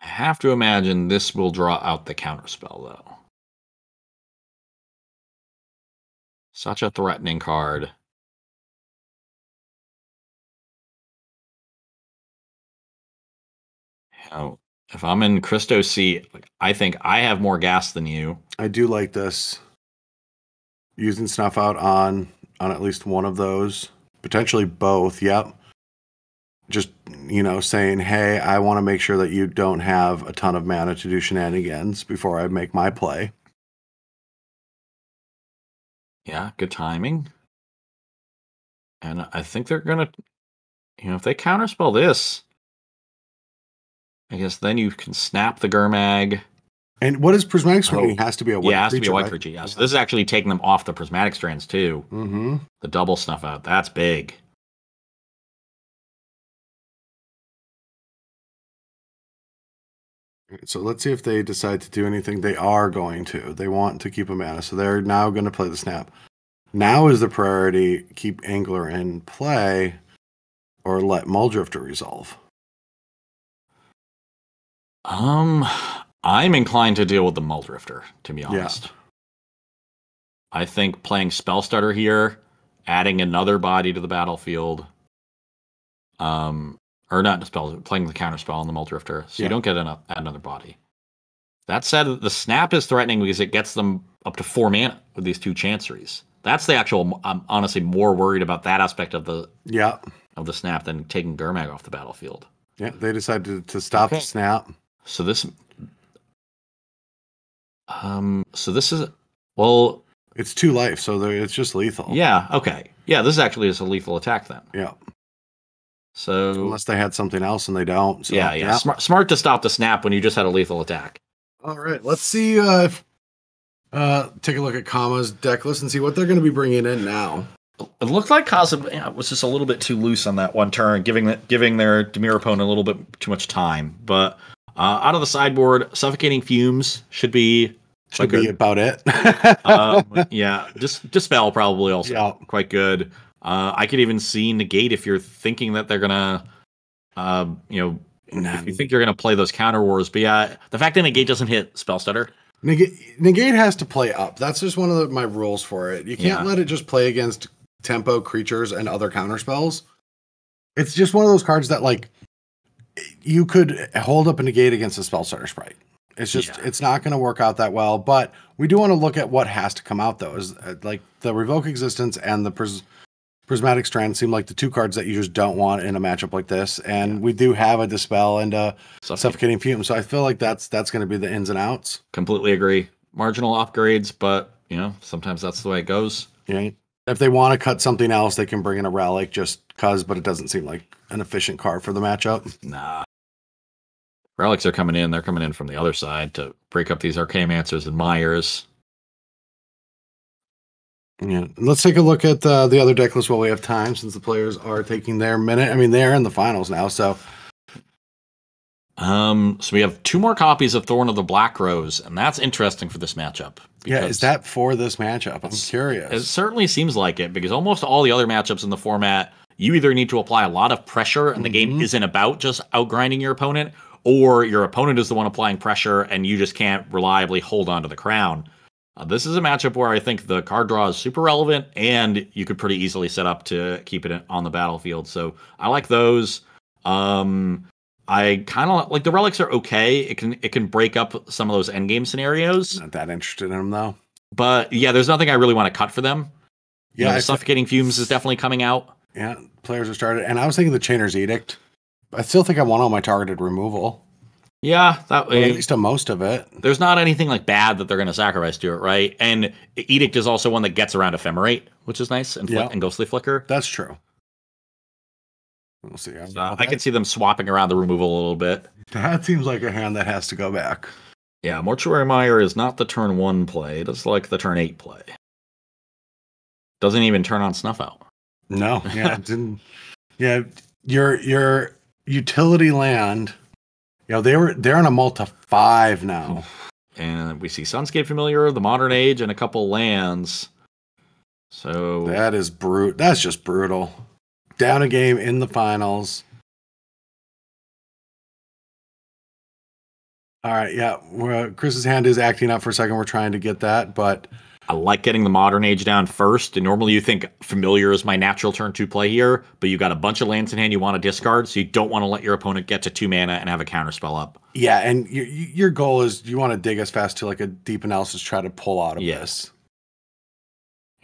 I have to imagine this will draw out the counterspell, though. Such a threatening card. Oh, if I'm in Christo's seat, I think I have more gas than you. I do like this. Using Snuff Out on at least one of those. Potentially both, yep. Just, saying, hey, I want to make sure that you don't have a ton of mana to do shenanigans before I make my play. Yeah, good timing. And I think they're going to, if they counterspell this, I guess then you can snap the Gurmag. And what is Prismatic Strand? It has to be a white creature. Yeah, it has to be a white creature, yeah. So this is actually taking them off the Prismatic Strands, too. Mm-hmm. The double snuff out. That's big. So let's see if they decide to do anything. They are going to. They want to keep a mana, so they're now going to play the snap. Now is the priority, keep Angler in play or let Muldrifter resolve? I'm inclined to deal with the Muldrifter, to be honest. Yeah. I think playing Spell Stutter here, adding another body to the battlefield, or not the spell, playing the counterspell on the Muldrifter, so you don't get another body. That said, the snap is threatening because it gets them up to 4 mana with these 2 Chanceries. That's the actual. I'm honestly more worried about that aspect of the snap than taking Gurmag off the battlefield. Yeah, they decided to stop the snap. So this. This is It's 2 life, so it's just lethal. Yeah. Okay. Yeah, this actually is a lethal attack then. Yeah. So unless they had something else and they don't. So, yeah. Smart to stop the snap when you just had a lethal attack. All right. Let's see if Take a look at Kama's deck list and see what they're going to be bringing in now. It looked like Kaza was just a little bit too loose on that one turn, giving their Dimir opponent a little bit too much time. But out of the sideboard, Suffocating Fumes should be about it. Yeah, just Dispel probably also quite good. I could even see Negate if you're thinking that they're gonna, if you think you're gonna play those counter wars. But yeah, the fact that Negate doesn't hit Spell Stutter. Negate has to play up. That's just one of my rules for it. You can't let it just play against tempo creatures and other counter spells. It's just one of those cards that like you could hold up a Negate against a Spell Stutter Sprite. It's just it's not going to work out that well. But we do want to look at what has to come out though. Is like the Revoke Existence and the Prismatic Strand seem like the two cards that you just don't want in a matchup like this. And we do have a Dispel and a Suffocating Fume. So I feel like that's going to be the ins and outs. Completely agree. Marginal upgrades, but sometimes that's the way it goes. Yeah. If they want to cut something else, they can bring in a Relic just cause, but it doesn't seem like an efficient card for the matchup. Nah. Relics are coming in. They're coming in from the other side to break up these Archaeomancers and Myers. Yeah, let's take a look at the other deck list while we have time, since the players are taking their minute. I mean, they're in the finals now, so. So we have 2 more copies of Thorn of the Black Rose, and that's interesting for this matchup. Yeah, is that for this matchup? I'm curious. It certainly seems like it, because almost all the other matchups in the format, you either need to apply a lot of pressure, and the game isn't about just outgrinding your opponent, or your opponent is the one applying pressure, and you just can't reliably hold on to the crown. This is a matchup where I think the card draw is super relevant, and you could pretty easily set up to keep it on the battlefield. So I like those. I kind of like the relics are okay. It can break up some of those endgame scenarios. Not that interested in them though. But yeah, there's nothing I really want to cut for them. Yeah, the Suffocating Fumes is definitely coming out. Yeah, players are started, and I was thinking the Chainer's Edict. I still think I want all my targeted removal. Yeah, that way. At least to most of it. There's not anything like bad that they're going to sacrifice to it, right? And Edict is also one that gets around Ephemerate, which is nice, and Ghostly Flicker. That's true. We'll see. I can see them swapping around the removal a little bit. That seems like a hand that has to go back. Yeah, Mortuary Mire is not the turn 1 play. It's like the turn 8 play. Doesn't even turn on Snuff Out. No, yeah, it didn't. Yeah, your utility land. They're on a Malta 5 now. And we see Sunscape Familiar, the Modern Age, and a couple lands. So that is brute. That's just brutal. Down a game in the finals. All right, yeah. Chris's hand is acting up for a second. We're trying to get that, but I like getting the Modern Age down first. And normally you think Familiar is my natural turn 2 play here, but you got a bunch of lands in hand you want to discard, so you don't want to let your opponent get to 2 mana and have a counterspell up. Yeah, and your goal is you want to dig as fast to like a deep analysis, try to pull out of this.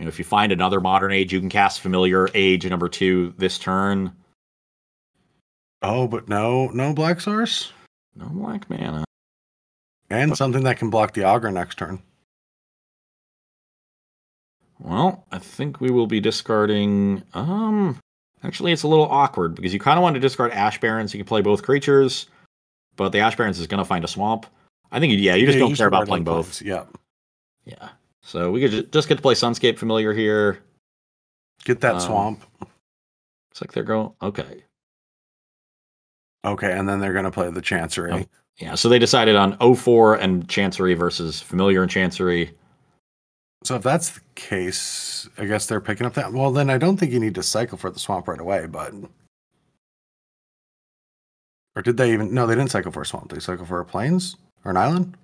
If you find another Modern Age, you can cast Familiar Age number 2 this turn. Oh, but no black source? No black mana. And something that can block the Augur next turn. Well, I think we will be discarding... Actually, it's a little awkward, because you kind of want to discard Ash Barrens. You can play both creatures, but the Ash Barrens is going to find a swamp. I think, you just don't care about playing both. Yeah. Yeah. So we could just get to play Sunscape Familiar here. Get that swamp. Looks like they're going... Okay. Okay, and then they're going to play the Chancery. Oh, yeah, so they decided on 0-4 and Chancery versus Familiar and Chancery. So if that's the case, I guess they're picking up that. Well, then I don't think you need to cycle for the swamp right away, but... Or did they even... No, they didn't cycle for a swamp. They cycle for a plains? Or an island?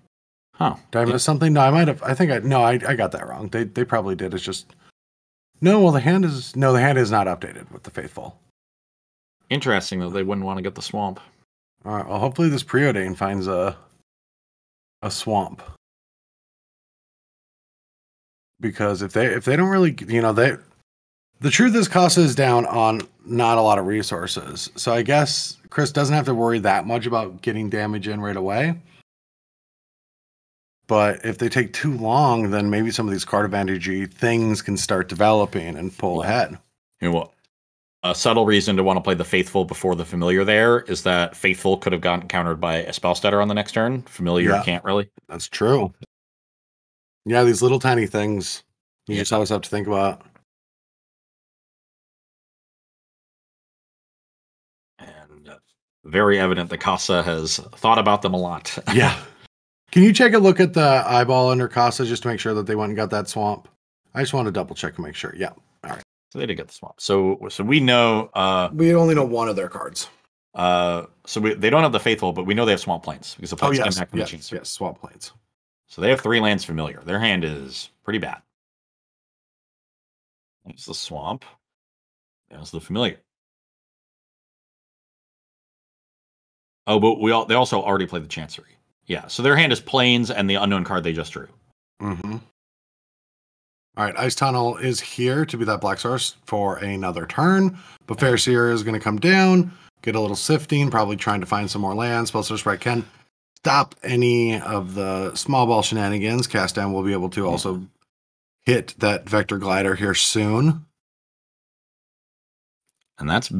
Huh. Did I miss something? No, I might have... I got that wrong. They probably did. It's just... No, well, the hand is... No, the hand is not updated with the Faithful. Interesting, though. They wouldn't want to get the swamp. All right, well, hopefully this Preordain finds a swamp. Because if they don't really... The truth is Casa is down on not a lot of resources. So I guess Chris doesn't have to worry that much about getting damage in right away. But if they take too long, then maybe some of these card advantage things can start developing and pull ahead. A subtle reason to want to play the Faithful before the Familiar there is that Faithful could have gotten countered by a Spell Stutter on the next turn. Familiar can't really. That's true. Yeah, these little tiny things you just always have to think about. And very evident that Casa has thought about them a lot. Yeah. Can you take a look at the eyeball under Casa just to make sure that they went and got that swamp? I just want to double check and make sure. Yeah. All right. So they did get the swamp. So we know. We only know one of their cards. They don't have the Faithful, but we know they have Swamp Plains because the plains came back from the Chains. Yes, Swamp Plains. So they have 3 lands familiar. Their hand is pretty bad. There's the Swamp. There's the familiar. Oh, but they also already played the Chancery. Yeah, so their hand is Plains and the unknown card they just drew. Mm-hmm. All right, Ice Tunnel is here to be that black source for another turn. But Fair Seer is going to come down, get a little sifting, probably trying to find some more lands. Spellsource Sprite can stop any of the small ball shenanigans. Cast Down will be able to also hit that Vector Glider here soon. And that's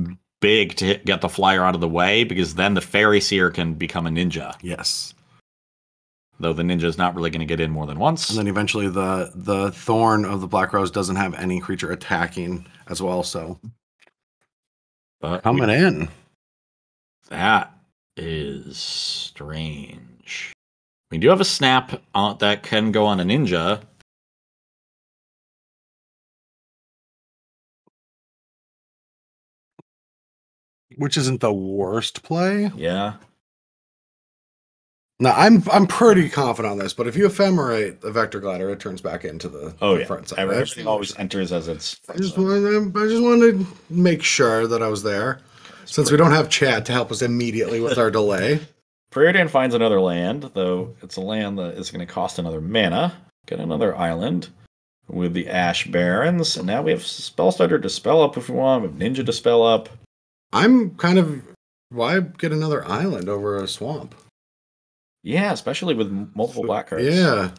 big to get the flyer out of the way, because then the Fairy Seer can become a ninja. Yes. Though the ninja is not really going to get in more than once. And then eventually the Thorn of the Black Rose doesn't have any creature attacking as well, so. But coming in. That is strange. We do have a snap that can go on a ninja. Which isn't the worst play. Yeah. Now, I'm pretty confident on this, but if you ephemerate the Vector Glider, it turns back into the front side. Everything always enters as it's. I just wanted to make sure that I was there, since we don't have Chad to help us immediately with our delay. Preordain finds another land, though it's a land that is going to cost another mana. Get another island with the Ash Barrens, and now we have Spellstarter to spell up if we want. We have Ninja to spell up. I'm kind of, why get another island over a swamp? Yeah, especially with multiple black cards. Yeah.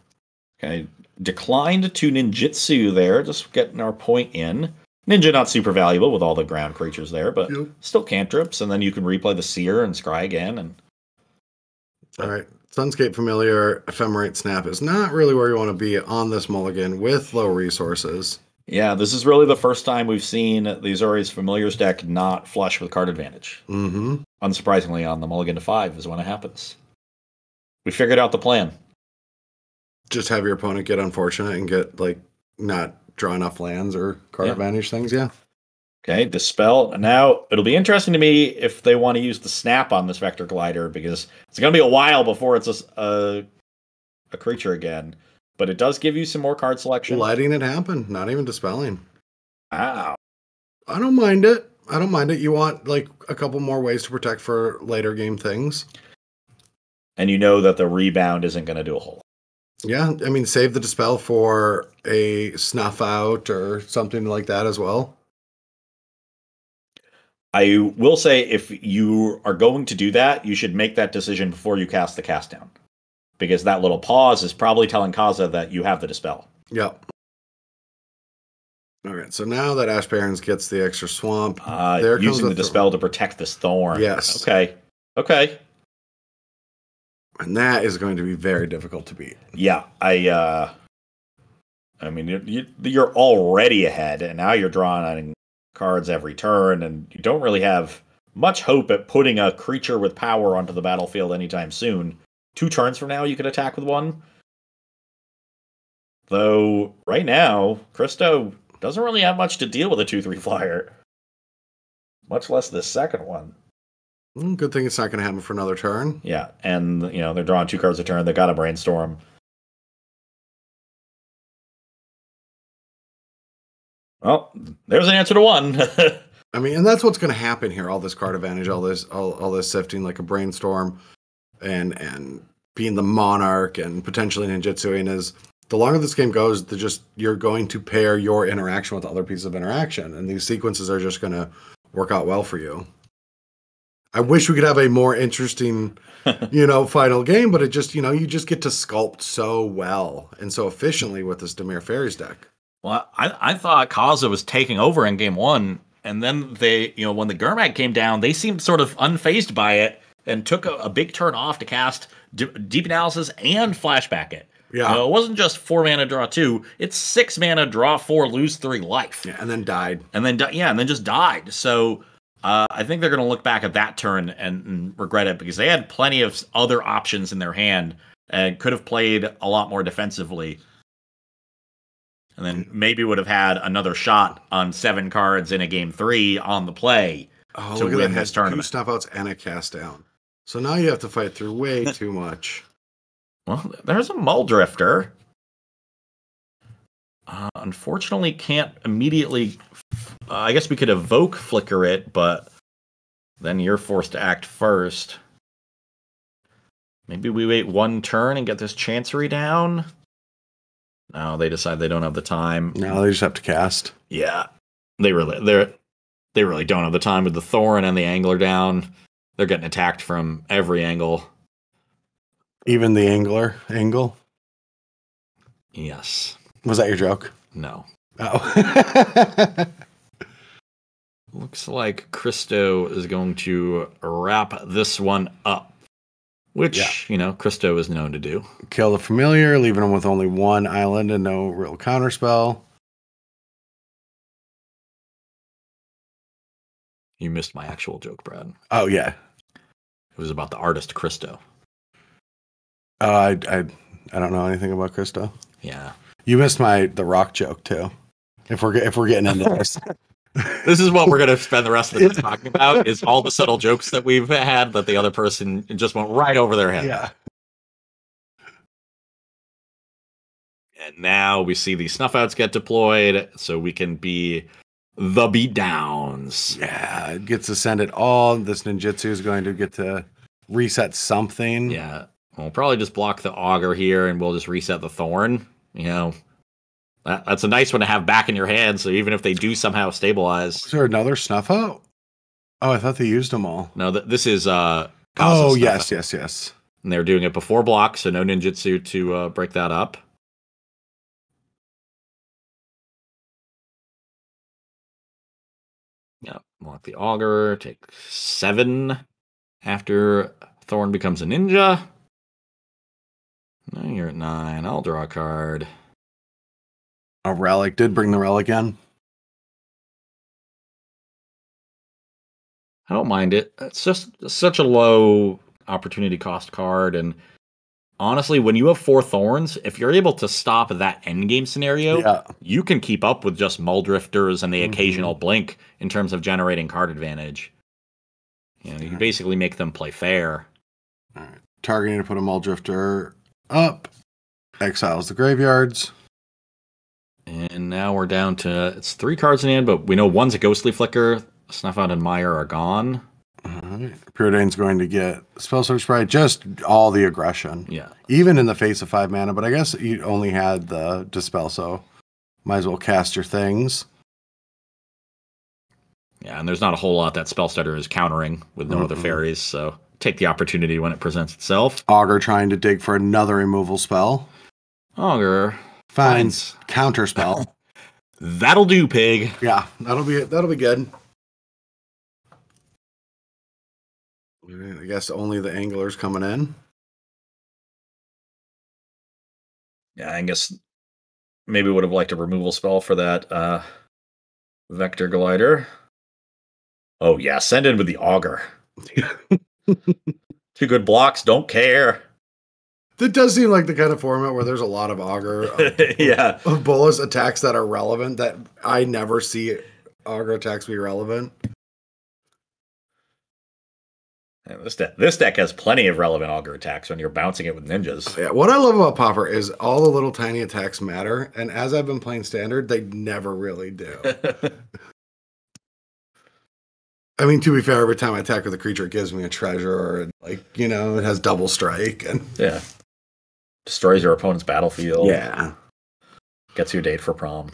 Okay, declined to Ninjutsu there, just getting our point in. Ninja not super valuable with all the ground creatures there, but still cantrips, and then you can replay the Seer and scry again. And all right, Sunscape Familiar, Ephemerate Snap is not really where you want to be on this mulligan with low resources. Yeah, this is really the first time we've seen the Azorius Familiars deck not flush with card advantage. Mm-hmm. Unsurprisingly, on the mulligan to 5 is when it happens. We figured out the plan. Just have your opponent get unfortunate and get, like, not draw enough lands or card advantage things, yeah. Okay, Dispel. Now, it'll be interesting to me if they want to use the snap on this Vector Glider, because it's going to be a while before it's a creature again. But it does give you some more card selection. Letting it happen, not even dispelling. Wow. I don't mind it. You want, like, a couple more ways to protect for later game things. And you know that the rebound isn't going to do a whole lot. Yeah, I mean, save the Dispel for a Snuff Out or something like that as well. I will say, if you are going to do that, you should make that decision before you cast the Cast Down. Because that little pause is probably telling Kaza that you have the Dispel. Yep. All right, so now that Ash Barrens gets the extra swamp, there using the Dispel to protect this Thorn. Yes. Okay. And that is going to be very difficult to beat. Yeah, I mean, you're already ahead, and now you're drawing cards every turn, and you don't really have much hope at putting a creature with power onto the battlefield anytime soon. 2 turns from now, you can attack with 1. Though, right now, Christo doesn't really have much to deal with a 2/3 flyer. Much less the second one. Good thing it's not going to happen for another turn. Yeah, and, they're drawing 2 cards a turn. They got a Brainstorm. Well, there's an answer to 1. I mean, and that's what's going to happen here. All this card advantage, all this sifting, like a Brainstorm, and being the Monarch and potentially ninjutsuing is, the longer this game goes, you're going to pair your interaction with other pieces of interaction, and these sequences are just going to work out well for you. I wish we could have a more interesting, final game, but it just, you just get to sculpt so well and so efficiently with this Dimir Fairies deck. Well, I thought Kaza was taking over in game 1, and then they, when the Gurmag came down, they seemed sort of unfazed by it and took a big turn off to cast Deep Analysis and Flashback it. Yeah. It wasn't just 4 mana draw 2. It's 6 mana draw 4, lose 3 life. Yeah, and then died. And then just died. So I think they're going to look back at that turn and regret it because they had plenty of other options in their hand and could have played a lot more defensively. And then maybe would have had another shot on 7 cards in a game 3 on the play to win this tournament. 2 snuff outs and a cast down. So now you have to fight through way too much. Well, there's a Muldrifter. Unfortunately, can't immediately. I guess we could evoke Flicker it, but then you're forced to act first. Maybe we wait 1 turn and get this Chancery down. No, they decide they don't have the time. No, they just have to cast. Yeah, they really don't have the time with the Thorn and the Angler down. They're getting attacked from every angle. Even the angle? Yes. Was that your joke? No. Oh. Looks like Christo is going to wrap this one up. Which, Christo is known to do. Kill the familiar, leaving them with only 1 island and no real counterspell. You missed my actual joke, Brad. Oh, yeah. It was about the artist Christo. I don't know anything about Christo. Yeah. You missed the rock joke, too. If we're getting into this. This is what we're going to spend the rest of the time talking about, is all the subtle jokes that we've had that the other person just went right over their head. Yeah. And now we see the snuff outs get deployed, so we can be the beatdowns. Yeah, it gets to send it all. This ninjutsu is going to get to reset something. Yeah. We'll probably just block the auger here, and we'll just reset the thorn. That's a nice one to have back in your hand, so even if they do somehow stabilize. Is there another snuff out? Oh, I thought they used them all. No, this is oh, yes. And they're doing it before block, so no ninjutsu to break that up. Yeah, block the auger, take 7 after Thorn becomes a ninja. Now you're at 9. I'll draw a card. A relic. Did bring the relic in. I don't mind it. It's just such a low opportunity cost card. And honestly, when you have 4 thorns, if you're able to stop that endgame scenario, you can keep up with just Muldrifters and the occasional blink in terms of generating card advantage. You basically make them play fair. All right. Targeting to put a Muldrifter up. Exiles the graveyards. And now we're down to, it's 3 cards in hand, but we know one's a Ghostly Flicker. Snuff Out and Mire are gone. Preordain's going to get Spell Search Sprite, just all the aggression. Yeah. Even in the face of 5 mana, but I guess you only had the Dispel, so might as well cast your things. Yeah, and there's not a whole lot that Spell Stutter is countering with no other fairies, so take the opportunity when it presents itself. Augur trying to dig for another removal spell. Augur finds counterspell. That'll do, pig. Yeah, that'll be good. I guess only the anglers coming in. Yeah, I guess maybe would have liked a removal spell for that Vector Glider. Oh yeah, send in with the Augur. 2 good blocks, don't care. That does seem like the kind of format where there's a lot of Augur of Bolas attacks that are relevant, that I never see Augur attacks be relevant. Yeah, this deck has plenty of relevant Augur attacks when you're bouncing it with ninjas. Yeah, what I love about Pauper is all the little tiny attacks matter, and as I've been playing Standard, they never really do. I mean, to be fair, every time I attack with a creature, it gives me a treasure, or it has double strike, and destroys your opponent's battlefield. Yeah, gets you a date for prom.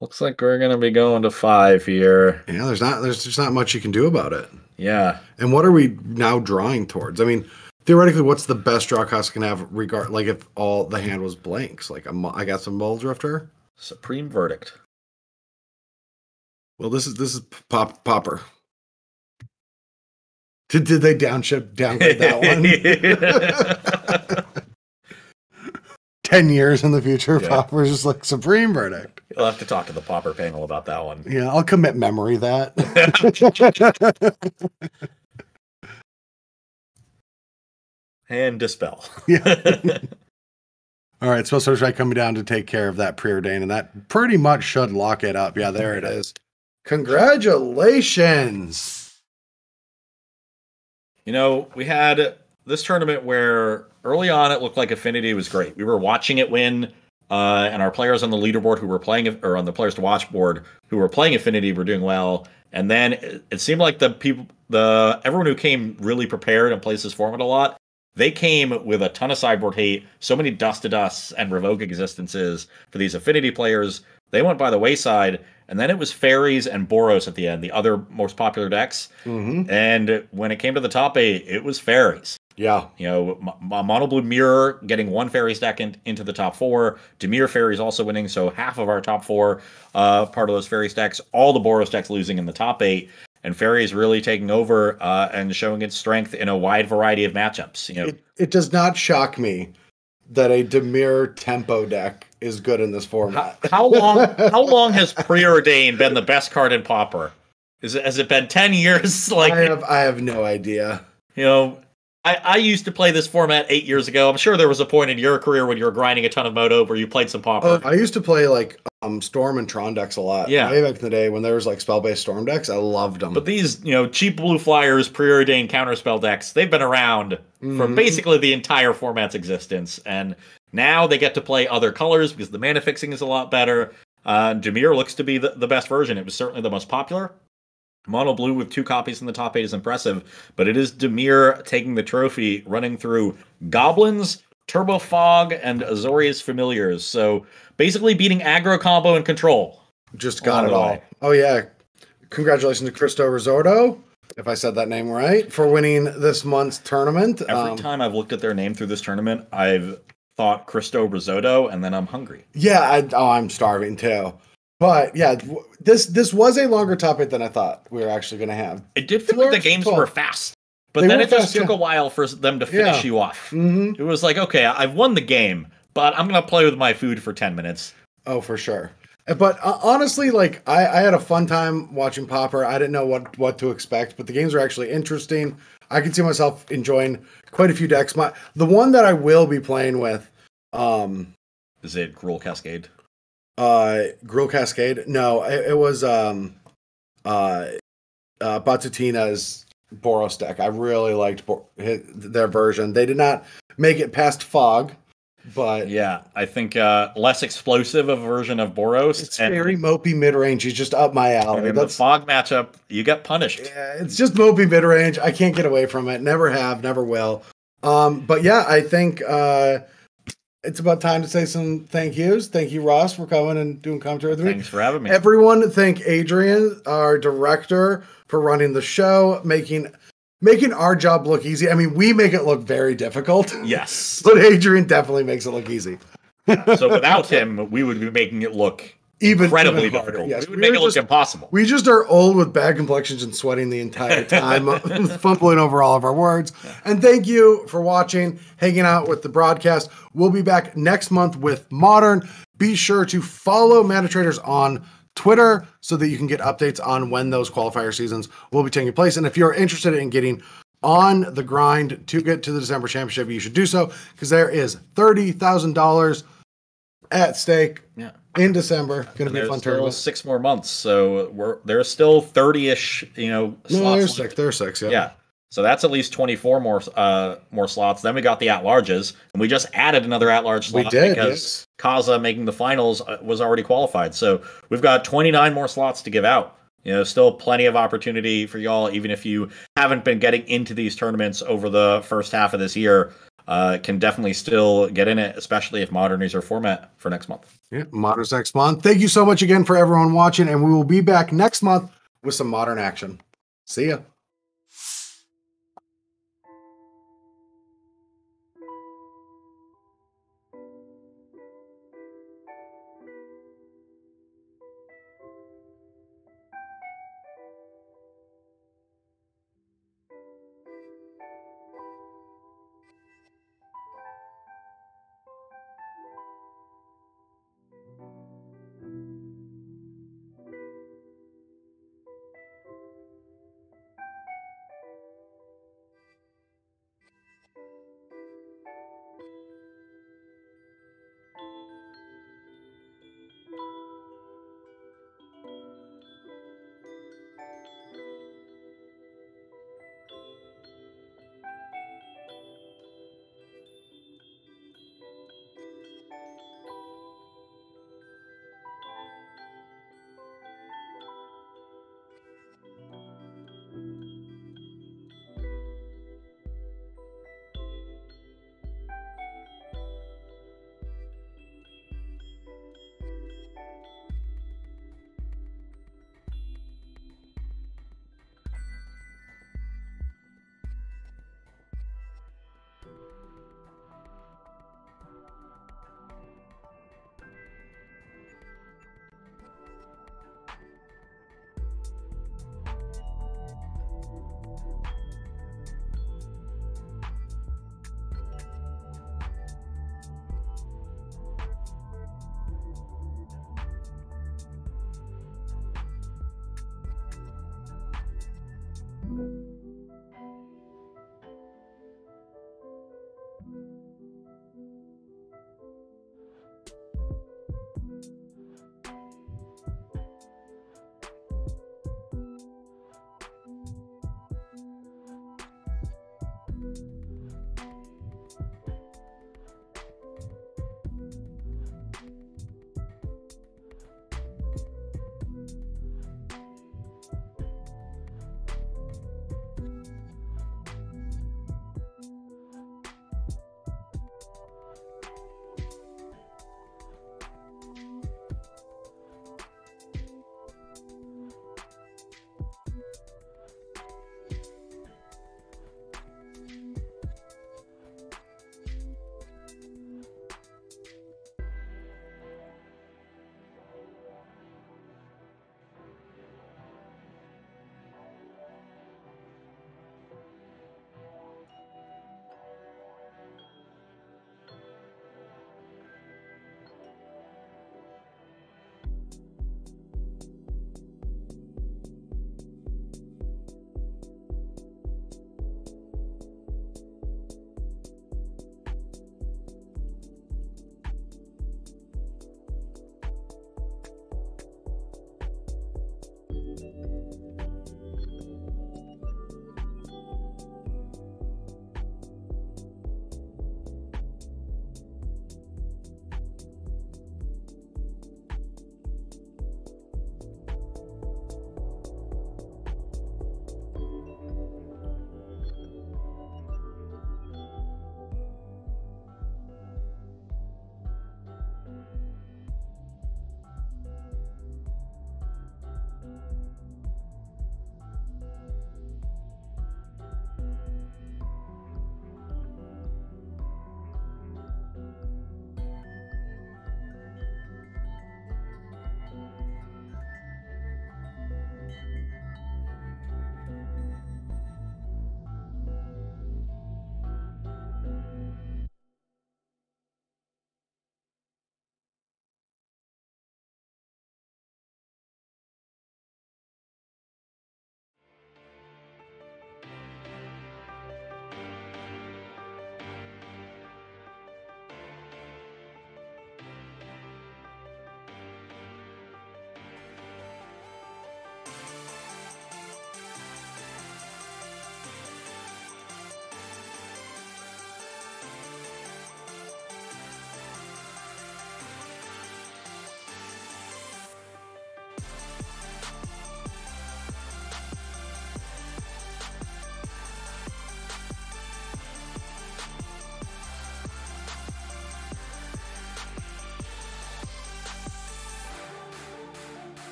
Looks like we're gonna be going to 5 here. Yeah, there's just not much you can do about it. Yeah, and what are we now drawing towards? I mean, theoretically, what's the best draw cost can have? If all the hand was blanks, I got some Muldrifter, Supreme Verdict. Well, this is Pauper. Did they downgrade that one? 10 years in the future, Yeah. Pauper's just like supreme verdict. You'll have to talk to the Pauper panel about that one. Yeah, I'll commit memory that. And dispel. Yeah. All right, so try coming down to take care of that preordain, and that pretty much should lock it up. Yeah, there it is. Congratulations. You know, we had this tournament where early on it looked like Affinity was great. We were watching it win, and our players on the leaderboard who were playing, or on the players to watch board who were playing Affinity were doing well. And then it seemed like everyone who came really prepared and plays this format a lot, they came with a ton of sideboard hate, so many Dust to Dusts and Revoke Existences for these Affinity players. They went by the wayside, and then it was Fairies and Boros at the end, the other most popular decks. Mm-hmm. And when it came to the top 8, it was Fairies. Yeah. You know, Mono Blue Mirror getting one Fairies deck into the top 4. Dimir Fairies also winning, so half of our top 4 part of those Fairies decks. All the Boros decks losing in the top 8. And Fairies really taking over and showing its strength in a wide variety of matchups. You know, it does not shock me that a Dimir tempo deck is good in this format. How long has Preordain been the best card in Pauper? Has it been 10 years? Like I have no idea. You know, I used to play this format 8 years ago. I'm sure there was a point in your career when you were grinding a ton of Moto where you played some Pauper. I used to play like Storm and Tron decks a lot. Yeah. Way back in the day when there was like spell-based Storm decks, I loved them. But these, cheap blue flyers, preordained counterspell decks, they've been around for basically the entire format's existence. And now they get to play other colors because the mana fixing is a lot better. Dimir looks to be the best version. It was certainly the most popular. Mono Blue with 2 copies in the top 8 is impressive, but it is Dimir taking the trophy, running through Goblins, Turbo Fog, and Azorius Familiars. So basically beating aggro, combo, and control. Just got it all. Oh, yeah. Congratulations to Cristo Risordo, if I said that name right, for winning this month's tournament. Every time I've looked at their name through this tournament, I've thought Cristo Risotto, and then I'm hungry. Yeah, I'm starving too. But yeah, this was a longer topic than I thought we were actually going to have. It did feel like the games were fast, but then it just took a while for them to finish you off. Mm-hmm. It was like, okay, I've won the game, but I'm going to play with my food for 10 minutes. Oh, for sure. But honestly, like I had a fun time watching Pauper. I didn't know what to expect, but the games are actually interesting. I can see myself enjoying quite a few decks. The one that I will be playing with, is it Gruul Cascade? Gruul Cascade? No, it was Batutina's Boros deck. I really liked their version. They did not make it past Fog, but yeah, I think less explosive a version of Boros. It's very mopey mid range. He's just up my alley. In the Fog matchup, you get punished. Yeah, it's just mopey mid range. I can't get away from it. Never have, never will. But yeah, I think it's about time to say some thank yous. Thank you, Ross, for coming and doing commentary with me. Thanks for having me. Everyone, thank Adrian, our director, for running the show, making our job look easy. I mean, we make it look very difficult. Yes. But Adrian definitely makes it look easy. So without him, we would be making it look incredibly difficult. Yes, we would make it look impossible. We just are old with bad complexions and sweating the entire time, fumbling over all of our words. Yeah. And thank you for watching, hanging out with the broadcast. We'll be back next month with Modern. Be sure to follow Mana Traders on Twitter so that you can get updates on when those qualifier seasons will be taking place. And if you're interested in getting on the grind to get to the December Championship, you should do so because there is $30,000 at stake. Yeah. In December, going to be a fun tournament. 6 more months, so there's still 30-ish, slots. No, there's 6. Yeah. Yeah. So that's at least 24 more slots. Then we got the at-larges, and we just added another at-large slot because Kaza making the finals was already qualified. So we've got 29 more slots to give out. Still plenty of opportunity for y'all, even if you haven't been getting into these tournaments over the first half of this year. Can definitely still get in it, especially if Modern is our format for next month. Yeah, Modern's next month. Thank you so much again for everyone watching, and we will be back next month with some Modern action. See ya.